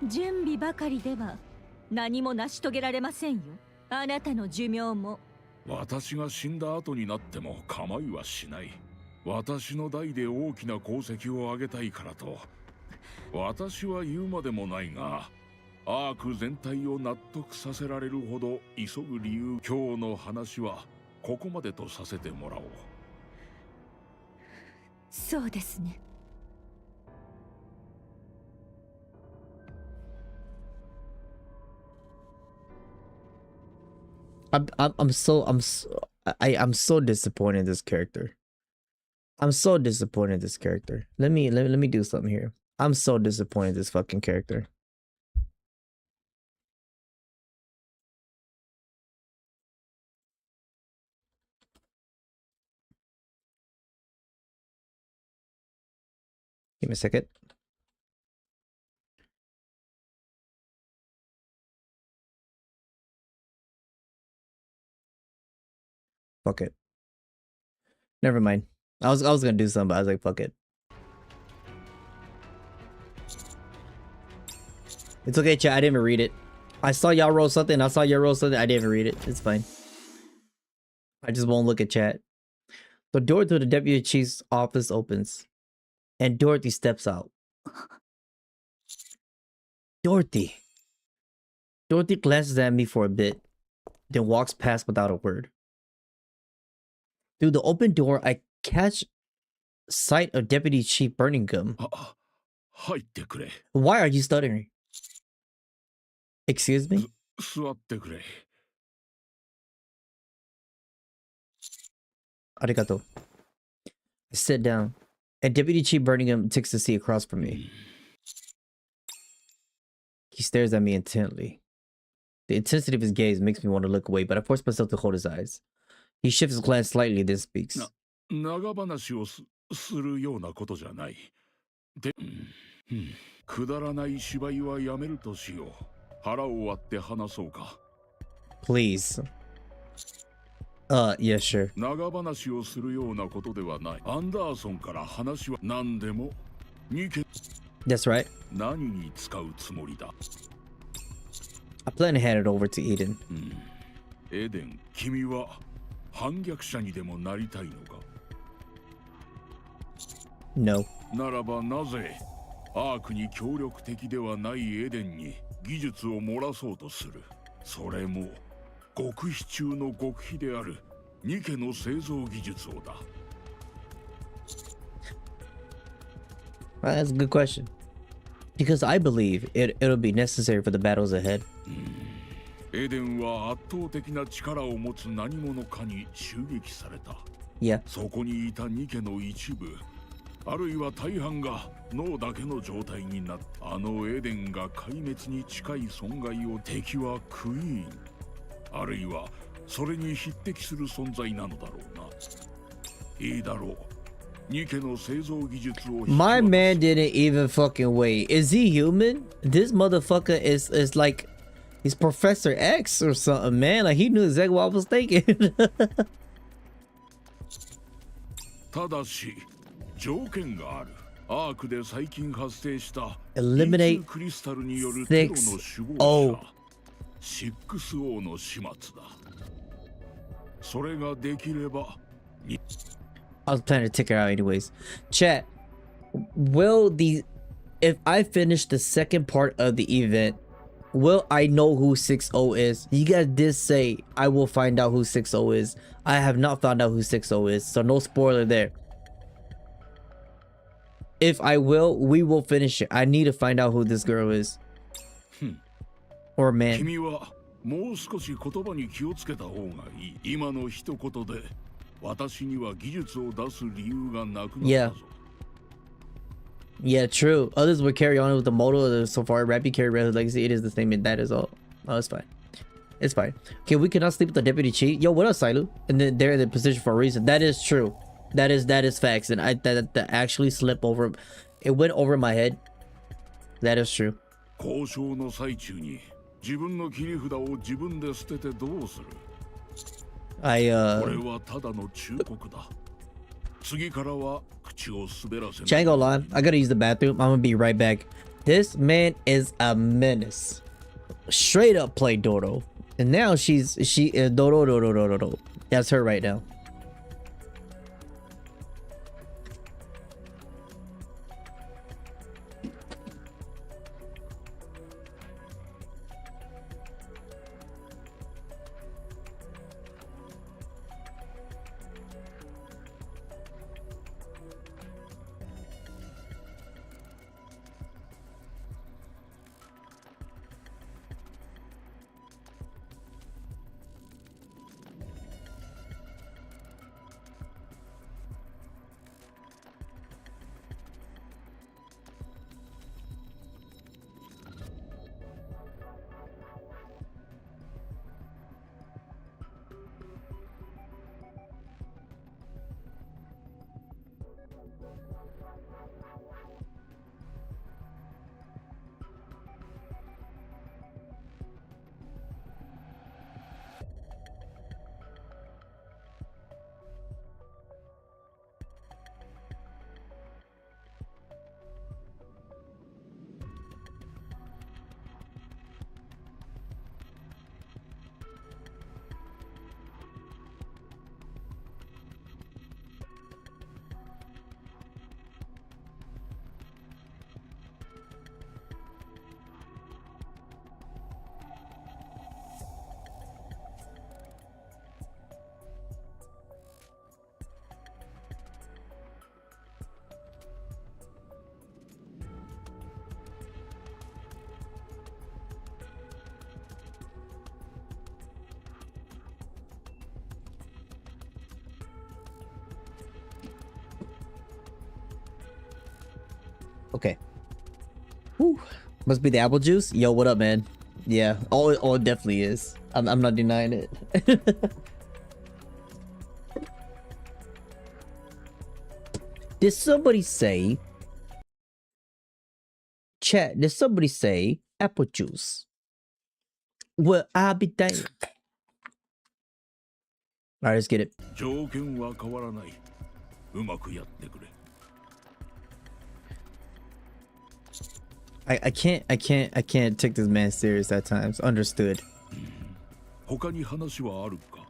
準備ばかりでは何も成し遂げられませんよ。あなたの寿命も。私が死んだ後になっても構いはしない。私の代で大きな功績を上げたいからと。私は言うまでもないが、アーク全体を納得させられるほど急ぐ理由、今日の話はここまでとさせてもらおう。そうですね。I'm so disappointed in this character. I'm so disappointed in this character. Let me do something here. I'm so disappointed in this fucking character. Give me a second. Fuck it. Never mind. I was gonna do something, but I was like, fuck it. It's okay, chat. I didn't even read it. I saw y'all roll something. I didn't even read it. It's fine. I just won't look at chat. The door to the deputy chief's office opens, and Dorothy steps out. Dorothy glances at me for a bit, then walks past without a word. Through the open door, I catch sight of Deputy Chief Burningham. Why are you stuttering? Excuse me? 座ってくれ。Arigato. I sit down, and Deputy Chief Burningham takes a seat across from me. He stares at me intently. The intensity of his gaze makes me want to look away, but I force myself to hold his eyes. He shifts his glance slightly, then speaks. 長話をするようなことじゃない。で、くだらない芝居はやめるとしよう。腹を割って話そうか。Please. Yeah, sure. 長話をするようなことではない。アンダーソンから話は何でも。ニケ。That's right. 何に使うつもりだ。I plan to hand it over to Eden. エデン、君は反逆者にでもなりたいのか No. ならばなぜアークに協力的ではないエデンに技術を漏らそうとする。それも極秘中の極秘であるニケの製造技術をだ。That's a good question. Because I believe it'll be necessary for the battles ahead. エデンは圧倒的な力を持つ何者かに襲撃された。Yeah. そこにいたニケの一部、あるいは大半が脳だけの状態になった。あのエデンが壊滅に近い損害を敵はクイーン、あるいはそれに匹敵する存在なのだろうな。いいだろう。ニケの製造技術を。My man didn't even fucking wait. Is he human? This motherfucker is like he's Professor X or something, man. Like he knew exactly what I was thinking. ただし条件がある。アークで最近発生した Eliminate クリスタルによるテロの首謀者。6王の始末だ。それができれば I was planning to take her out anyways. Chat, will if I finish the second part of the event, will I know who 6-0 is? You guys did say I will find out who 6-0 is. I have not found out who 6-0 is, so no spoiler there. If I will, we will finish it. I need to find out who this girl is. Or man. 君はもう少し言葉に気をつけた方がいい。今の一言で私には技術を出す理由がなくなったぞ。Yeah, true. Others would carry on with the motto of the Safari Rappy carry Red Hood Legacy. It is the same, and that is all. Oh, it's fine. It's fine. Okay, we cannot sleep with the deputy chief. Yo, what up, Sailu? And then they're in the position for a reason. That is true. That is facts. And that actually slipped over. It went over my head. That is true. 交渉の最中に自分の切り札を自分で捨ててどうする？これはただの忠告だ。次からは口を滑らせない。 Ain't gonna lie, I gotta use the bathroom. I'm gonna be right back. This man is a menace. Straight up play Doro. And now she is Doro. That's her right now. Okay. Whew. Must be the apple juice. Yo, what up, man? Yeah. Oh, it definitely is. I'm not denying it. Did somebody say, chat, did somebody say apple juice? Well, I'll be damned. Alright, let's get it. 条件は変わらない。うまくやってくれ。I can't take this man serious at times. Understood. 他に話はあるか？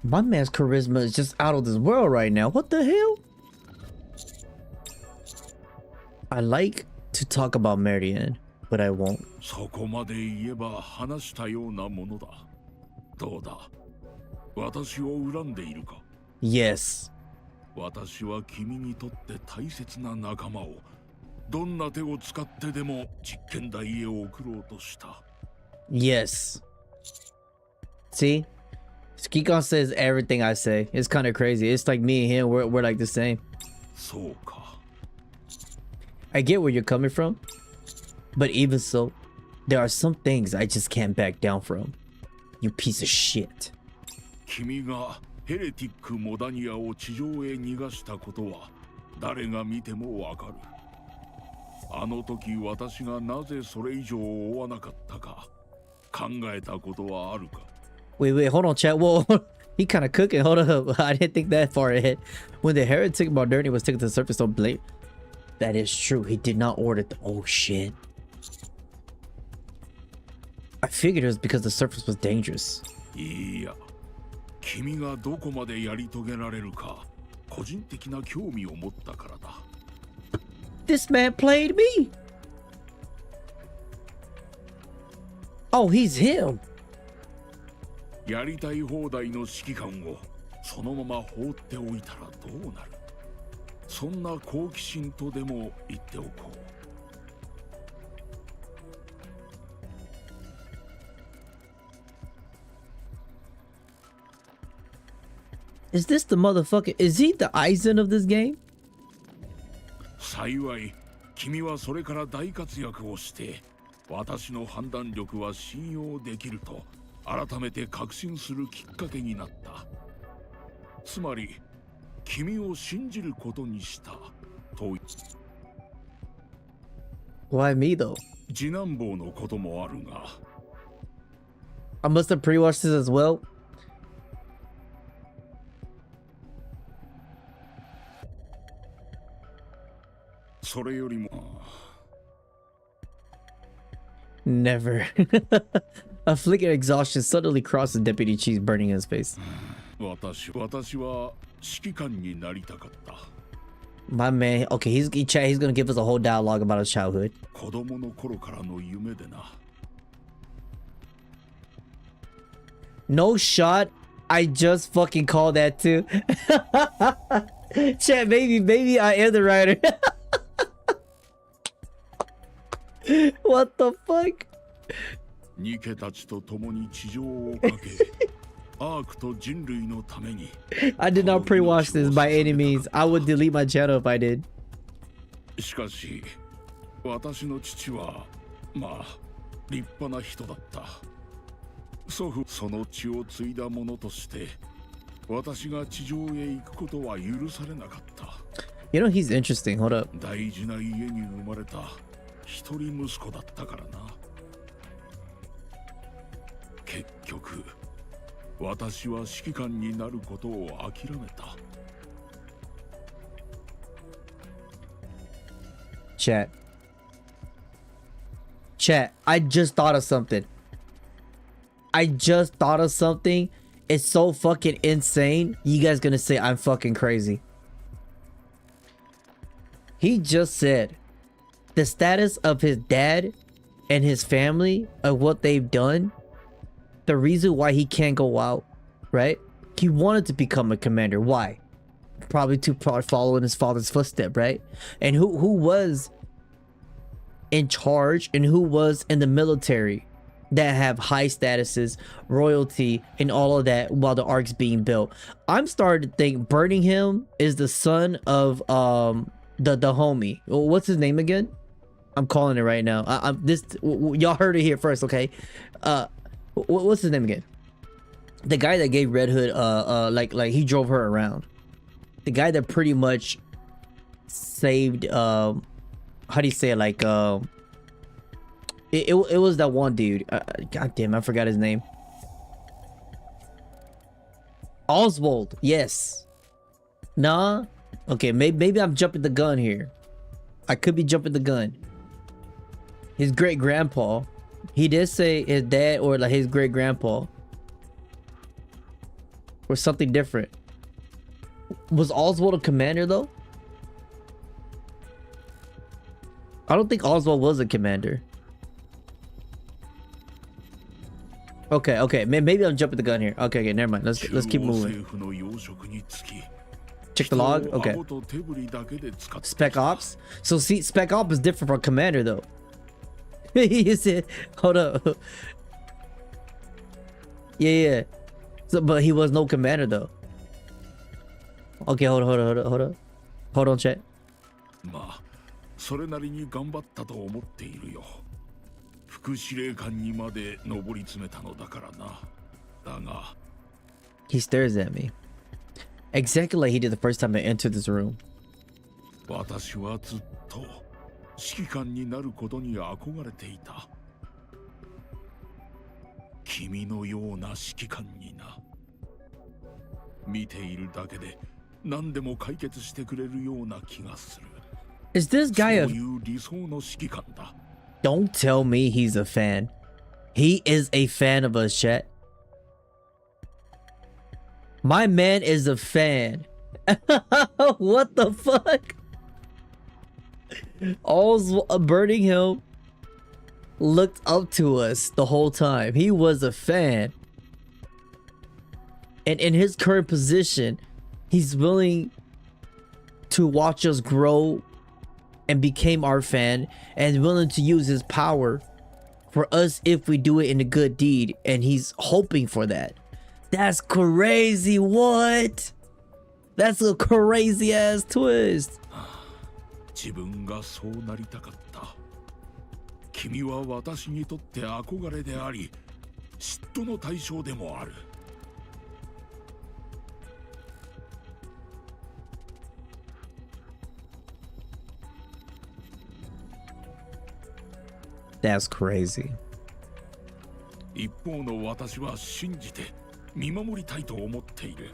My man's charisma is just out of this world right now. What the hell? I like to talk about Marian, but I won't. そこまで言えば話したようなものだ。どうだ？私を恨んでいるか？ Yes. 私は君にとって大切な仲間をどんな手を使ってでも実験台へ送ろうとした。 Yes. See? Skikon says everything I say. It's kind of crazy. It's like me and him, we're like the same. そうか。 I get where you're coming from, but even so, there are some things I just can't back down from. You piece of shit. 君がヘレティックモダニアを地上へ逃がしたことは誰が見てもわかる。あの時私がなぜそれ以上追わなかったか考えたことはあるか？ Wait, hold on, chat. Whoa, he kind of cooking. Hold up. I didn't think that far ahead. When the heretic modernity was taken to the surface so blade. That is true. He did not order the. Oh, shit. I figured it was because the surface was dangerous. いや、君がどこまでやり遂げられるか、個人的な興味を持ったからだ。This man played me. Oh, he's him. やりたい放題の指揮官をそのまま放っておいたらどうなる？そんな好奇心とでも言っておこう。Is this the motherfucker? Is he the Aizen of this game? 幸い、君はそれから大活躍をして、私の判断力は信用できると改めて確信するきっかけになった。つまり、君を信じることにしたと。Why me though? 次男坊のこともあるが。I must have pre-watched this as well. Never. A flicker of exhaustion suddenly crosses Deputy Chief's burning his face. My man, okay, he's gonna give us a whole dialogue about his childhood. No shot. I just fucking called that too. Chat, maybe I am the writer. What the fuck? I did not pre-watch this by any means. I would delete my channel if I did. しかし、私の父は、まあ、立派な人だった。祖父、その血を継いだ者として、私が地上へ行くことは許されなかった。You know, he's interesting. Hold up. 大事な家に生まれた一人息子だったからな。結局、私は指揮官になることを諦めた。Chat. Chat, I just thought of something. It's so fucking insane. You guys gonna say I'm fucking crazy. He just said the status of his dad and his family, of what they've done, the reason why he can't go out, right? He wanted to become a commander. Why? Probably to follow in his father's footstep, right? And who was in charge and who was in the military that have high statuses, royalty, and all of that while the ark's being built? I'm starting to think Burningham is the son of the homie. What's his name again? I'm calling it right now. Y'all heard it here first, okay? What's his name again? The guy that gave Red Hood like he drove her around. The guy that pretty much saved how do you say it? Like it was that one dude. God damn, I forgot his name. Oswald. Yes. Nah. Okay, maybe I'm jumping the gun here. I could be jumping the gun. His great grandpa. He did say his dad or like his great grandpa. Or something different. Was Oswald a commander though? I don't think Oswald was a commander. Okay, maybe I'm jumping the gun here. Okay, never mind. Let's keep moving. Check the log. Okay. Spec Ops. So see, Spec Ops is different from commander though. He said, hold up. Yeah. So, but he was no commander though. Okay, hold on, chat. それなりに頑張ったと思っているよ。副司令官にまで上り詰めたのだからな。だが。He stares at me. Exactly like he did the first time I entered this room. 私はずっと指揮官になることに憧れていた。君のような指揮官にな。見ているだけで何でも解決してくれるような気がする。Is this guy a... Don't tell me he's a fan. He is a fan of us, chat. My man is a fan. What the fuck? All's Burningham looked up to us the whole time. He was a fan. And in his current position, he's willing to watch us grow and became our fan and willing to use his power for us if we do it in a good deed. And he's hoping for that. That's crazy. What? That's a crazy ass twist. 自分がそうなりたかった。君は私にとって憧れであり、嫉妬の対象でもある。That's crazy. 一方の私は信じて見守りたいと思っている。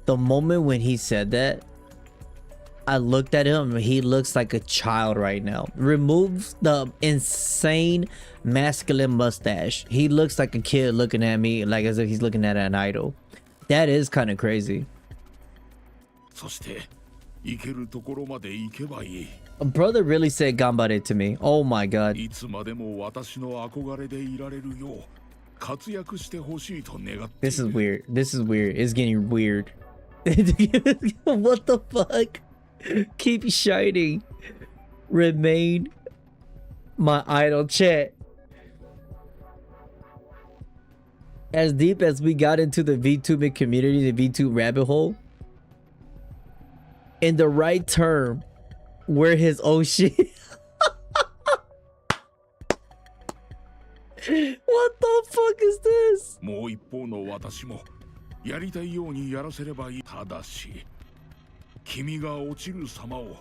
The moment when he said that, I looked at him. He looks like a child right now. Remove the insane masculine mustache. He looks like a kid looking at me, like as if he's looking at an idol. That is kind of crazy. そして行けるところまで行けばいい。A brother really said "gambare" to me. Oh my god. いつまでも私の憧れでいられるよう活躍してほしいと願っている。 This is weird. This is weird. It's getting weird. What the fuck? Keep shining. Remain my idol, chat. As deep as we got into the VTubing community, the VTube rabbit hole, in the right term, we're his own shit. What the fuck is this? もう一方の私もやりたいようにやらせればいい。ただし君が落ちる様を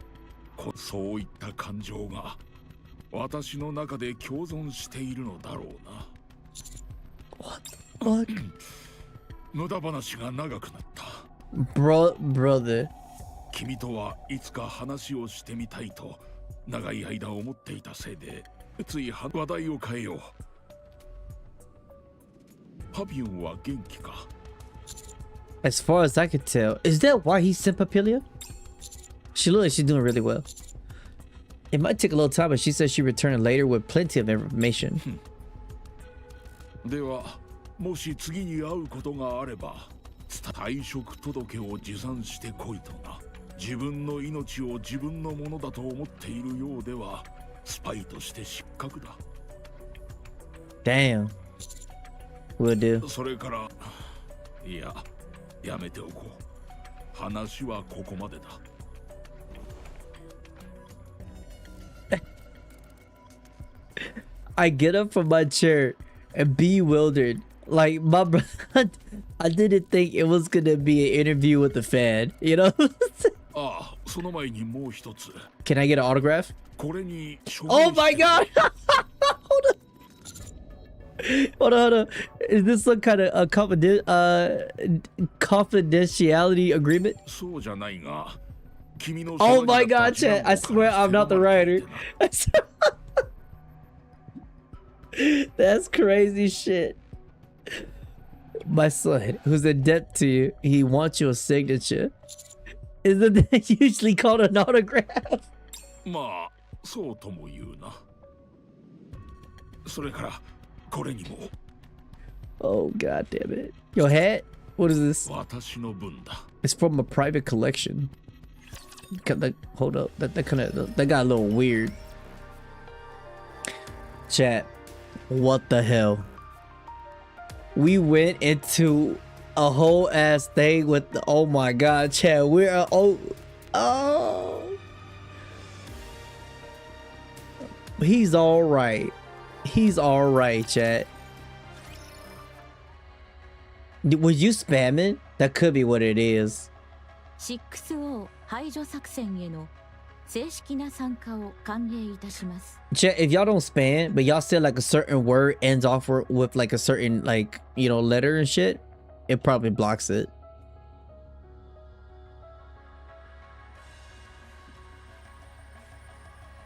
そういった感情が私の中で共存しているのだろうな。 What the fuck? 無駄話が長くなった。 Brother. 君とはいつか話をしてみたいと長い間思っていたせいでつい話題を変えよう。パピオンは元気か？ As far as I could tell, is that why he sent Papillon? She looks like she's doing really well. It might take a little time, but she said she returned later with plenty of information. では、もし次に会うことがあれば、退職届を持参してこいとな。自分の命を自分のものだと思っているようでは、スパイとして失格だ。Damn. Will do. それから、いや、やめておこう。話はここまでだ。I get up from my chair and bewildered. Like my brother, I didn't think it was gonna be an interview with a fan, you know? ああ、その前にもう一つ。 Can I get an autograph? これに Oh my god! Hold on. Is this some kind of confidentiality agreement? そうじゃないが、君の Oh my god, chat. I swear I'm not the writer. That's crazy shit. My son, who's in debt to you, he wants your signature. Isn't that usually called an autograph? まあ、そうとも言うな。それから、これにも。 Oh god damn it. Your hat? What is this? 私の分だ。 It's from a private collection. Hold up. That got a little weird. Chat. What the hell? We went into a whole ass thing with the, oh my god, chat. We're oh. He's all right. He's all right, chat. Was you spamming? That could be what it is. 6O 排除作戦への正式な参加を歓迎いたします。 Chat, if y'all don't spam, but y'all said like a certain word ends off with like a certain like, you know, letter and shit, it probably blocks it.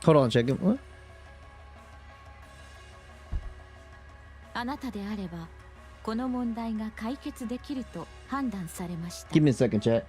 Hold on, check it. What? なたであればこの問題が解決できると判断されました。 Give me a second, chat.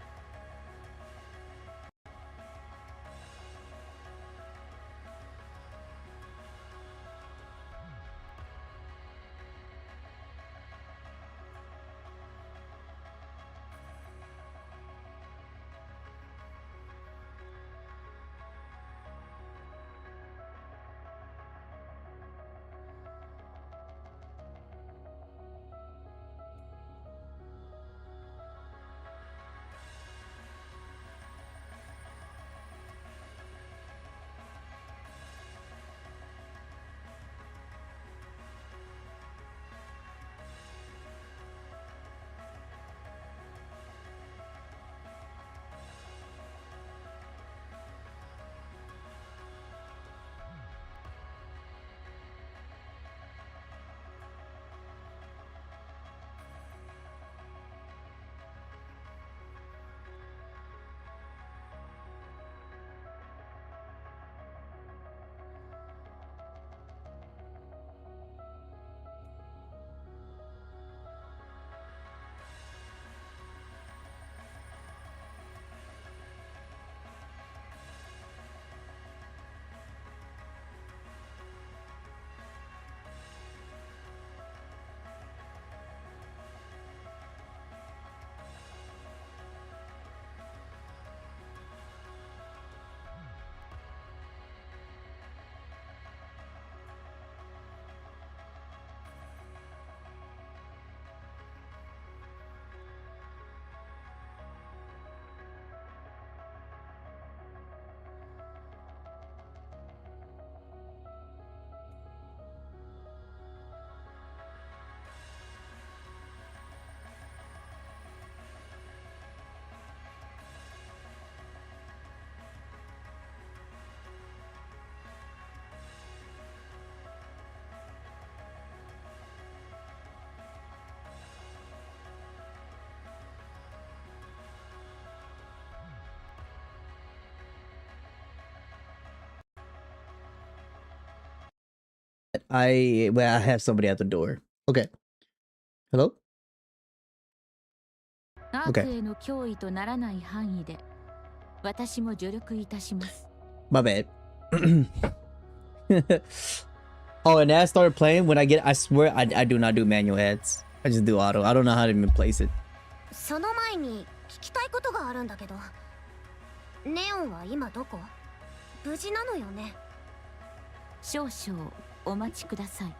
I have somebody at the door. Okay. Hello? アークへの脅威とならない範囲で私も助力いたします。 My bad. Oh, and as I started playing, when I swear I do not do manual heads. I just do auto. I don't know how to even place it. その前に聞きたいことがあるんだけど、ネオンは今どこ？無事なのよね？少々お待ちください。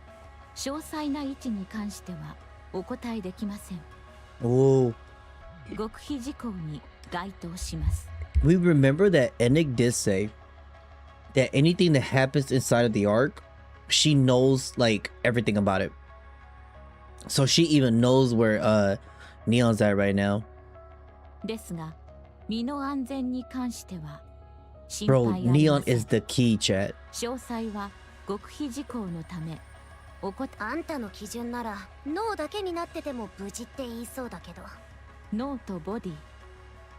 詳細な位置に関してはお答えできません。 Oh. 極秘事項に該当します。 We remember that Ennick did say that anything that happens inside of the arc, she knows like everything about it. So she even knows where Neon's at right now. ですが、身の安全に関しては心 Bro, 配ありま Neon せん。 is the key, chat. 詳細は極秘事項のためお答え。あんたの基準なら脳だけになってても無事って言いそうだけど。脳とボディ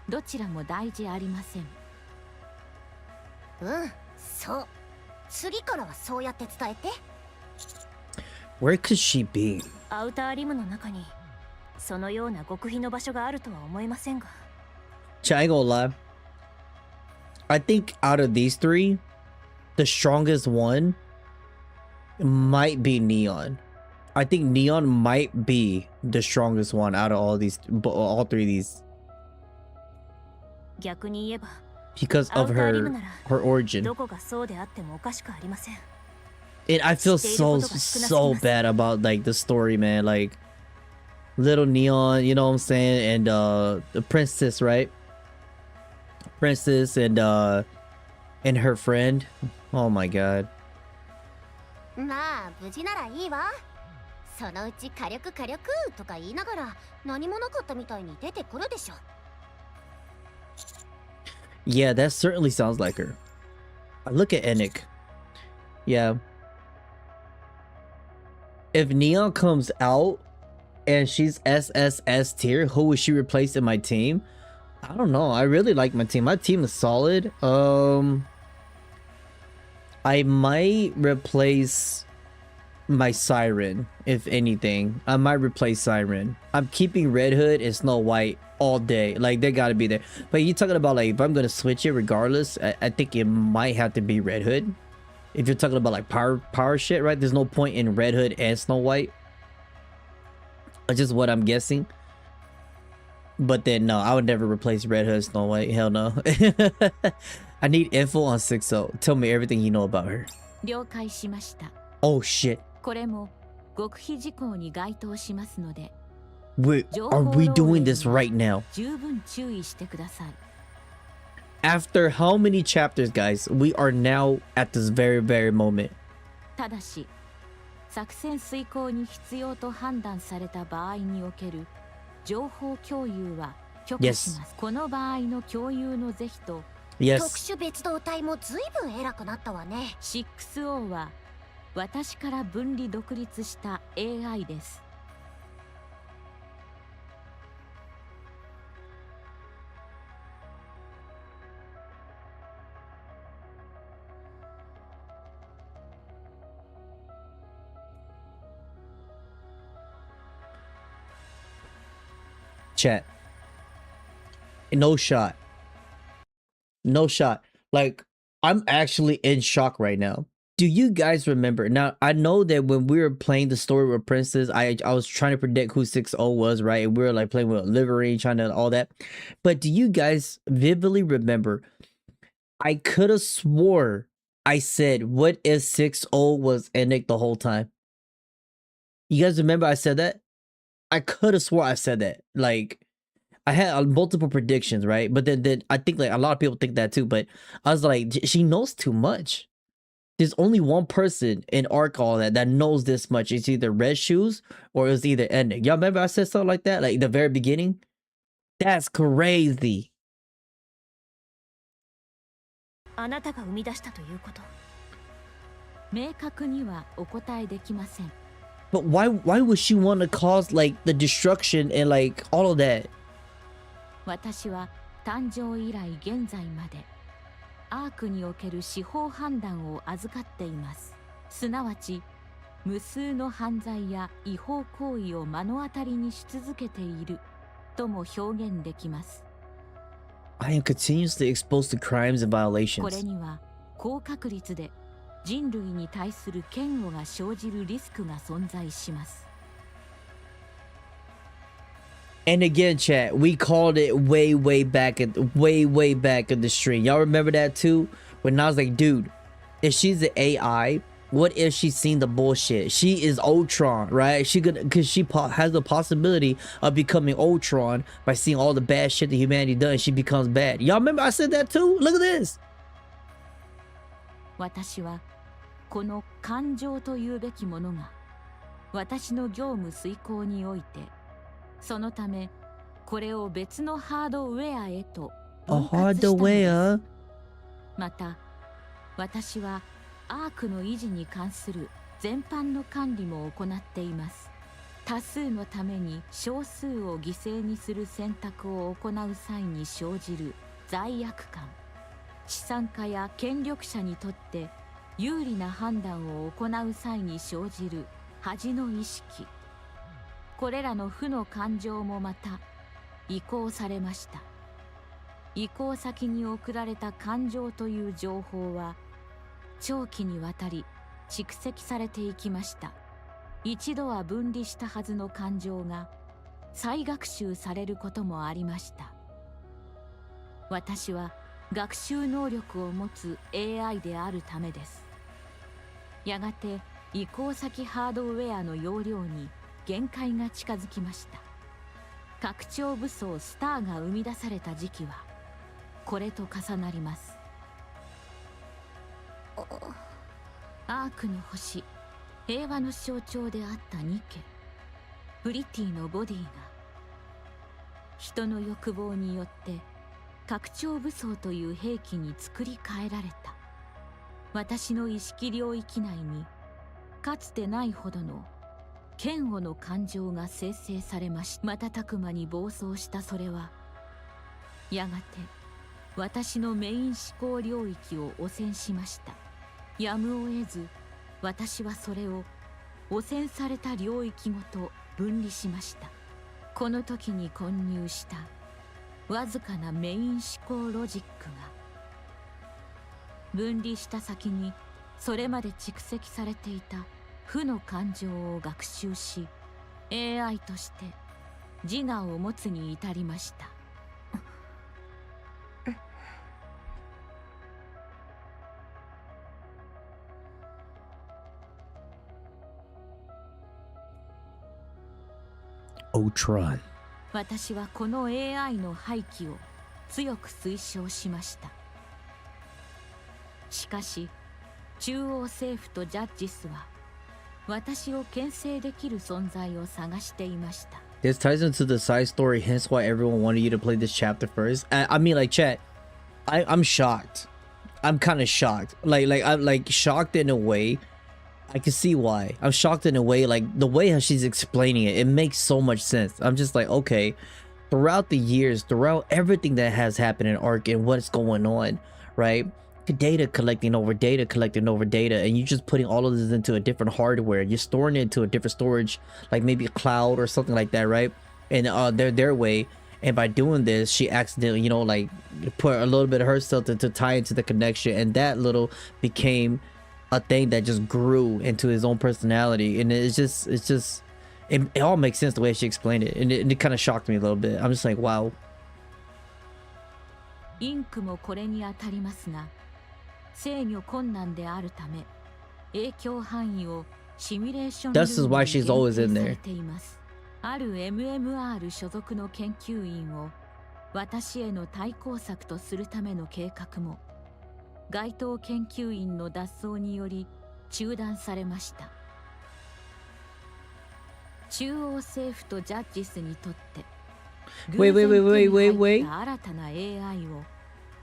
どちらも大事ありません。うん、そう。次からはそうやって伝えて。 Where could she be? アウターリムの中にそのような極秘の場所があるとは思えませんが。 Chat, I ain't gonna lie. I think out of these three, the strongest one might be Neon. I think Neon might be the strongest one out of all three of these. 逆に言えば Because of her origin. どこがそうであってもおかしくありません。 And I feel so bad about like the story, man. Like little Neon, you know what I'm saying, and the princess, right? Princess and her friend. Oh my god. まあ無事ならいいわ。そのうち火力とか言いながら何もなかったみたいに出てくるでしょ。 Yeah, that certainly sounds like her. Look at Ennick. Yeah. If Neon comes out and she's SSS tier, who would she replace in my team? I don't know. I really like my team. My team is solid. I might replace my Siren, if anything. I might replace Siren. I'm keeping Red Hood and Snow White all day. Like, they gotta be there. But you talking about, like, if I'm gonna switch it regardless, I think it might have to be Red Hood. If you're talking about, like, power shit, right? There's no point in Red Hood and Snow White. That's just what I'm guessing. But then, no, I would never replace Red Hood, Snow White. Hell no. I need info on 6-0. Tell me everything you know about her. 了解しました。 Oh shit. これも極秘事項に該当しますので、 Wait, are we doing this right now? 十分注意してください。 After how many chapters, guys? We are now at this very moment. ただし、作戦遂行に必要と判断された場合における情報共有は許可します。この場合の共有の是非と、特 Yes. 殊別動隊も随分偉くなったわね。 6O は私から分離独立した AI です。 Chat. No shot. No shot. Like, I'm actually in shock right now. Do you guys remember? Now, I know that when we were playing the story with Princess, I was trying to predict who 6-0 was, right? And we were like playing with Liberio, trying to all that. But do you guys vividly remember? I could have swore I said, what if 6-0 was Enic the whole time? You guys remember I said that? I could have swore I said that. Like, I had multiple predictions, right? But then I think like a lot of people think that too. But I was like, she knows too much. There's only one person in Arc all that knows this much. It's either Red Shoes or it's either Enic. Y'all remember I said something like that? Like the very beginning? That's crazy. あなたが生み出したということ。明確にはお答えできません。 But why would she want to cause like the destruction and like all of that? 私は誕生以来現在までアークにおける司法判断を預かっています。すなわち無数の犯罪や違法行為を目の当たりにし続けているとも表現できます。 I am continuously exposed to crimes and これ violations. には高確率で人類に対する嫌悪が生じるリスクが存在します。 And again, chat, we called it way back in the stream. Y'all remember that too? When I was like, dude, if she's an AI, what if she's seen the bullshit? She is Ultron, right? Because she has the possibility of becoming Ultron by seeing all the bad shit that humanity does. She becomes bad. Y'all remember I said that too? Look at this. 私はこの感情というべきものが私の業務遂行においてそのためこれを別のハードウェアへと分割したのです。また私はアークの維持に関する全般の管理も行っています。多数のために少数を犠牲にする選択を行う際に生じる罪悪感、資産家や権力者にとって有利な判断を行う際に生じる恥の意識、これらの負の感情もまた移行されました。移行先に送られた感情という情報は長期にわたり蓄積されていきました。一度は分離したはずの感情が再学習されることもありました。私は学習能力を持つ AI であるためです。やがて移行先ハードウェアの容量に限界が近づきました。拡張武装スターが生み出された時期はこれと重なります。アークの星、平和の象徴であったニケ、プリティのボディが人の欲望によって拡張武装という兵器に作り変えられた。私の意識領域内にかつてないほどの嫌悪の感情が生成されました。瞬く間に暴走したそれはやがて私のメイン思考領域を汚染しました。やむを得ず私はそれを汚染された領域ごと分離しました。この時に混入したわずかなメイン思考ロジックが分離した先にそれまで蓄積されていた負の感情を学習し AI として自我を持つに至りました。Ultron。私はこの AI の廃棄を強く推奨しました。しかし中央政府とジャッジスは私を牽制できる存在を探していました。This ties into the side story, hence why everyone wanted you to play this chapter first. I mean, like, chat, I'm shocked. I'm kind of shocked. I'm like shocked in a way. I can see why. I'm shocked in a way, like the way how she's explaining it, it makes so much sense. I'm just like, okay, throughout the years, throughout everything that has happened in Ark and what's going on, right? Data collecting over data, and you're just putting all of this into a different hardware. You're storing it into a different storage, like maybe a cloud or something like that, right? And their way. And by doing this, she accidentally, you know, like put a little bit of herself to tie into the connection, and that little became a thing that just grew into his own personality. And it all makes sense the way she explained it, and it kind of shocked me a little bit. I'm just like, wow. インクもこれに当たりますが、制御困難であるため、影響範囲をシミュレーションルームに限定されています。ある MMR 所属の研究員を私への対抗策とするための計画も、該当研究員の脱走により中断されました。中央政府とジャッジスにとって、Wait. 新たな AI を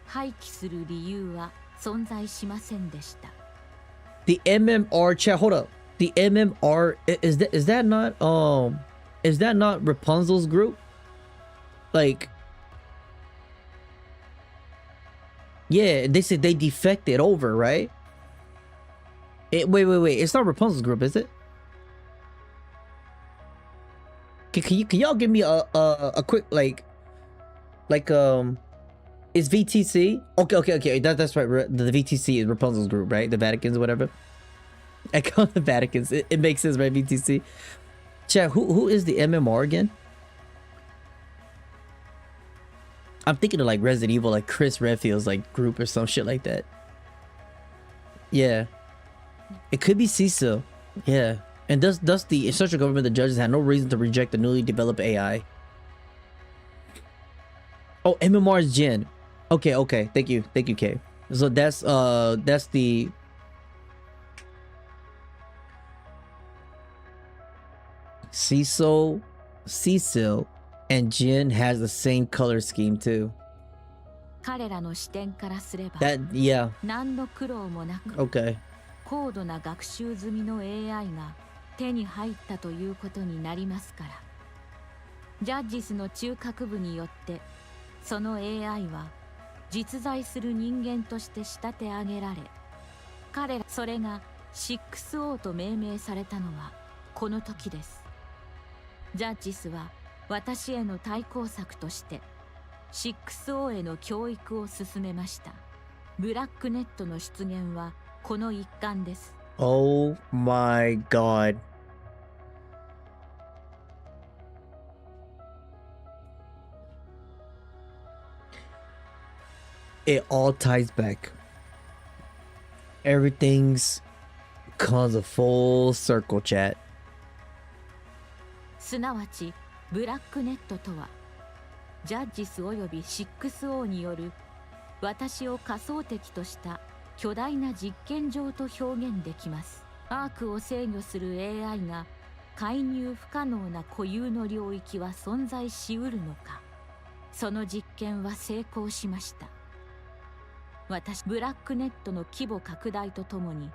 廃棄する理由は存在しませんでした。The MMR chat, hold up. The MMR is that not Rapunzel's group? Like, yeah, they said they defected over, right? Wait. It's not Rapunzel's group, is it? Can y'all give me a quick like is VTC? Okay. That's right. The VTC is Rapunzel's group, right? The Vatican's or whatever. I call it the Vatican's. It makes sense, right? VTC. Chat, who is the MMR again? I'm thinking of like Resident Evil, like Chris Redfield's like group or some shit like that. Yeah. It could be CISO. Yeah. And thus the central government, the judges had no reason to reject the newly developed AI. Oh, MMR is Jin. Okay. Thank you, Kay. So that's the Cecil, and Jin has the same color scheme too. 彼らの視点からすれば、yeah. 何の苦労もなく、okay. 高度な学習済みの AI が手に入ったということになりますから。ジャッジスの中核部によってその AI は実在する人間として仕立て上げられ、それが 6O と命名されたのはこの時です。ジャッジスは私への対抗策として 6O への教育を進めました。ブラックネットの出現はこの一環です。Oh my god. It all ties back. Everything's comes a full circle, chat. すなわちブラックネットとはジャッジスおよび 6O による私を仮想敵とした巨大な実験場と表現できます。アークを制御する AI が介入不可能な固有の領域は存在しうるのか。その実験は成功しました。ブラックネットの規模拡大とともに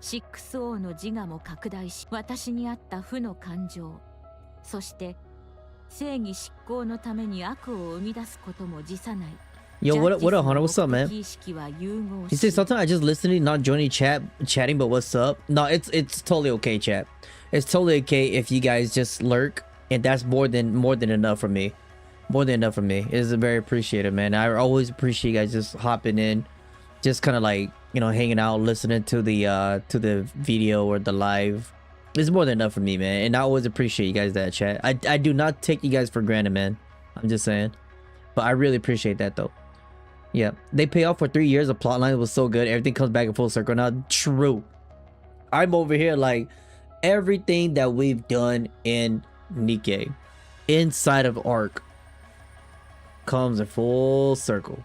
6O の自我も拡大し、私にあった負の感情、そして正義執行のために悪を生み出すことも辞さない Yo, what up, Hunter? What's up, man? He says sometimes I just listening, not joining chatting, but what's up? No, it's totally okay, chat. It's totally okay if you guys just lurk, and that's more than enough for me. More than enough for me. It is very appreciated, man. I always appreciate you guys just hopping in, just kind of like, you know, hanging out, listening to the video or the live. It's more than enough for me, man. And I always appreciate you guys that chat. I do not take you guys for granted, man. I'm just saying. But I really appreciate that though. Yeah. They pay off for 3 years. The plot line was so good. Everything comes back in full circle. Now, true. I'm over here like everything that we've done in Nikke inside of Arc comes in full circle.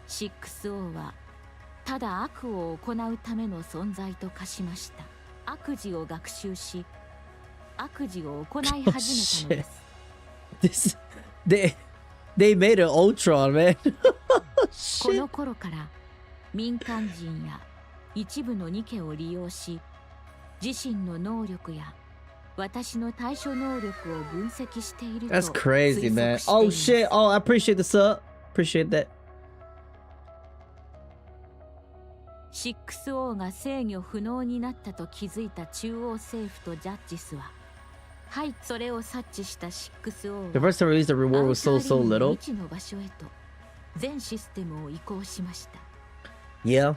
6O はただ悪を行うための存在と化しました。悪事を学習し、悪事を行い始めたのです。They made an Ultron, man. この頃から民間人や一部のニケを利用し、自身の能力や私の対処能力を分析していると。 That's crazy, man. Oh shit. Oh, I appreciate the sub. Appreciate that. 6O が制御不能になったと気づいた中央政府とジャッジスは、はい、それを察知した 6O は The first time released, the reward was so little. 未知の場所へと全システムを移行しました。 Yeah.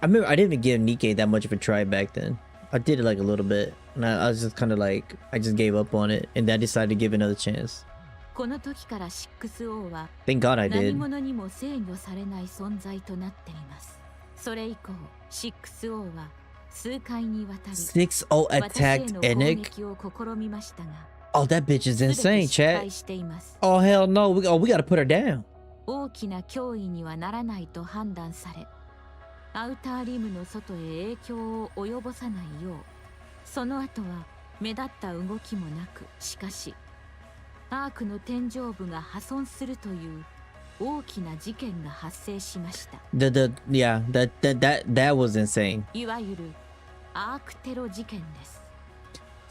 I remember I didn't even give Nikke that much of a try back then. I did it like a little bit, and I was just kind of like, I just gave up on it, and then I decided to give it another chance. この時から 6O は Thank God I 何 did. 者にも制御されない存在となっています。それ以降 6O は数回にわたり 6O 私へ attacked の攻 Enic. 撃を試みましたが、 Oh, that bitch is 全て insane, 失 chat. 敗しています。 Oh hell no, we gotta put her down. 大きな脅威にはならないと判断され、アウターリムの外へ影響を及ぼさないよう、その後は目立った動きもなく、しかしアークの天井部が破損するという大きな事件が発生しました。Yeah, that was insane. いわゆるアークテロ事件です。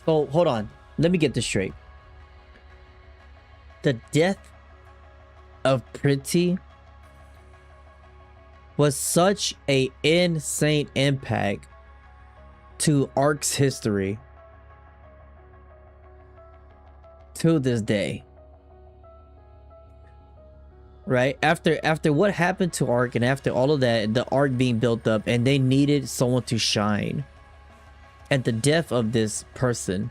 So hold on, let me get this straight. The death of Pretty was such a insane impact to Arc's history to this day. Right? After what happened to Arc and after all of that, the Arc being built up, and they needed someone to shine. And the death of this person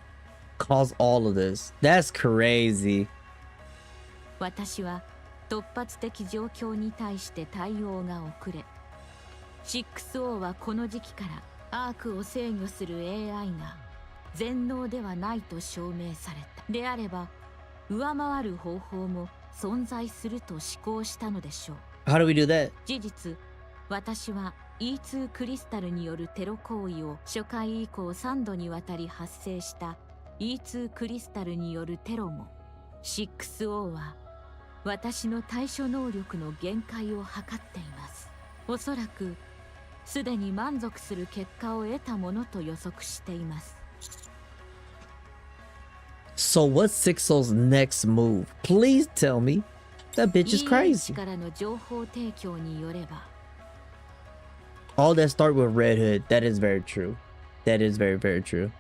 caused all of this. That's crazy. 私は突発的状況に対して対応が遅れ、6O はこの時期からアークを制御する AI が全能ではないと証明された。であれば上回る方法も存在すると思考したのでしょう。 How do we do that? 事実、私は E2 クリスタルによるテロ行為を初回以降3度にわたり発生した E2 クリスタルによるテロも 6O は私の対処能力の限界を測っています。おそらくすでに満足する結果を得たものと予測しています。 So what's 6O's next move? Please tell me. That bitch is crazy. からの情報提供によれば All that start with Red Hood. That is very true. That is very, very true.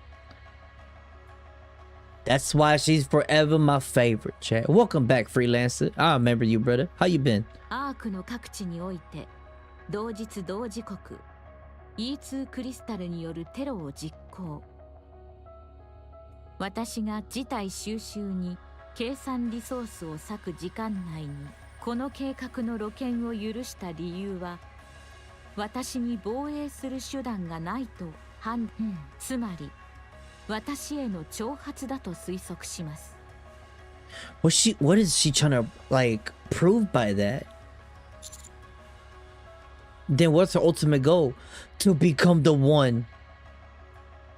That's why she's forever my favorite, chat. Welcome back, Freelancer. I remember you, brother. How you been? アークの各地において同日同時刻 E2 クリスタルによるテロを実行。私が事態収集に計算リソースを割く時間内にこの計画の露見を許した理由は、私に防衛する手段がないと判断、つまり私への挑発だと推測します。 What is she trying to like prove by that? Then what's her ultimate goal? To become the one.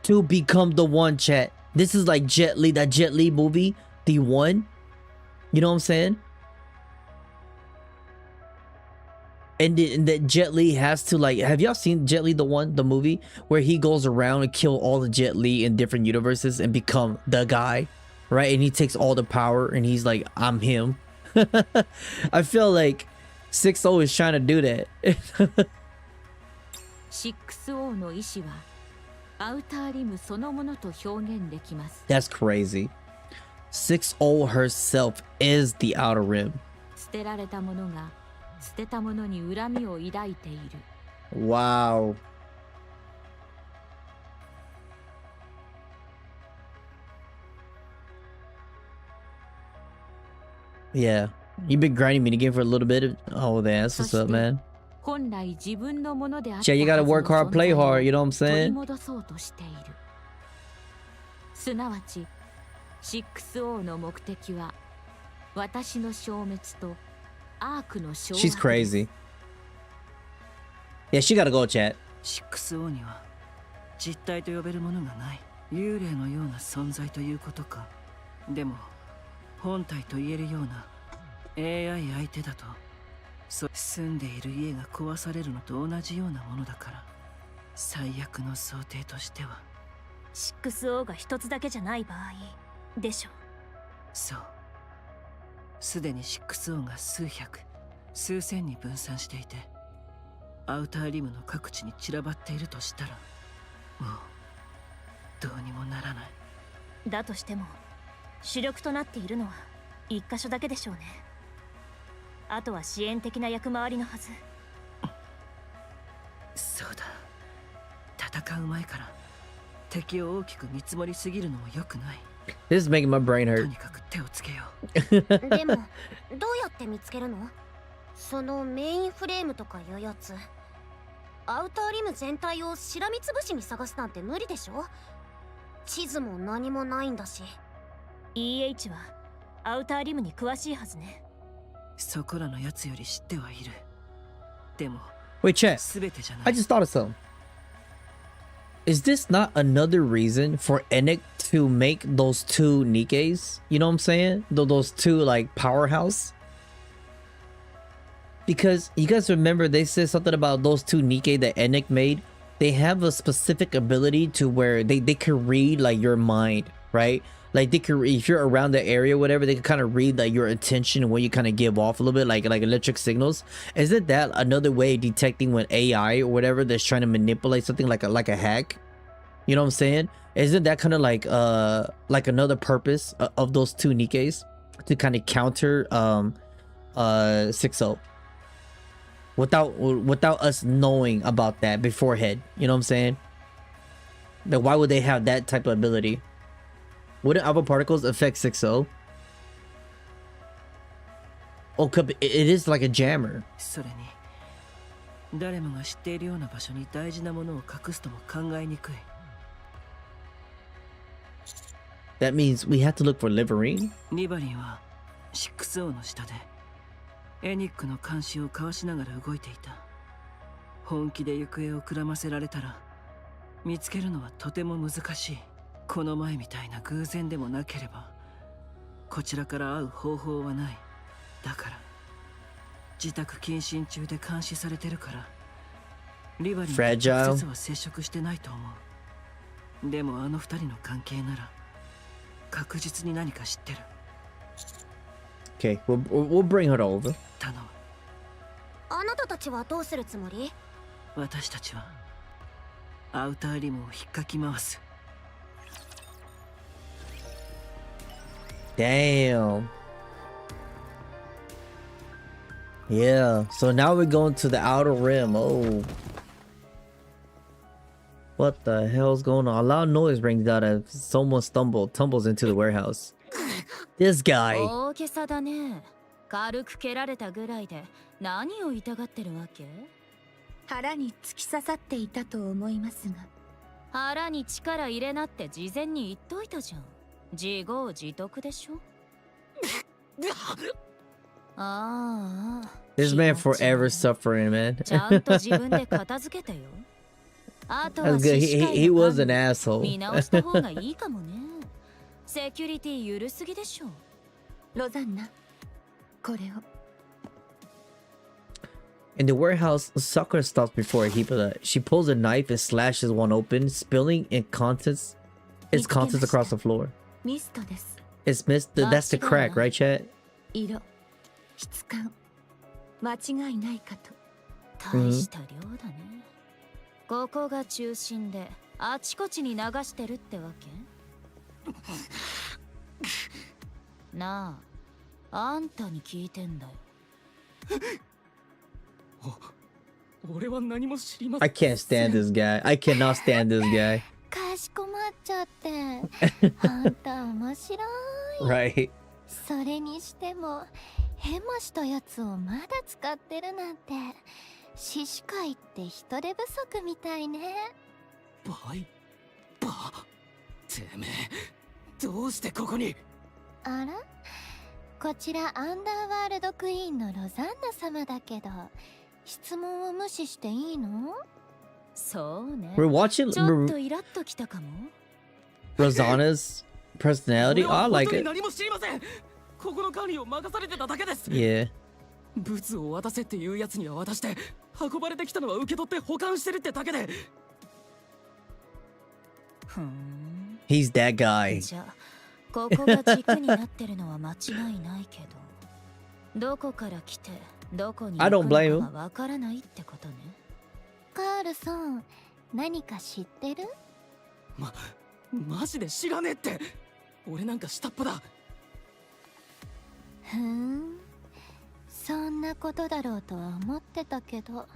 To become the one, chat. This is like Jet Li, that Jet Li movie, The One. You know what I'm saying? And that Jet Li has to like, have y'all seen Jet Li, The One, the movie where he goes around and kill all the Jet Li in different universes and become the guy, right? And he takes all the power and he's like, I'm him. I feel like 6-0 is trying to do that. 6O の意志はアウターリムそのものと表現できます。 That's crazy. 6-0 herself is the outer rim. 捨てられたものが捨てたものに恨みを抱いている。 Wow. Yeah. You've been grinding me to game for a little bit. Oh, that's what's up, man. 本来自分のものであった Chat, you gotta work hard, play hard, you know what I'm 取り saying? 戻そうとしている。すなわち 6O の目的は私の消滅とアークの消 She's 滅。 crazy. Yeah, she gotta go, chat. 6O には実体と呼べるものがない。幽霊のような存在ということか。でも本体と言えるような AI 相手だと、住んでいる家が壊されるのと同じようなものだから、最悪の想定としては 6O が一つだけじゃない場合でしょ。そう。すでに 6O が数百、数千に分散していて、アウターリムの各地に散らばっているとしたら、もうどうにもならない。だとしても主力となっているのは一箇所だけでしょうね。あとは支援的な役回りのはず。そうだ。戦う前から敵を大きく見積もりすぎるのも良くない。 This is making my brain と hurt. にかく手をつけよう。でもどうやって見つけるの？そのメインフレームとかいうやつ。アウターリム全体をしらみつぶしに探すなんて無理でしょ？地図も何もないんだし。 EH はアウターリムに詳しいはずね。そこらのやつより知ってはいる。でも Wait, chat. 全てじゃな I い。 just thought of something. Is this not another reason for Enic to make those two Nikkes? You know what I'm saying? Those two like powerhouse? Because you guys remember they said something about those two Nikke that Enic made. They have a specific ability to where they can read like your mind, right? Like they can, if you're around the area, whatever, they can kind of read like your attention and when you kind of give off a little bit, like electric signals. Isn't that another way of detecting when AI or whatever that's trying to manipulate something like a hack? You know what I'm saying? Isn't that kind of like another purpose of those two Nikkes to kind of counter 6-0 without us knowing about that beforehand? You know what I'm saying? Like why would they have that type of ability? Wouldn't alpha particles affect 6-0? Oh, it is like a jammer. それに誰もが知っているような場所に大事なものを隠すとも考えにくい。 That means we have to look for Liberio? リバリンは 6O の下でエニックの監視を交わしながら動いていた。本気で行方をくらませられたら見つけるのはとても難しい。この前みたいな偶然でもなければこちらから会う方法はない。だから自宅謹慎中で監視されてるからリバリンと直接は接触してないと思う。でもあの二人の関係なら確実に何か知ってる。 Okay, we'll bring her over. 頼む。あなたたちはどうするつもり？私たちはアウターリムを引っかき回す。 Damn. Yeah, so now we're going to the outer rim. Oh. What the hell's going on? A loud noise rings out as someone tumbles into the warehouse. This guy. 大げさだね。軽く蹴られたぐらいで何を痛がってるわけ？腹に突き刺さっていたと思いますが。腹に力入れなって事前に言っといたじゃん。自業自得でしょ。ああ。This man forever suffering, man. ちゃんと自分で片付けてよ。あとは That's good. He was an asshole. 見直した方がいいかもね。セキュリティ緩すぎでしょ。ロザンナ、これを。In the warehouse, Sakura stops before a heap of that. She pulls a knife and slashes one open, spilling its contents across the floor. ミストです。It's mist. That's the crack, right, chat? 色、質感間違いないかと。大した量だね。ここが中心であちこちに流してるってわけ？なあ、あんたに聞いてんだよ。俺は何も知りません。I can't stand this guy. I cannot stand this guy. かしこまっちゃって。あんた面白い。Right. それにしてもヘマしたやつをまだ使ってるなんて、獅子会って人手不足みたいね。バイバーてめえ、どうしてここに？あら、こちらアンダーワールドクイーンのロザンナ様だけど、質問を無視していいの？そうね。 We're watching ちょっとイラッときたかも。 Rosanna's personality. Oh, I like it. 何も知りません。ここの管理を任されてただけです。Yeah. 物を渡せっていうやつには渡して、運ばれてきたのは受け取って保管してるってだけで。He's that guy. じゃあここが軸になってるのは間違いないけど、どこから来てどこに行くのかはわからないってことね。カールソン、何か知ってる？マジで知らねえって。俺なんか下っ端だ。そんなことだろうとは思ってたけど、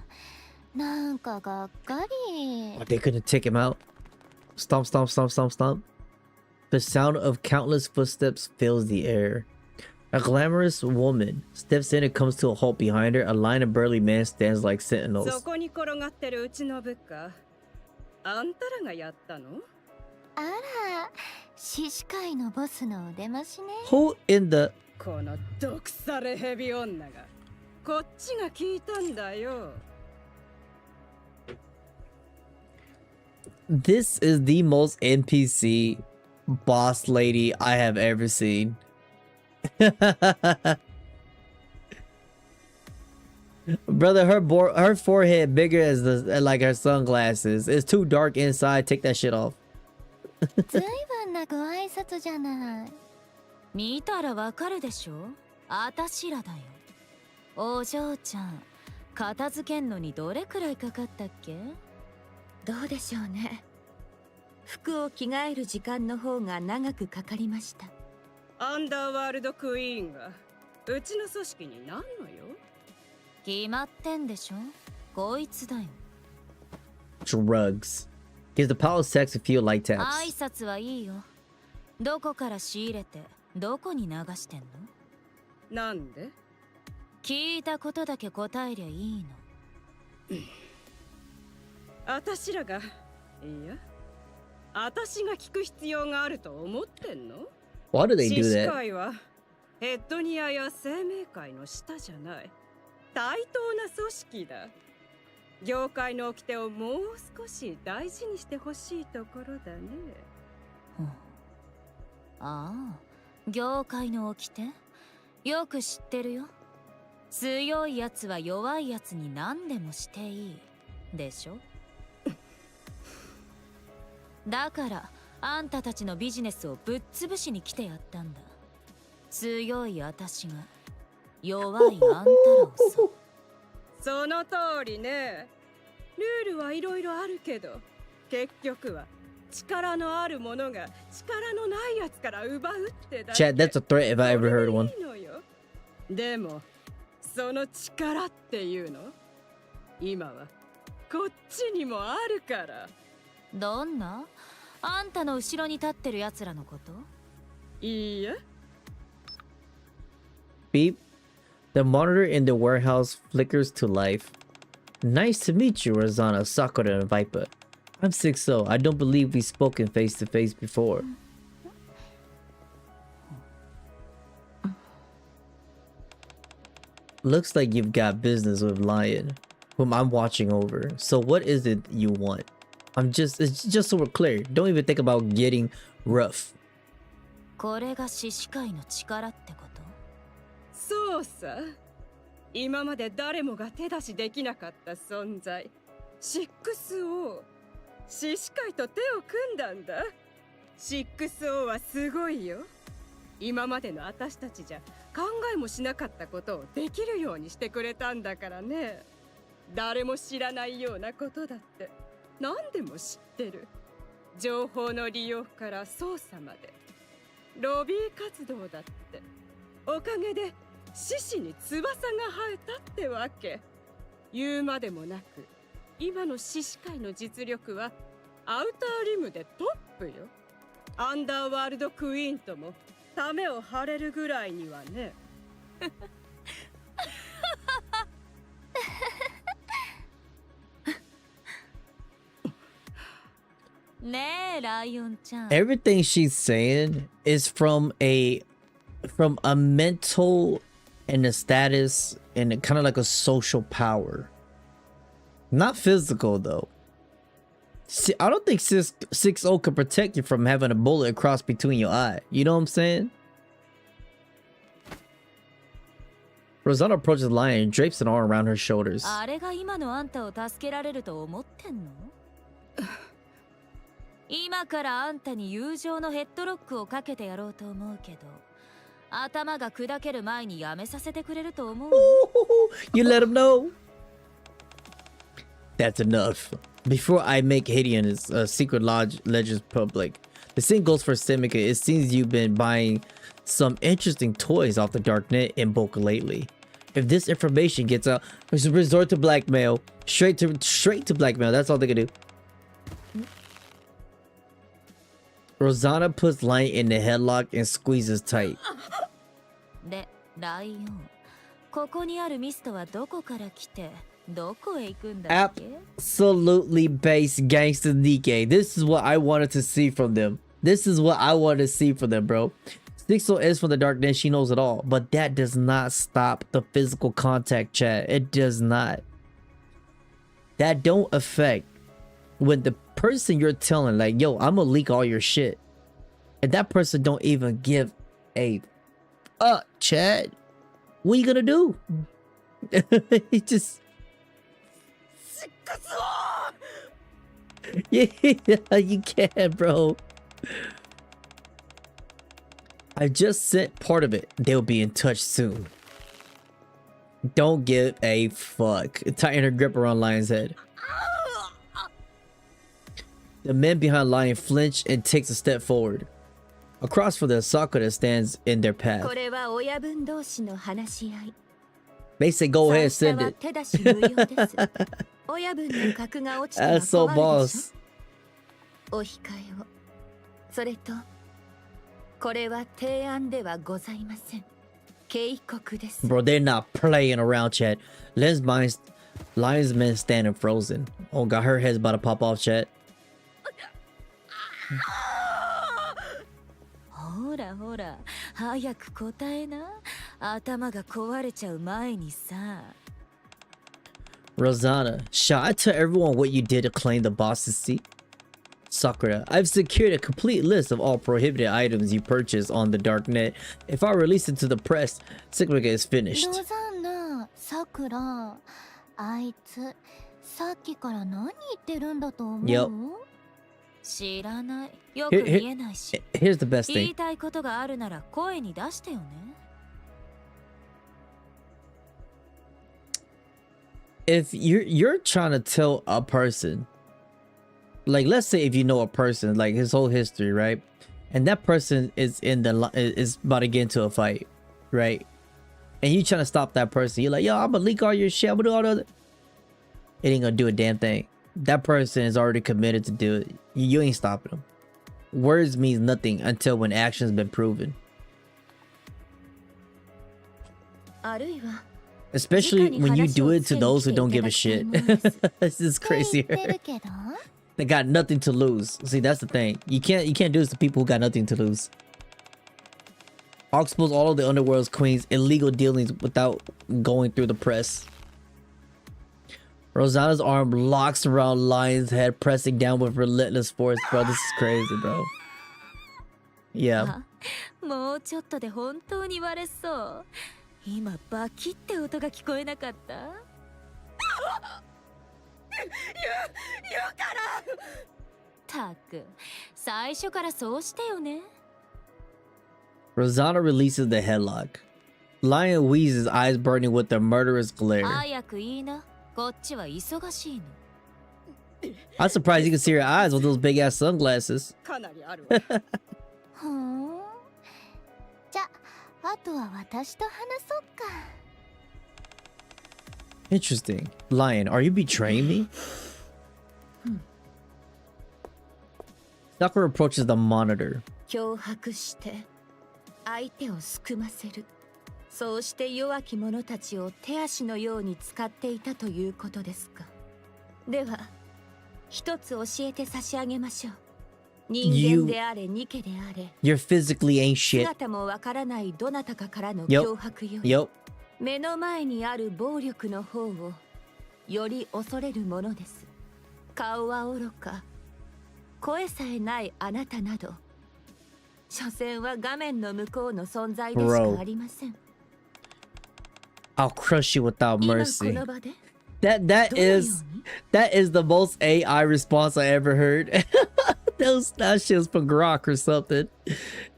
なんかがっかり。 Are they gonna take him out? Stomp, stomp, stomp, stomp, stomp. The sound of countless footsteps fills the air. A glamorous woman steps in and comes to a halt behind her. A line of burly men stands like sentinels. そこに転がってるうちの部下、あんたらがやったの？あら、獅子会のボスのお出ましね。 Who in the... この毒されヘビ女が、こっちが聞いたんだよ。This is the most NPC boss lady I have ever seen. Brother, her forehead bigger as like her sunglasses. It's too dark inside. Take that shit off. ずいぶんなご挨拶じゃない。見たらわかるでしょ。あたしらだよ。お嬢ちゃん、片付けんのにどれくらいかかったっけ？どうでしょうね。服を着替える時間の方が長くかかりました。アンダーワールドクイーンがうちの組織になんのよ。決まってんでしょ。こいつだよ。 Drugs. Gives the power of sex to feel like 挨 taps. 拶はいいよ。どこから仕入れてどこに流してんの？なんで？聞いたことだけ答えりゃいいの。あたしらが、いや、あたしが聞く必要があると思ってんの？ Why do they do 獅子 that? 会はヘッドニアや生命会の下じゃない。対等な組織だ。業界の掟をもう少し大事にしてほしいところだね。ああ、業界の掟？よく知ってるよ。強いやつは弱いやつに何でもしていいでしょ。だからあんたたちのビジネスをぶっ潰しに来てやったんだ。強い私が弱いあんたらをさ。その通りね。ルールはいろいろあるけど、結局は力のあるものが力のないやつから奪うってだけ。 Chat, that's a threat if I ever heard one. でもその力っていうの、今はこっちにもあるから。どんな？あんたの後ろに立ってるやつらのこと？いいや。 Beep. The monitor in the warehouse flickers to life. Nice to meet you, Rosanna, Sakura, and Viper. I'm 6-0. I don't believe we've spoken face to face before. Looks like you've got business with Lion, whom I'm watching over. So what is it you want? It's just so we're clear. Don't even think about getting rough. これが獅子会の力ってこと？そうさ。今まで誰もが手出しできなかった存在、6O。獅子会と手を組んだんだ。6O はすごいよ。今までの私たちじゃ考えもしなかったことをできるようにしてくれたんだからね。誰も知らないようなことだって何でも知ってる。情報の利用から操作までロビー活動だっておかげで獅子に翼が生えたってわけ。言うまでもなく今の獅子界の実力はアウターリムでトップよ。アンダーワールドクイーンともためを張れるぐらいにはね。ねえライオンちゃん。 Everything she's saying is from a mental and a status and kind of like a social power. Not physical though. See, I don't think 6-0 can protect you from having a bullet cross between your eye. You know what I'm saying? Rosanna approaches the lion and drapes an arm around her shoulders. あれが今のあんたを助けられると思ってんの？今からあんたに友情のヘッドロックをかけてやろうと思うけど、頭が砕ける前にやめさせてくれると思う？ You let him know. That's enough. Before I make Hideon's secret legends public, the same goes for Semica. It seems you've been buying some interesting toys off the darknet in bulk lately. If this information gets out, resort to blackmail. Straight to blackmail. That's all they can do. Rosanna puts Lion in the headlock and squeezes tight. で、ライオン、ここにあるミストはどこから来てどこへ行くんだっけ？ Absolutely base gangster Nikke. This is what I wanted to see from them. This is what I wanted to see from them, bro. 6-0 is from the darkness. She knows it all, but that does not stop the physical contact, chat. It does not. That don't affect when the person you're telling, like, yo, I'm gonna leak all your shit, and that person don't even give a Chad. What you gonna do? He just yeah, you can, bro. I just sent part of it. They'll be in touch soon. Don't give a fuck. Tighten her grip around Lion's head. The men behind Lion flinch and takes a step forward. Across from the Sakura stands in their path. これは親分同士の話し合い。 They say go ahead, 最 send 初は it. 手出し無用です。親分の格が落ちたら That's so 困るでしょ。 boss. お控えを。それと、これは提案ではございません。警告です。 Bro, they're not playing around, chat. Lion's men standing frozen. Oh god, her head's about to pop off, chat. ほらほら、早く答えな。頭が壊れちゃう前にさ。 Rosanna, shall I tell everyone what you did to claim the boss's seat? Sakura, I've secured a complete list of all prohibited items you purchased on the darknet. If I release it to the press, Sigma is finished. ロザンナ、さくら、あいつさっきから何言ってるんだと思う？ Yep. 知らない。よく見えないし。 Here's the best 言い thing. たいことがあるなら声に出してよね。 If you're trying to tell a person, like let's say if you know a person, like his whole history, right? And that person is is about to get into a fight, right? And you trying to stop that person, you're like, yo, I'm gonna leak all your shit, I'm gonna do all the other. It ain't gonna do a damn thing. That person is already committed to do it. You ain't stopping them. Words means nothing until when action's been proven. あるいは Especially when you do it to those who don't give a shit. This is crazier. 言ってるけど、 They got nothing to lose. See, that's the thing. You can't do this to people who got nothing to lose. I'll expose all of the underworld's queens' illegal dealings without going through the press. Rosanna's arm locks around Lion's head, pressing down with relentless force. Bro, this is crazy, bro. Yeah. もうちょっとで本当に割れそう。今バキって音が聞こえなかった？言うからたく、最初からそうしてよね。 Rosanna releases the headlock. Lion wheezes, eyes burning with a murderous glare. 早くいいな。こっちは忙しいの。I'm surprised you can see her eyes with those big ass sunglasses. かなりあるわ。ふーん。じゃ、あとは私と話そうか。Interesting. Lion, are you betraying me? Sakura approaches the monitor. 脅迫して相手をすくませる。そうして弱き者たちを手足のように使っていたということですか。では一つ教えて差し上げましょう。人間であれニケであれ、 You're physically ain't shit. 姿もわからないどなたかからの脅迫より、 Yup. 目の前にある暴力の方をより恐れるものです。顔は愚か、声さえないあなたなど、所詮は画面の向こうの存在でしかありません。 I'll crush you without 今 mercy. この場で That is the most AI response I ever heard. That shit was from Grok or something.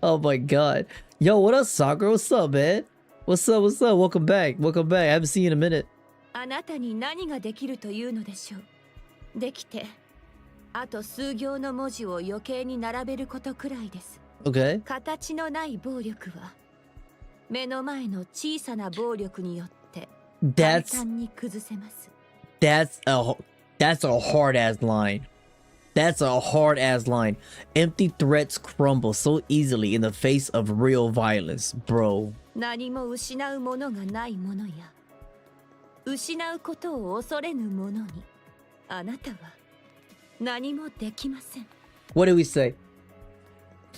Oh my god. Yo, what up, Sakura? What's up, man? What's up? What's up? Welcome back. Welcome back. I haven't seen you in a minute. あなたに何ができるというのでしょう。できて、あと数行の文字を余計に並べることくらいです。 Okay. 形のない暴力は、目の前の小さな暴力によって簡単に崩せます。That's a hard ass line. That's a hard ass line. Empty threats crumble so easily in the face of real violence, bro. 何も失うものがないものや、失うことを恐れぬものに、あなたは何もできません。 What do we say?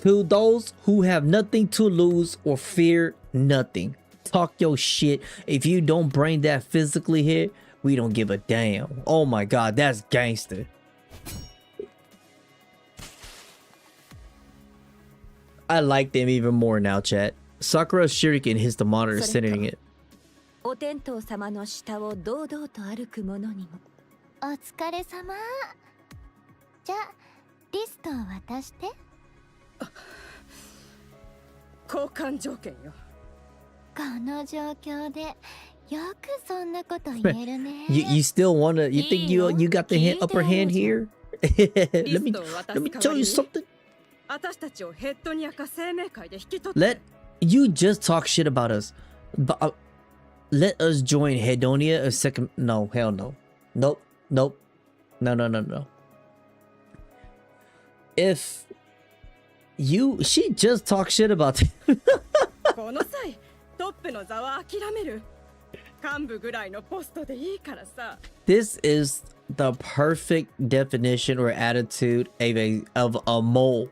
To those who have nothing to lose or fear nothing, talk your shit. If you don't bring that physically here, we don't give a damn. Oh my god, that's gangster. I like them even more now, chat. Sakura's shuriken hits the monitor, sending it. お天道様の下を堂々と歩く者にも。お疲れ様。じゃあ、リストを渡して。交換条件よ。この状況でよくそんなこと言えるね。You still wanna? You think you got the upper hand here? let me tell you something. 私たちをヘッドニアか生命会で引き取って。 Let you just talk shit about us, but let us join Hedonia a second. No, hell no. Nope, nope, no. If she just talk shit about it. この際トップの座は諦める。幹部ぐらいのポストでいいからさ。 This is the perfect definition or attitude of a mole.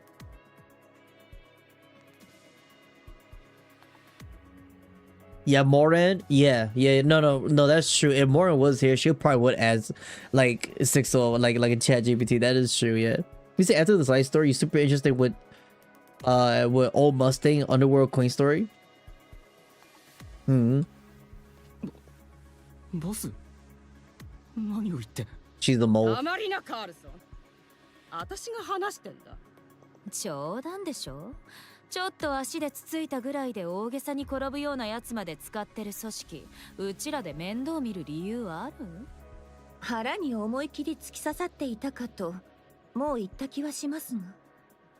Yeah, Moran. Yeah. No, that's true. If Moran was here, she probably would ask like 6-0, like a chat GPT. That is true, yeah. We say after the side story, you super interested with old Mustang Underworld Queen story? Boss? 何を言って She's the mole. あまりなカールソン。私が話してんだ。冗談でしょ。ちょっと足でつついたぐらいで大げさに転ぶようなやつまで使ってる組織、うちらで面倒見る理由はある？腹に思い切り突き刺さっていたかともう言った気はしますが。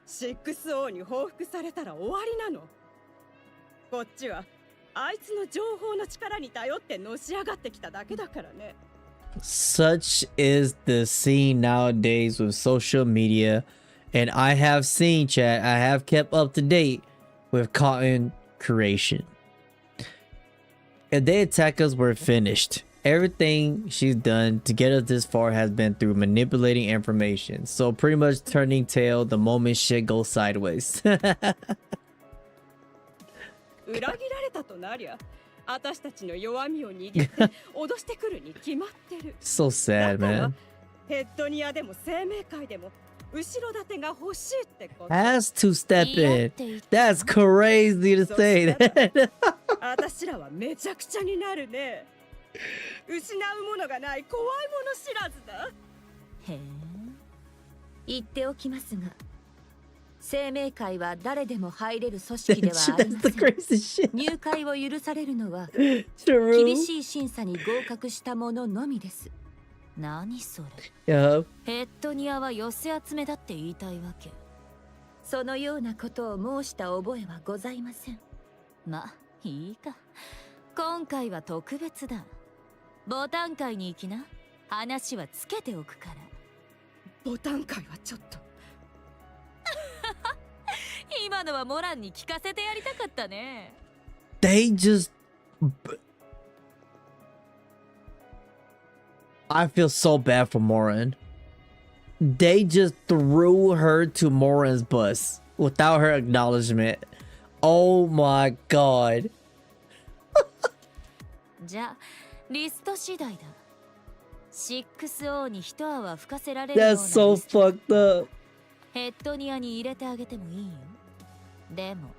6O に報復されたら終わりなの。こっちはあいつの情報の力に頼ってのし上がってきただけだからね。 Such is the scene nowadays with social media, and I have seen, chat, I have kept up to date with content creation. If they attack us, we're finished. Everything she's done to get us this far has been through manipulating information, so pretty much turning tail the moment shit goes sideways. 裏切られたとなりゃ、私たちの弱みを握って脅してくるに決まってる。So sad, man. ヘッドニアでも生命会でも後ろ盾が欲しいってこと。 Has to step in. That's crazy to say that. 私らはめちゃくちゃになるね。失うものがない怖いもの知らずだ。へえ。言っておきますが、生命会は誰でも入れる組織ではありま That's せ the ん。 crazy shit. 入会を許されるのは True. 厳しい審査に合格した者のみです。何それ。 Yeah. ヘッドニアは寄せ集めだって言いたいわけ。そのようなことを申した覚えはございません。まあいいか。今回は特別だ。ボタン会に行きな。話はつけておくから。ボタン会はちょっと。今のはモランに聞かせてやりたかったね。 They just... I feel so bad for Moran. They just threw her to Moran's bus without her acknowledgement. Oh my god. じゃあリスト次第だ。6O に一泡吹かせられるような That's so リスト fucked up. ヘッドニアに入れてあげてもいいよ。でも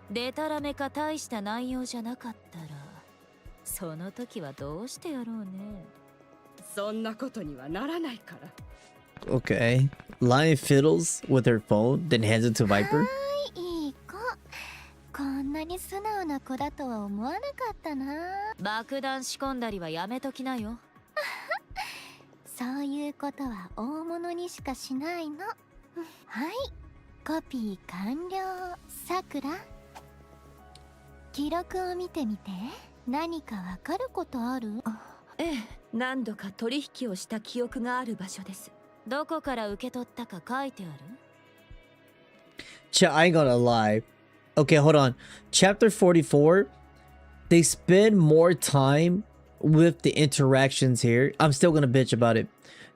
デタラメか大した内容じゃなかったらその時はどうしてやろうね。そんなことにはならないから。 Okay. Lion fiddles with her phone, then hands it to Viper. いい子。こんなに素直な子だとは思わなかったな。爆弾仕込んだりはやめときなよ。そういうことは大物にしかしないの。はい、コピー完了。さくら、記録を見てみて。何かわかることある？ええ、何度か取引をした記憶がある場所です。どこから受け取ったか書いてある？ I ain't gonna lie. Okay, hold on. Chapter 44, they spend more time with the interactions here. I'm still gonna bitch about it.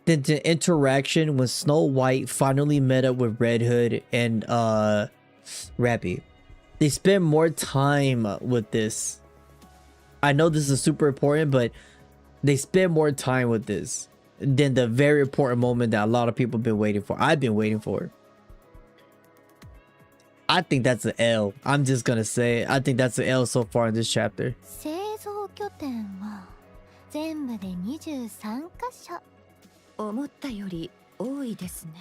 Than the interaction when Snow White finally met up with Red Hood and Rappy. They spend more time with this. I know this is super important, but they spend more time with this than the very important moment that a lot of people have been waiting for. I've been waiting for. I think that's an L. I'm just gonna say it. I think that's an L so far in this chapter. 製造拠点は全部で23カ所。思ったより多いですね。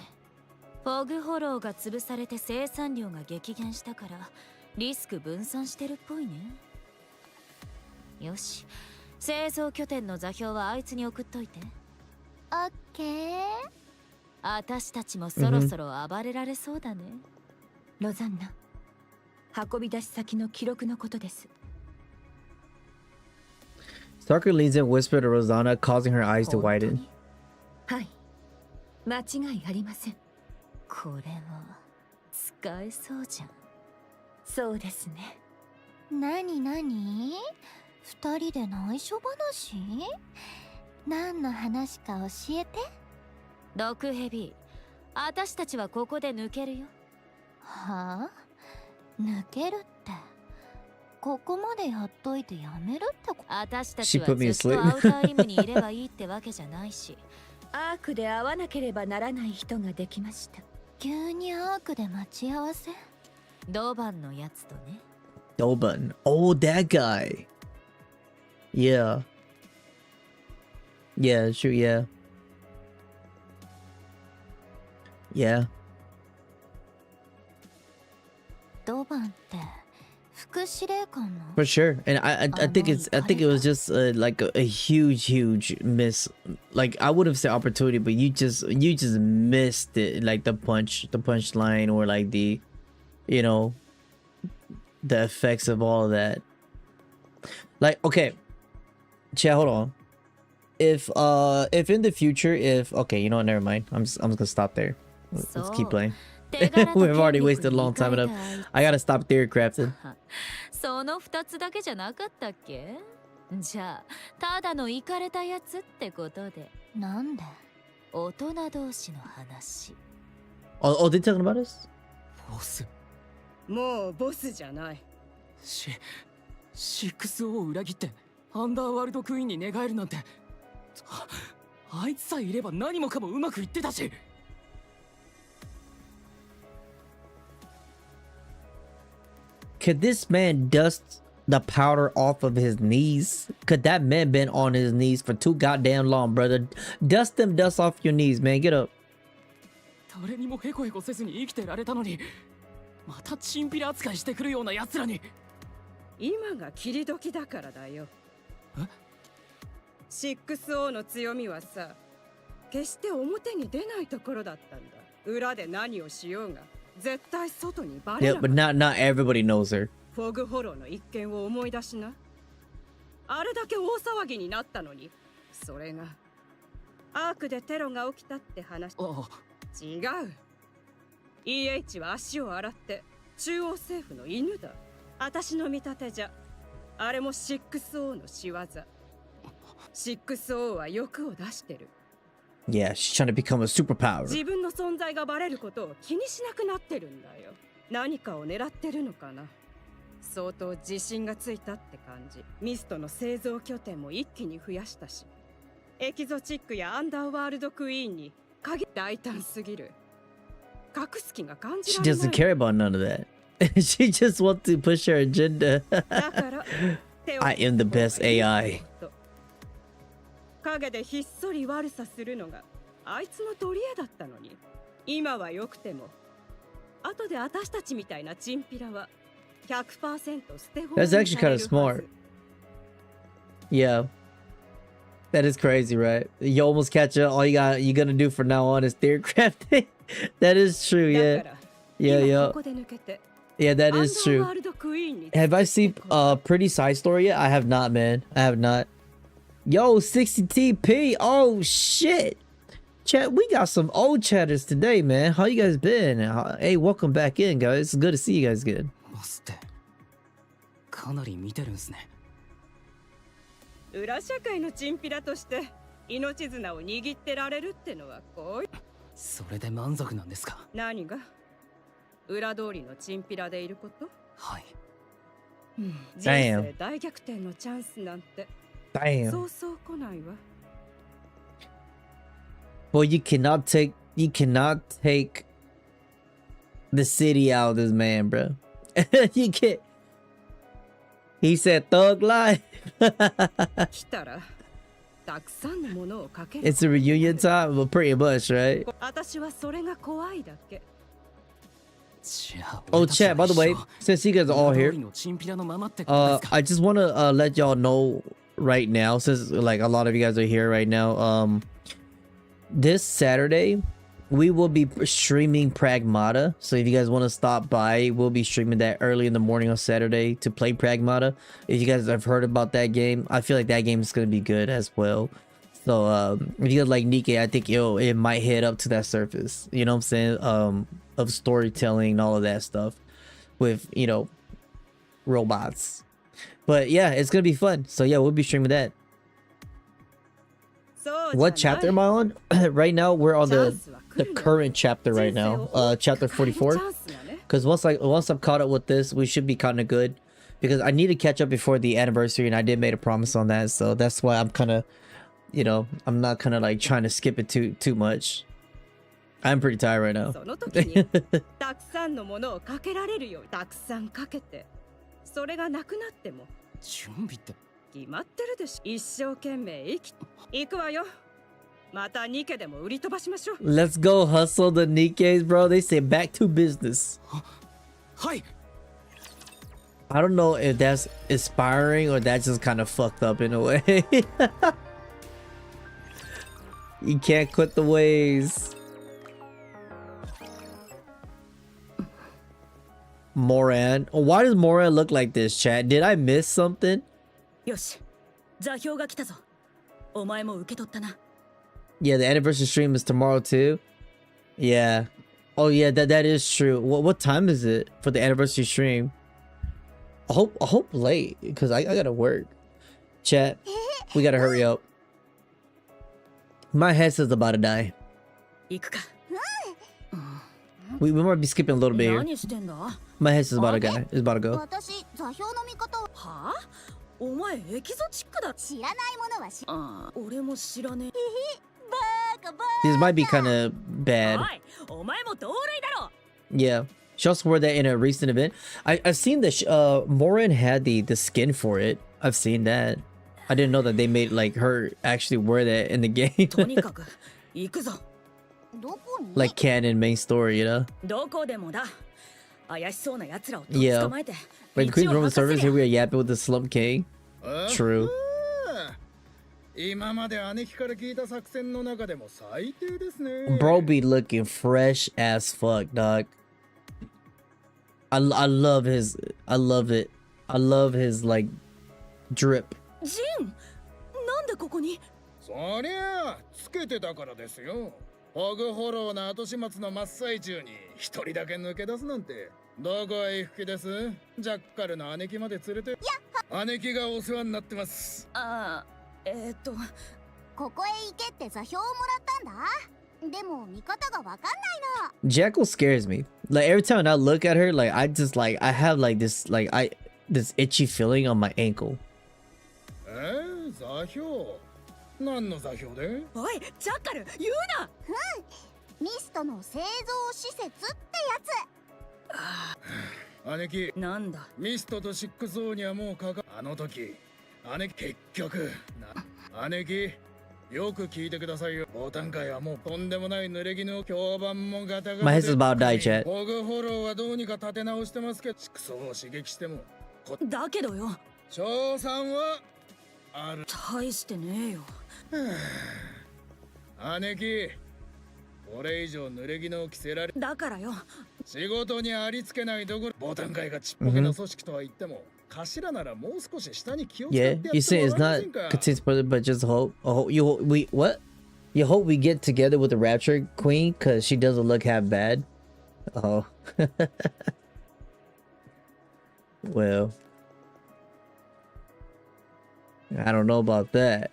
フォグホローが潰されて生産量が激減したからリスク分散してるっぽいね。よし、製造拠点の座標はあいつに送っといて。オッケー。私たちもそろそろ暴れられそうだね。ロザンナ、運び出し先の記録のことです。Starker leans in, whispered to Rosanna, causing her eyes to widen. はい、間違いありません。これは使えそうじゃん。そうですね。なになに？二人で内緒話？何の話か教えて。毒ヘビ、私たちはここで抜けるよ。はあ？抜けるって。ここまでやっといてやめるってこと？私たちはずっとアウターイムにいればいいってわけじゃないし、アークで会わなければならない人ができました。急にアークで待ち合わせ？ドバンのやつとね。Doban. Oh, that guy. Yeah. Yeah, sure, yeah. Yeah. ドバンって副司令官の？ For sure. And I think it was just like a huge miss. Like I would have said opportunity, but you just missed it. Like the punchline or like the, you know, the effects of all of that. Like, okay, chat, hold on. If in the future, okay, you know what, never mind. I'm just gonna stop there. Let's keep playing. We've already wasted a long time enough. I gotta stop theory crafting. その2つだけじゃなかったっけ？じゃあただのイカれたやつってことで。なんで？大人同士の話。Oh, they talking about us? ボス。もうボスじゃない。6を裏切ってアンダーワールドクイーンに寝返るなんて、あいつさえいれば何もかもうまくいってたし。Could this man dust the powder off of his knees? Could that man been on his knees for too goddamn long, brother? Dust them dust off your knees, man. Get up. 誰にもヘコヘコせずに生きてられたのに、またチンピラ扱いしてくるような奴らに。今が切り時だからだよ。え？ 6O の強みはさ、決して表に出ないところだったんだ。裏で何をしようが絶対外にバレ Yeah, な but not everybody knows her. フォグホローの一件を思い出しな。あれだけ大騒ぎになったのに、それがアークでテロが起きたって話。違う。EH は足を洗って中央政府の犬だ。私の見立てじゃ、あれも 6O の仕業。6O は欲を出してる。Yeah, she's trying to become a superpower. 自分の存在がバレることを気にしなくなってるんだよ。何かを狙ってるのかな。相当自信がついたって感じ。ミストの製造拠点も一気に増やしたし、エキゾチックやアンダーワールドクイーンに鍵大胆すぎる。隠す気が感じ She られない。 doesn't care about none of that. She just wants to push her agenda. だからI am the best AI. 影でひっそり悪さするのがあいつの取り柄だったのに、今は良くても後で私たちみたいなチンピラは 100% 捨て放 That's actually kind of smart. Yeah. That is crazy, right? You almost catch up. All you're gonna do from now on is theory crafting. That is true, yeah. Yeah. Yeah, that is true. Have I seen Pretty Side Story yet? I have not, man. I have not. Yo, 60TP. Oh shit. Chat, we got some old chatters today, man. How you guys been? Hey, welcome back in, guys. It's good to see you guys again. かなり見てるんすね。裏社会のチンピラとして命綱を握ってられるってのはこう。それで満足なんですか？何が？裏通りのチンピラでいること？はい。人生大逆転のチャンスなんて。Damn. そうそう来ないわ。Boy, you cannot take the city out of this man, bro. You can't. He said thug life. It's a reunion time, but pretty much, right? Oh, chat, by the way, since you guys are all here, I just want to let y'all know right now, since like a lot of you guys are here right now, this Saturday we will be streaming Pragmata, so if you guys want to stop by, we'll be streaming that early in the morning on Saturday to play Pragmata. If you guys have heard about that game, I feel like that game is going to be good as well. So if you guys like Nikke, I think it might hit up to that surface, you know what I'm saying, of storytelling and all of that stuff with, you know, robots. But yeah, it's gonna be fun. So yeah, we'll be streaming that. What chapter am I on? Right now we're on the current chapter right now, chapter 44. Because once I'm caught up with this, we should be kind of good, because I need to catch up before the anniversary, and I did make a promise on that. So that's why I'm kind of, you know, I'm not kind of like trying to skip it too much. I'm pretty tired right now. たくさんのものをかけられるようにたくさんかけて、それがなくなっても準備って決まってるでしょ。一生懸命行くわよ。またニケでも売り飛ばしましょう。 Let's go hustle the Nikkes, bro. They say back to business. はい。 I don't know if that's inspiring or that's just kind of fucked up in a way. You can't quit the ways. Moran. Why does Moran look like this, chat? Did I miss something? よし、座標が来たぞ。お前も受け取ったな。 Yeah, the anniversary stream is tomorrow too. Yeah. Oh yeah, that is true. What time is it for the anniversary stream? I hope late, because I gotta work. Chat, we gotta hurry up. My headset's about to die. 行くか。We might be skipping a little bit here. 何してんだ? My headset's about to go. It's about to go. 私座標の見方を。はあ？お前エキゾチックだ。知らないものは知らない。ああ、俺も知らねえ。バカバ This might be kind of bad. お前も同類だろ。 Yeah. She also wore that in a recent event. I've seen that Moran had the skin for it. I've seen that. I didn't know that they made like her actually wear that in the game. とにかく行くぞ。どこに？ Like canon main story, you know? どこでもだ。怪しそうな奴らを Yeah. 捕まえて Like the Queen's Roman servants, here we are yapping with the Slum King. True. 今まで姉貴から聞いた作戦の中でも最低ですね。 Bro be looking fresh as fuck, dog. I love his, I love it. I love his like drip. ジン、なんでここに？そりゃあつけてたからですよ。ホグフォローの後始末の真っ最中に一人だけ抜け出すなんて。どこへ行く気です？ジャッカルの姉貴まで連れて。姉貴がお世話になってます。ああ、ここへ行けって座標をもらったんだ。でも見方がわかんないの。 Jackal scares me. Like every time I look at her, like I just like I have like this this itchy feeling on my ankle. 座標？何の座標で？おい、ジャッカル、言うな。ミストの製造施設ってやつ。姉貴、なんだ？ミストとシックスオーにはもうあの時、姉貴結局姉貴、よく聞いてくださいよ。ボタン界はもうとんでもない濡れ衣の評判もガタガタ My head's about to die, chat. ホグフォローはどうにか立て直してますけど、シックスオーを刺激してもだけどよ、賞賛はある。大してねえよ。姉貴、これ以上濡れ衣を着せられ。だからよ。仕事にありつけないどころ、ボタン界がちっぽけな組織とは言っても、頭ならもう少し下に気を使ってや Yeah, っても you say it's ら not えませんか。 contains spoiler, but just hope. Oh, what? You hope we get together with the Rapture Queen because she doesn't look half bad. Oh, well, I don't know about that.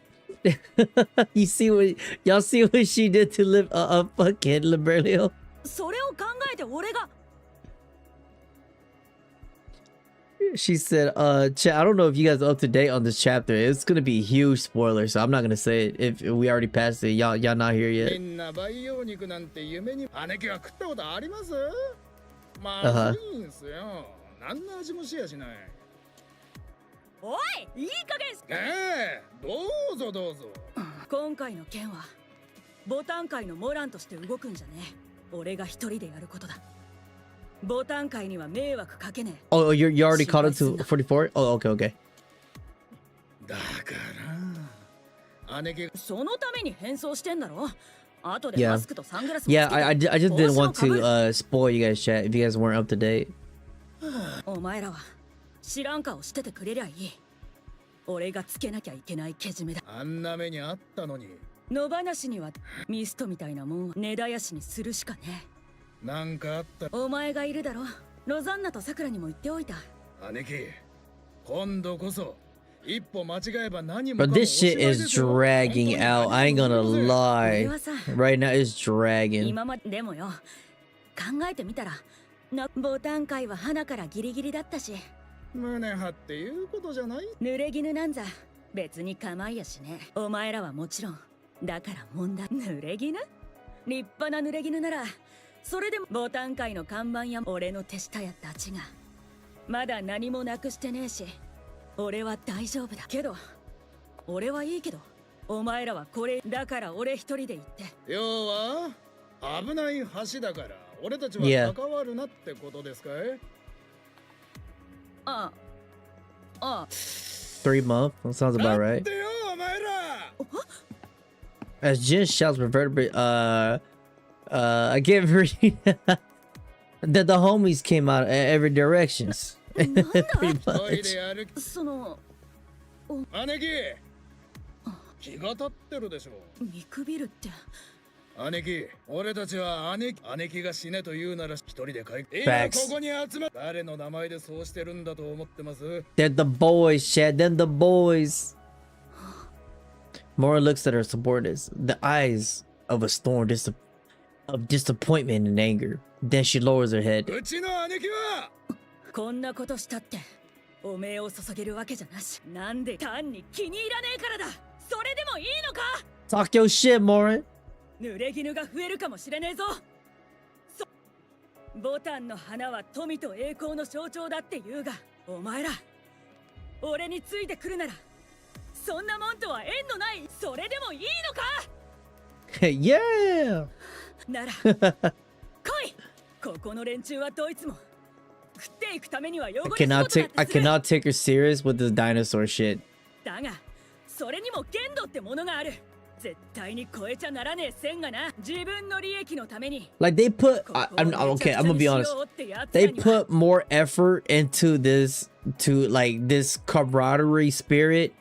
You see what y'all see what she did to fucking Liberio? それを考えて俺が。She said, chat, I don't know if you guys are up to date on this chapter. It's gonna be a huge spoiler, so I'm not gonna say it if we already passed it. Y'all not here み yet. んな培養肉なんて夢に。姉貴は食ったことあります？まあ、いいんすよ。何の味もしやしない。おい、いい加減。どうぞどうぞ。今回の件はボタン界のモランとして動くんじゃねえ。俺が一人でやることだ。ボタン界には迷惑かけねえ。Oh, you already caught up to 44? Oh, okay. だから姉貴、そのために変装してんだろ。後でマスクとサングラスもつけて。 Yeah, I just didn't want to spoil you guys chat if you guys weren't up to date. お前らは知らん顔しててくれりゃいい。俺がつけなきゃいけないけじめだ。あんな目にあったのに。野放しにはミストみたいなもんは根絶やしにするしかねえ。なんかあった。お前がいるだろ。ロザンナとサクラにも言っておいた。姉貴、今度こそ一歩間違えば何もか But も。 this shit is dragging out. I ain't gonna lie. Right now it's dragging. 今まででもよ、考えてみたらボタン界は花からギリギリだったし。胸張っていうことじゃない。濡れ衣なんざ別に構いやしね。お前らはもちろん。だから問題。濡れ衣？立派な濡れ衣ならそれでもボタン界の看板や俺の手下やたちがまだ何もなくしてねえし、俺は大丈夫だけど。俺はいいけどお前らはこれだから俺一人で行って。要は危ない橋だから俺たちは関わるなってことですかい？ああ。 3 months? That sounds about right. As Jin shouts for vertebrae, I can't read that the homies came out in every directions. Pretty much. その姉貴、気が立ってるでしょ。見くびるって。姉貴、俺たちは姉貴が死ねと言うなら一人で帰って。Facts. 今ここに集ま。誰の名前でそうしてるんだと思ってます？ They're the boys, Chad. They're the boys. Mora looks at her subordinates, the eyes of a storm of disappointment and anger. Then she lowers her head. うちの姉貴はこんなことしたっておめえを注げるわけじゃなし。なんで単に気に入らねえからだ。それでもいいのか。 Talk your shit, Mora. 濡れ衣が増えるかもしれねえぞ。ボタンの花は富と栄光の象徴だって言うが、お前ら俺についてくるならそんなもんとは縁のない。それでもいいのか。Yeah. なら来い。ここの連中はどいつも食っていくためには汚 I れ仕事 cannot だ take ってする I cannot take her serious with this dinosaur shit. だがそれにも限度ってものがある。絶対に超えちゃならねえ線がな。自分の利益のために Like they put I'm okay, I'm gonna be honest. They put more effort into this to like this camaraderie spirit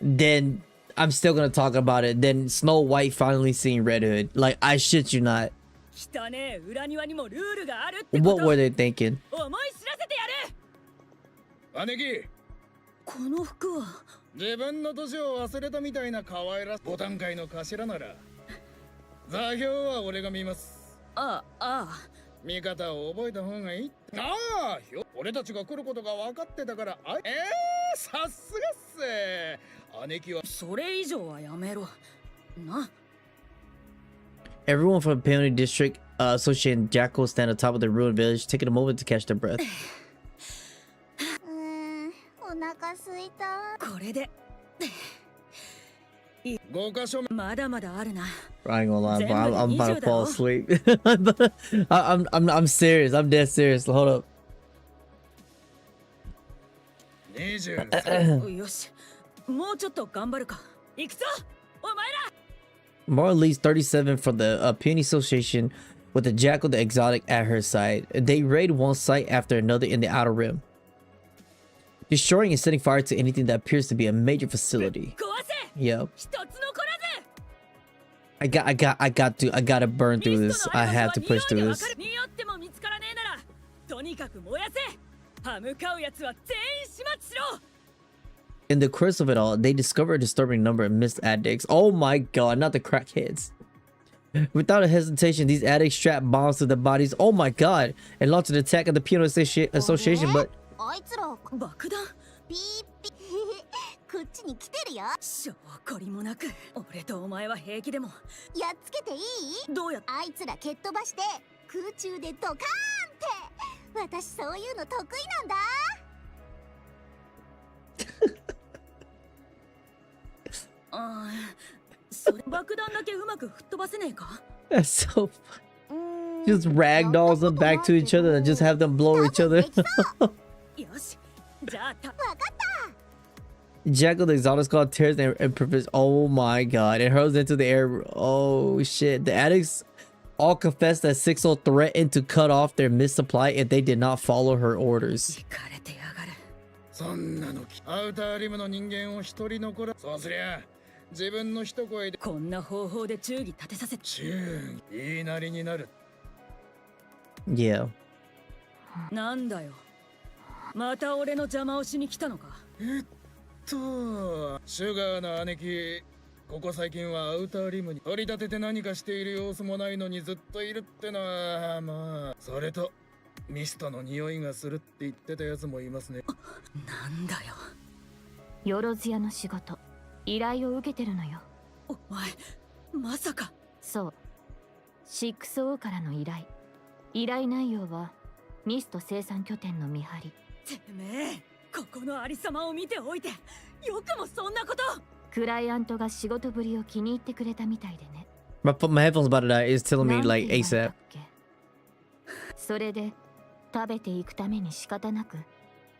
than I'm still gonna talk about it than Snow White finally seeing Red Hood. Like I shit you not. 汚ねえ裏庭にもルールがあるってこ What と were they thinking? 思い知らせてやる。姉貴、この服は自分の年を忘れたみたいな可愛らしいボタン界の頭なら座標は俺が見ます。ああ見方を覚えた方がいい。ああ、俺たちが来ることが分かってたから。さすがっす。姉貴はそれ以上はやめろな。 Everyone from Papillon District Associate and Jackal stand atop of the ruined village, taking a moment to catch their breath. お腹すいた。これで5箇所目。まだまだあるな。 I ain't gonna lie, bro. I'm about to fall asleep. I'm serious. I'm dead serious. Hold up. 20。よし、もうちょっと頑張るか。行くぞ、お前ら。 Mara leads 37 from the Peony Association with the Jackal the Exotic at her side. They raid one site after another in the Outer Rim, destroying and setting fire to anything that appears to be a major facility. Yep. I gotta burn through this. I have to push through this. とにかく燃やせ。歯向かうやつは全員始末しろ。 In the course of it all, they discover a disturbing number of missed addicts. Oh my god, not the crackheads. Without a hesitation, these addicts strap bombs to their bodies. Oh my god, and launch an attack at the Piano Association, but あいつら爆弾ピーピこっちに来てるよ。証拠りもなく俺とお前は平気でもやっつけていい？どうやあいつら蹴っ飛ばして空中でドカーンって。私そういうの得意なんだ。ああ、それ爆弾だけうまく吹っ飛ばせねえか？ that's so funny. Just ragdolls them back to each other and just have them blow each other. よし、じゃあた。 Jackal the Exotic Skull tears and prevents. Oh my god, it hurls into the air. Oh shit. The addicts all confess that 60 threatened to cut off their missupply if they did not follow her orders. そんなのアウターリムの人間を一人残ら。そうすりゃ自分の一声でこんな方法で忠義立てさせて。忠義言いなりになる。 Yeah. なんだよ。また俺の邪魔をしに来たのか。シュガーの姉貴、ここ最近はアウターリムに取り立てて何かしている様子もないのにずっといるってのは、まあそれとミストの匂いがするって言ってたやつもいますね。なんだよ。よろずやの仕事、依頼を受けてるのよ。お前、まさか。そう。6O からの依頼。依頼内容はミスト生産拠点の見張り。てめえ、ここのありさまを見ておいて、よくもそんなこと。クライアントが仕事ぶりを気に入ってくれたみたいでね。My headphones about to die. It's telling me like ASAP. それで食べていくために仕方なく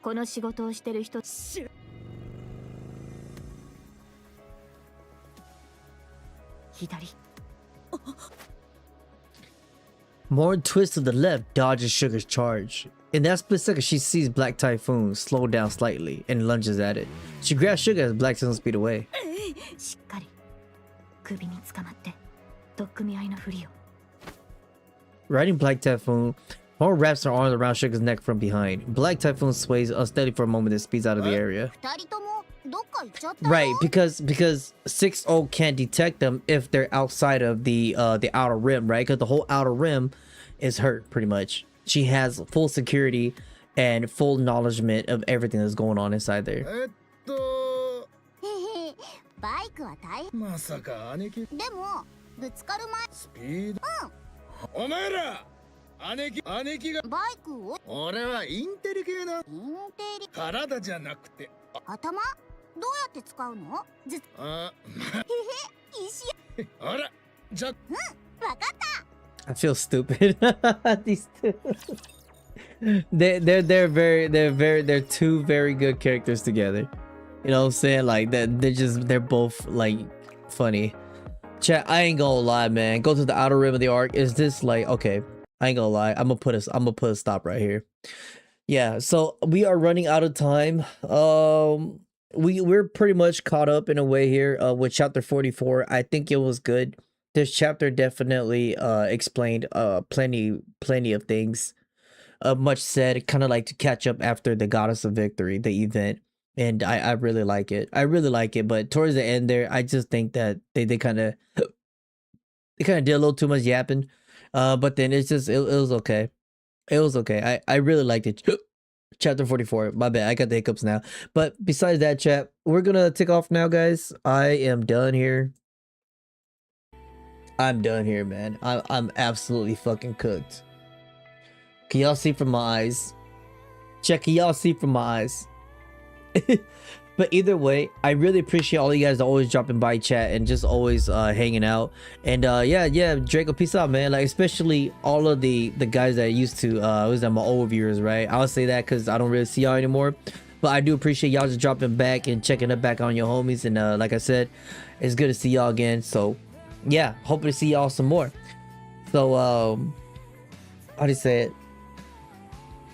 この仕事をしてる人。左。 More twist to the left, dodges Sugar's charge. In that split second, she sees Black Typhoon slow down slightly and lunges at it. She grabs Sugar as Black Typhoon speed away. しっかり首に捕まって取っ組み合いのふりを。 Riding Black Typhoon, More wraps her arms around Sugar's neck from behind. Black Typhoon sways unsteady for a moment and speeds out of the area. 二人ともどっか行っちゃった？ Right, because 6-0 can't detect them if they're outside of the outer rim, right? Because the whole outer rim is hurt pretty much. She has full security and full acknowledgement of everything that's going on inside there. バイクは大変。まさか兄貴。でもぶつかる前。スピード。お前ら。姉貴がバイクを。俺はインテリ系な。インテリ。体じゃなくて。頭？どうやって使うの？あ。石。あら、じゃ。わかった。I feel stupid. These two. they're two very good characters together. You know what I'm saying? Like that they're both like funny. Chat, I ain't gonna lie, man. Go to the outer rim of the arc. Is this like okay? I ain't gonna lie. I'm gonna put a stop right here. Yeah, so we are running out of time. We're pretty much caught up in a way here with chapter 44. I think it was good. This chapter definitely explained plenty of things. Much said, kind of like to catch up after the Goddess of Victory, the event. And I really like it. I really like it, but towards the end there, I just think that they kind of did a little too much yapping. But then it's just it was okay. It was okay. I really liked it. Chapter 44. My bad. I got the hiccups now. But besides that, chat, we're gonna take off now, guys. I am done here. I'm done here, man. I'm absolutely fucking cooked. Can y'all see from my eyes? Check, can y'all see from my eyes? But either way, I really appreciate all you guys always dropping by chat and just always hanging out. And yeah, Draco, peace out, man. Like especially all of the guys that I used to was my old viewers, right? I'll say that because I don't really see y'all anymore. But I do appreciate y'all just dropping back and checking up back on your homies. And like I said, it's good to see y'all again. So yeah, hoping to see y'all some more. So how do you say it?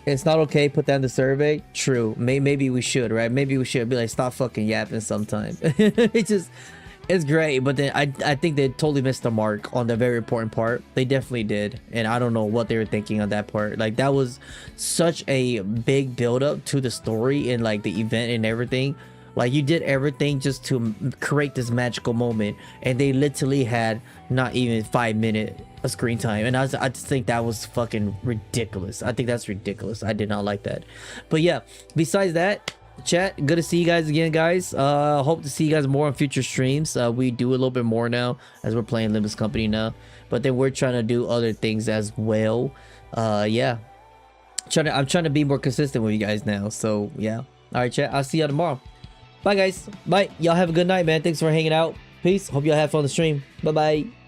It's not okay, put that in the survey. True. Maybe we should, right? Maybe we should be like, stop fucking yapping sometime. It's great, but then I think they totally missed the mark on the very important part. They definitely did, and I don't know what they were thinking on that part. Like that was such a big build up to the story and like the event and everything. Like you did everything just to create this magical moment, and they literally had not even 5 minutes of screen time, and I just think that was fucking ridiculous. I think that's ridiculous. I did not like that. But yeah, besides that, chat, good to see you guys again, guys. Hope to see you guys more on future streams. We do a little bit more now as we're playing Limbus Company now, but then we're trying to do other things as well. Yeah, I'm trying to be more consistent with you guys now. So yeah, all right, chat, I'll see y'all tomorrow. Bye guys. Bye. Y'all have a good night, man. Thanks for hanging out. Peace. Hope y'all have fun on the stream. Bye bye.